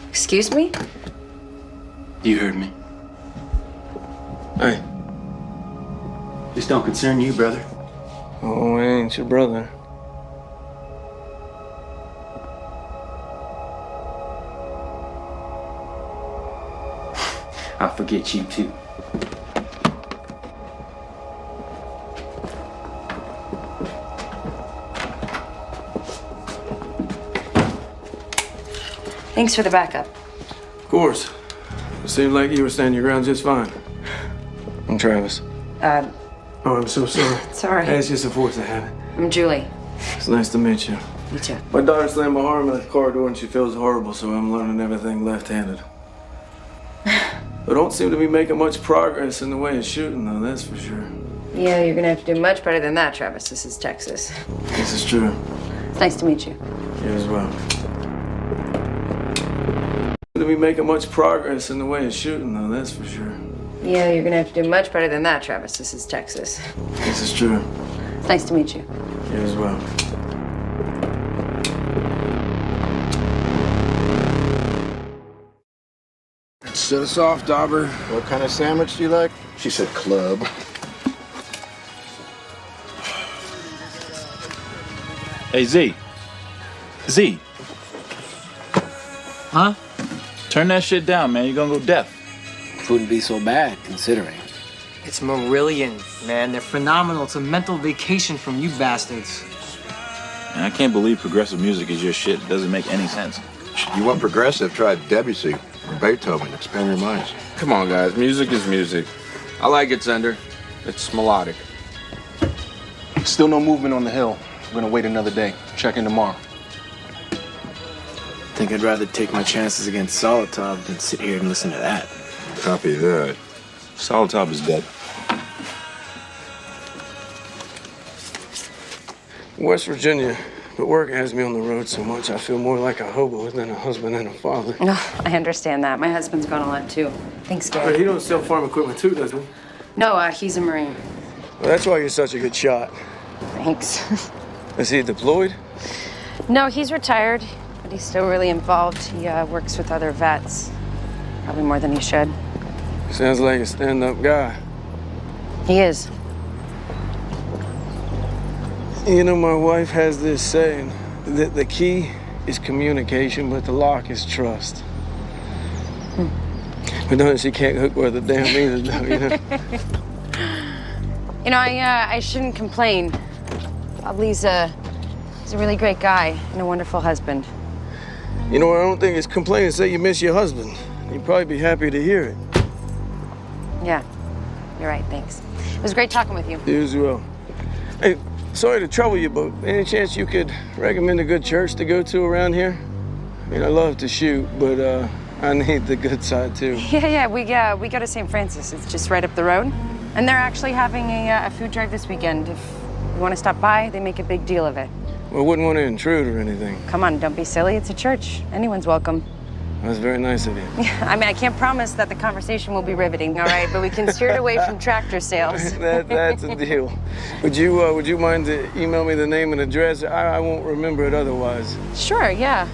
Excuse me? You heard me. Hey. This don't concern you, brother. Oh, I ain't your brother. I'll forget you too. Thanks for the backup. Of course. It seemed like you were standing your ground just fine. I'm Travis. Oh, I'm so sorry. It's all right. Hey, it's just a force of habit. I'm Julie. It's nice to meet you. You too. My daughter slammed my arm in the car door and she feels horrible, so I'm learning everything left-handed. I don't seem to be making much progress in the way of shooting, though, that's for sure. Yeah, you're gonna have to do much better than that, Travis. This is Texas. This is true. It's nice to meet you. You as well. To be making much progress in the way of shooting, though, that's for sure. Yeah, you're gonna have to do much better than that, Travis. This is Texas. This is true. It's nice to meet you. You as well. Set us off, Dauber. What kind of sandwich do you like? She said club. Hey, Z. Z. Huh? Turn that shit down, man. You're gonna go deaf. Wouldn't be so bad, considering. It's Marillion, man. They're phenomenal. It's a mental vacation from you bastards. Man, I can't believe progressive music is your shit. It doesn't make any sense. You want progressive? Try Debussy or Beethoven. Expand your minds. Come on, guys. Music is music. I like it, Zender. It's melodic. Still no movement on the hill. We're gonna wait another day. Check in tomorrow. I think I'd rather take my chances against Solotov than sit here and listen to that. Copy that. Solotov is dead. West Virginia, but work has me on the road so much I feel more like a hobo than a husband and a father. No, I understand that. My husband's gone a lot too. Thanks, Gary. But he don't sell farm equipment too, does he? No, he's a Marine. Well, that's why you're such a good shot. Thanks. Is he deployed? No, he's retired, but he's still really involved. He works with other vets. Probably more than he should. Sounds like a stand-up guy. He is. You know, my wife has this saying that the key is communication, but the lock is trust. But no, she can't hook worth a damn either, though, you know? You know, I shouldn't complain. He's a really great guy and a wonderful husband. You know, I don't think it's complaining to say you miss your husband. You'd probably be happy to hear it. Yeah, you're right, thanks. It was great talking with you. You as well. Hey, sorry to trouble you, but any chance you could recommend a good church to go to around here? I mean, I love to shoot, but I need the good side too. Yeah, we go to St. Francis. It's just right up the road. And they're actually having a food drive this weekend. If you want to stop by, they make a big deal of it. Well, I wouldn't want to intrude or anything. Come on, don't be silly. It's a church. Anyone's welcome. That's very nice of you. Yeah, I mean, I can't promise that the conversation will be riveting, all right? But we can steer it away from tractor sales. That's a deal. Would you mind to email me the name and address? I won't remember it otherwise. Sure, yeah.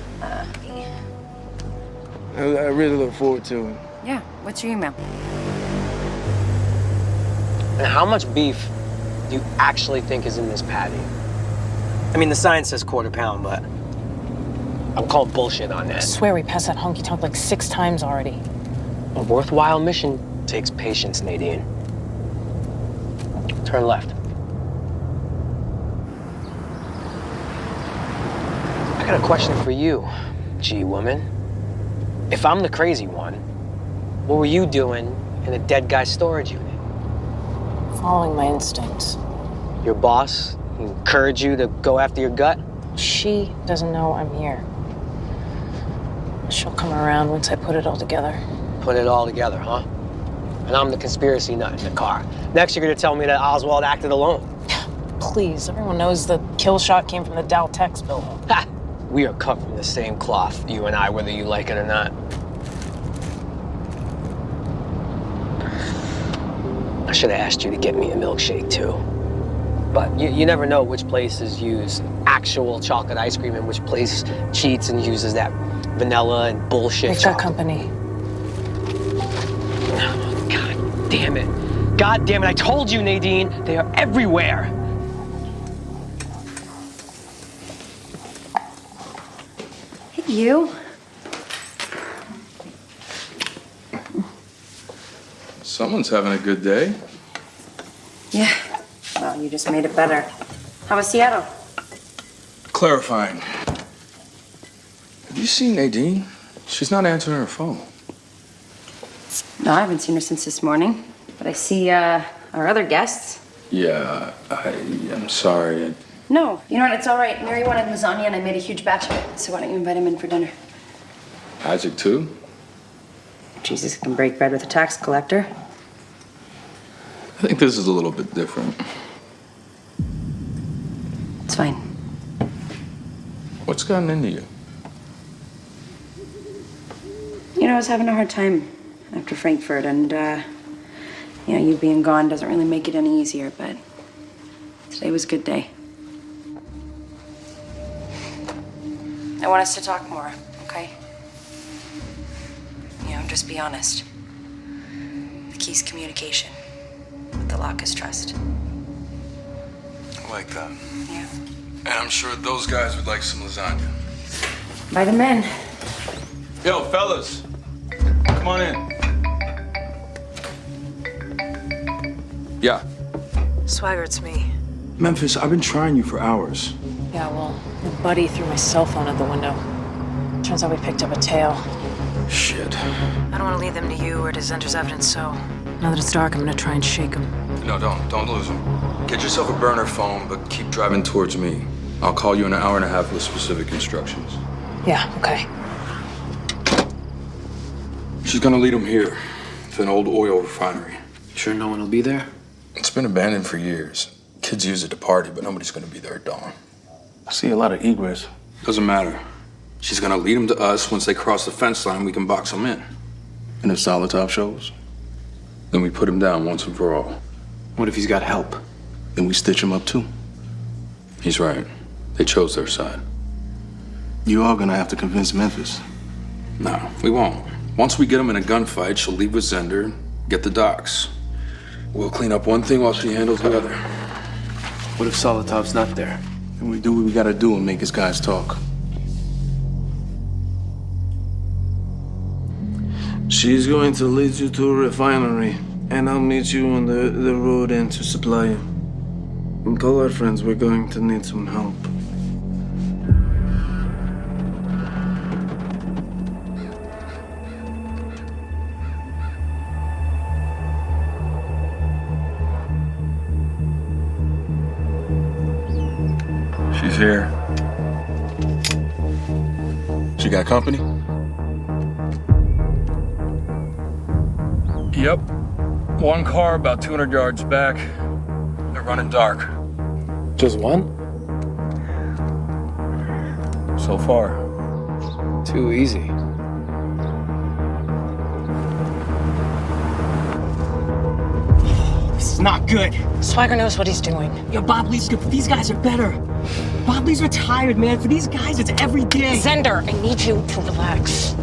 I really look forward to it. Yeah, what's your email? And how much beef do you actually think is in this patty? I mean, the sign says quarter pound, but I'm calling bullshit on that. I swear we passed that honky-tonk like 6 times already. A worthwhile mission takes patience, Nadine. Turn left. I got a question for you, G-woman. If I'm the crazy one, what were you doing in a dead guy's storage unit? Following my instincts. Your boss encouraged you to go after your gut? She doesn't know I'm here. She'll come around once I put it all together. Put it all together, huh? And I'm the conspiracy nut in the car. Next, you're gonna tell me that Oswald acted alone. Please, everyone knows the kill shot came from the Dow Tex building. Ha! We are cut from the same cloth, you and I, whether you like it or not. I should have asked you to get me a milkshake, too. But you never know which places use actual chocolate ice cream and which place cheats and uses that vanilla and bullshit We've got company. Oh, God damn it. God damn it, I told you, Nadine, they are everywhere. Hey, you. Someone's having a good day. Yeah. Well, you just made it better. How was Seattle? Clarifying. Have you seen Nadine? She's not answering her phone. No, I haven't seen her since this morning. But I see our other guests. Yeah, I'm sorry. No, you know what? It's all right. Mary wanted lasagna, and I made a huge batch of it. So why don't you invite him in for dinner? Isaac, too? Jesus can break bread with a tax collector. I think this is a little bit different. It's fine. What's gotten into you? You know, I was having a hard time after Frankfurt, and, you know, you being gone doesn't really make it any easier, but today was a good day. I want us to talk more, okay? You know, just be honest. The key's communication. The lock is trust. I like that. Yeah. And I'm sure those guys would like some lasagna. By the men. Yo, fellas, come on in. Yeah. Swagger, it's me. Memphis, I've been trying you for hours. Yeah, well, your buddy threw my cell phone out the window. Turns out we picked up a tail. Shit. I don't want to lead them to you or to Zender's evidence, so now that it's dark, I'm gonna try and shake them. No, don't lose him. Get yourself a burner phone, but keep driving towards me. I'll call you in an hour and a half with specific instructions. Yeah, okay. She's gonna lead him here, to an old oil refinery. Sure no one will be there? It's been abandoned for years. Kids use it to party, but nobody's gonna be there at dawn. I see a lot of egress. Doesn't matter. She's gonna lead them to us. Once they cross the fence line, we can box them in. And if Solotov shows? Then we put him down once and for all. What if he's got help? Then we stitch him up too. He's right. They chose their side. You are gonna have to convince Memphis. No, we won't. Once we get him in a gunfight, she'll leave with Zender, get the docs. We'll clean up one thing while she handles the other. What if Solotov's not there? And we do what we gotta do and make his guys talk. She's going to lead you to a refinery, and I'll meet you on the road in to supply you. And call our friends, we're going to need some help. She's here. She got company? Yep. One car about 200 yards back. They're running dark. Just one? So far. Too easy. This is not good. Swagger knows what he's doing. Yo, Bob Lee's good, but these guys are better. Bob Lee's retired, man. For these guys, it's every day. Zender, I need you to relax.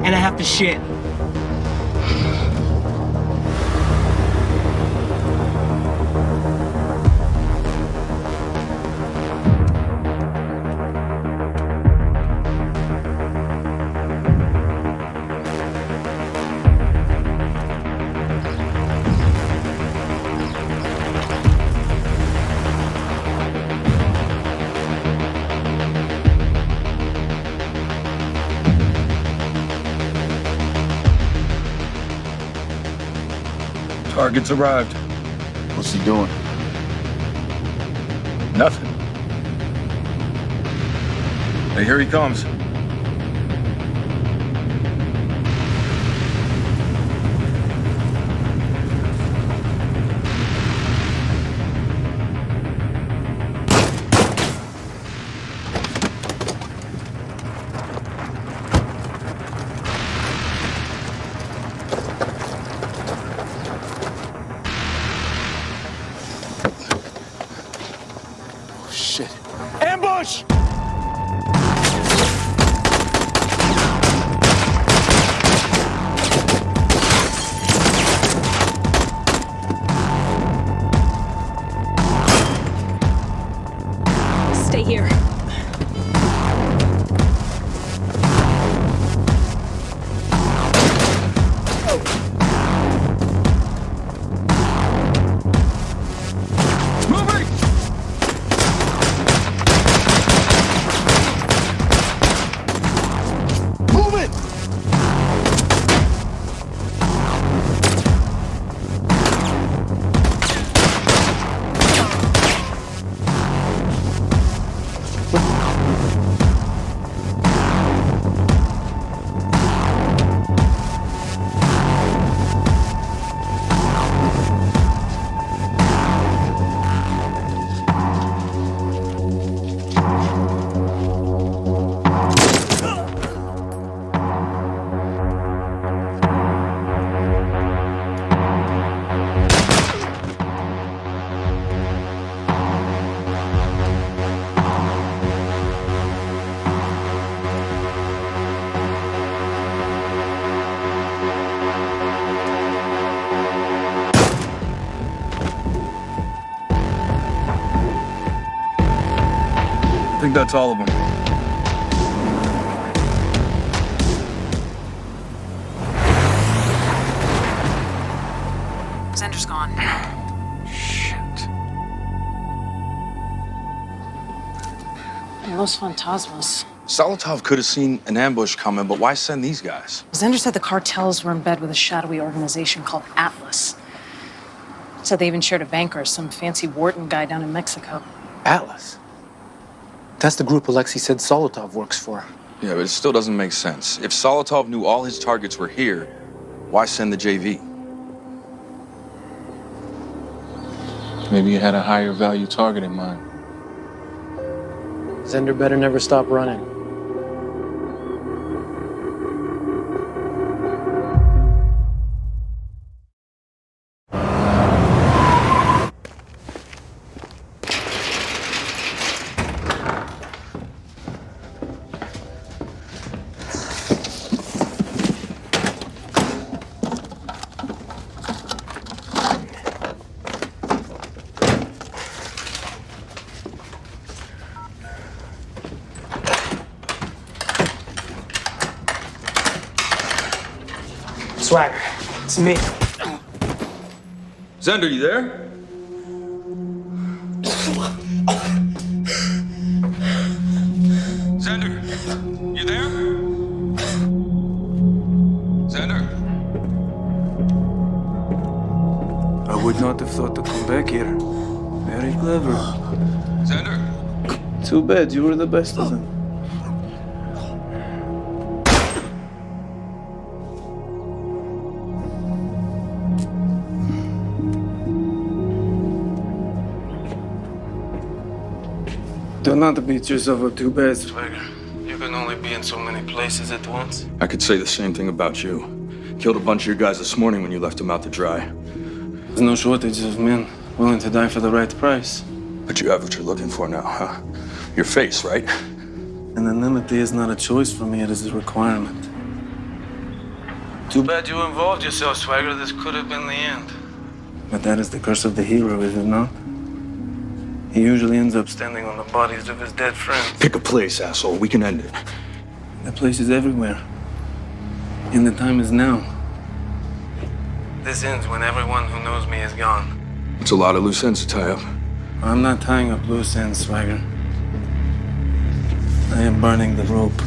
And I have to shit. Target's arrived. What's he doing? Nothing. Hey, here he comes. Ambush! Stay here. think that's all of them. Zender's gone. Los Fantasmas. Solotov could have seen an ambush coming, but why send these guys? Zender said the cartels were in bed with a shadowy organization called Atlas. Said they even shared a banker, some fancy Wharton guy down in Mexico. Atlas? That's the group Alexei said Solotov works for. Yeah, but it still doesn't make sense. If Solotov knew all his targets were here, why send the JV? Maybe you had a higher value target in mind. Zender better never stop running. Swagger, it's me. Zender, you there? Zender, you there? Zender? I would not have thought to come back here. Very clever. Zender? Too bad you were the best of them. Do not beat yourself up too bad, Swagger. You can only be in so many places at once. I could say the same thing about you. Killed a bunch of your guys this morning when you left them out to dry. There's no shortage of men willing to die for the right price. But you have what you're looking for now, huh? Your face, right? Anonymity is not a choice for me, it is a requirement. Too bad you involved yourself, Swagger. This could have been the end. But that is the curse of the hero, is it not? He usually ends up standing on the bodies of his dead friends. Pick a place, asshole. We can end it. The place is everywhere. And the time is now. This ends when everyone who knows me is gone. It's a lot of loose ends to tie up. I'm not tying up loose ends, Swagger. I am burning the rope.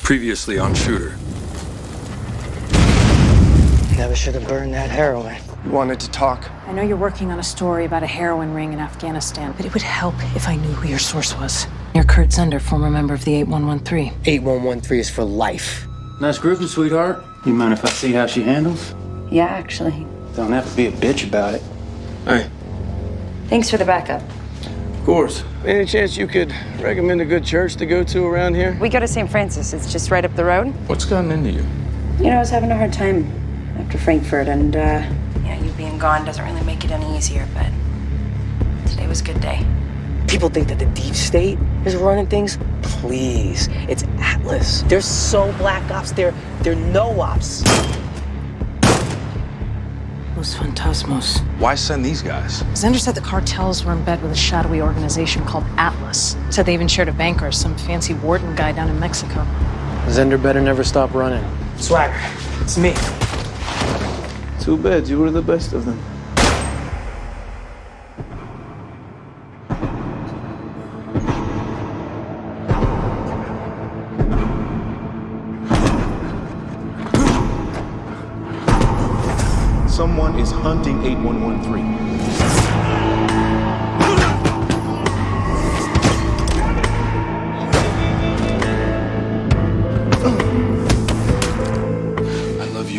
Previously on Shooter. Never should have burned that heroin. You wanted to talk? I know you're working on a story about a heroin ring in Afghanistan, but it would help if I knew who your source was. You're Kurt Zender, former member of the 8113. 8113 is for life. Nice grouping, sweetheart. You mind if I see how she handles? Yeah, actually. Don't have to be a bitch about it. Hey. Thanks for the backup. Of course. Any chance you could recommend a good church to go to around here? We go to St. Francis. It's just right up the road. What's gotten into you? You know, I was having a hard time after Frankfurt, and, you being gone doesn't really make it any easier, but today was a good day. People think that the deep state is running things. Please, it's Atlas. They're so black ops, they're no ops. Los Fantasmos. Why send these guys? Zender said the cartels were in bed with a shadowy organization called Atlas. Said they even shared a banker, some fancy Wharton guy down in Mexico. Zender better never stop running. Swagger, it's me. Too bad you were the best of them. Someone is hunting 8113.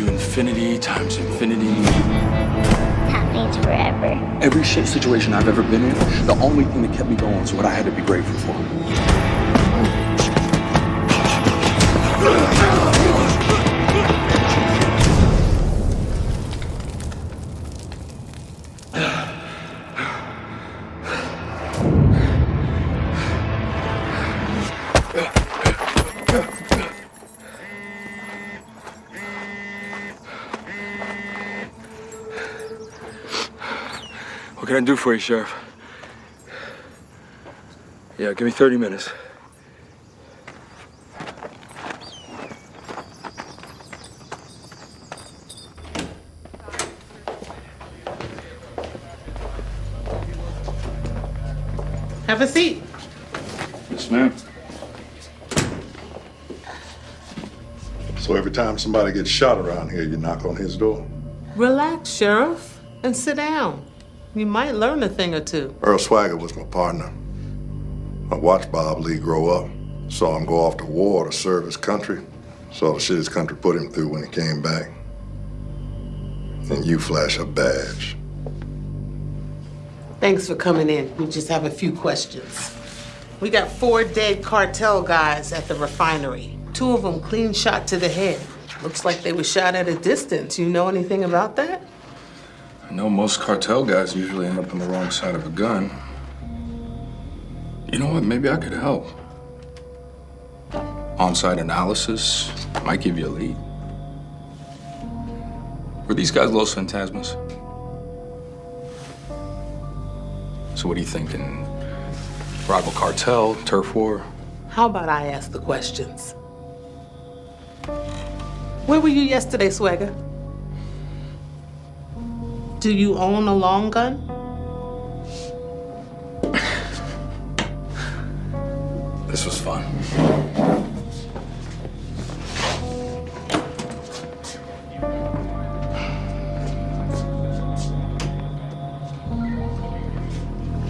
Infinity times infinity. That means forever. Every shit situation I've ever been in, the only thing that kept me going is what I had to be grateful for. What can I do for you, Sheriff? Yeah, give me 30 minutes. Have a seat. Yes, ma'am. So every time somebody gets shot around here, you knock on his door? Relax, Sheriff, and sit down. You might learn a thing or two. Earl Swagger was my partner. I watched Bob Lee grow up. Saw him go off to war to serve his country. Saw the shit his country put him through when he came back. And you flash a badge. Thanks for coming in. We just have a few questions. We got 4 dead cartel guys at the refinery. 2 of them clean shot to the head. Looks like they were shot at a distance. You know anything about that? I know most cartel guys usually end up on the wrong side of a gun. You know what? Maybe I could help. On-site analysis might give you a lead. Were these guys Los Fantasmas? So what are you thinking? Rival cartel, turf war? How about I ask the questions? Where were you yesterday, Swagger? Do you own a long gun? This was fun.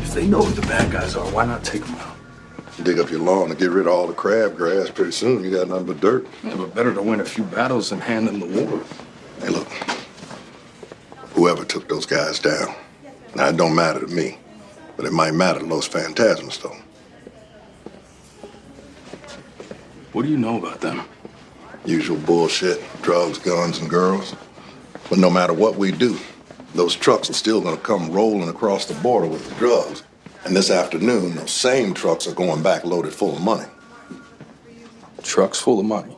If they know who the bad guys are, why not take them out? Dig up your lawn and get rid of all the crabgrass. Pretty soon you got nothing but dirt. Yeah, but better to win a few battles than hand them the war. Hey, look. Whoever took those guys down. Now, it don't matter to me, but it might matter to Los Fantasmas, though. What do you know about them? Usual bullshit, drugs, guns, and girls. But no matter what we do, those trucks are still gonna come rolling across the border with the drugs. And this afternoon, those same trucks are going back loaded full of money. Trucks full of money?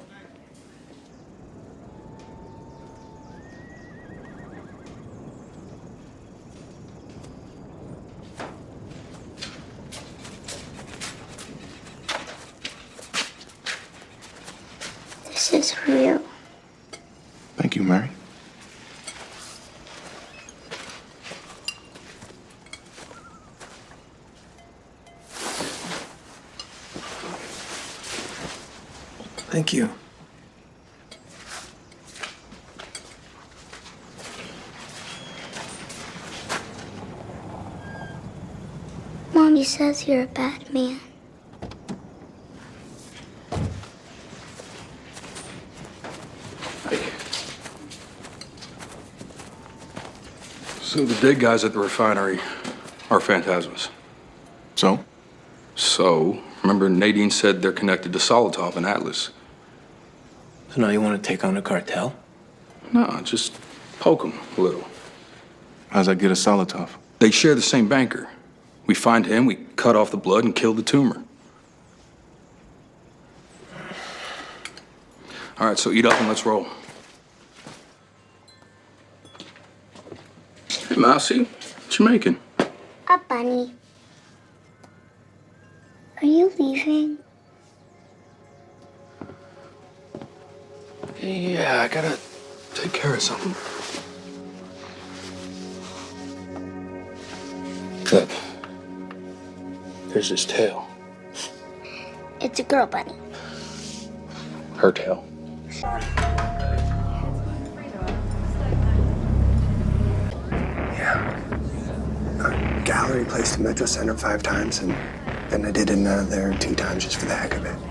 This is real. Thank you, Mary. Thank you. Mommy says you're a bad man. So the dead guys at the refinery are Fantasmas. So? So, remember Nadine said they're connected to Solotov and Atlas. So now you want to take on the cartel? No, just poke them a little. How's that get us Solotov? They share the same banker. We find him, we cut off the blood and kill the tumor. All right, so eat up and let's roll. Hey, Mousy, what you making? A bunny. Are you leaving? Yeah, I gotta take care of something. Look, there's this tail. It's a girl bunny. Her tail. already placed in Metro Center 5 times, and then I did another 2 times just for the heck of it.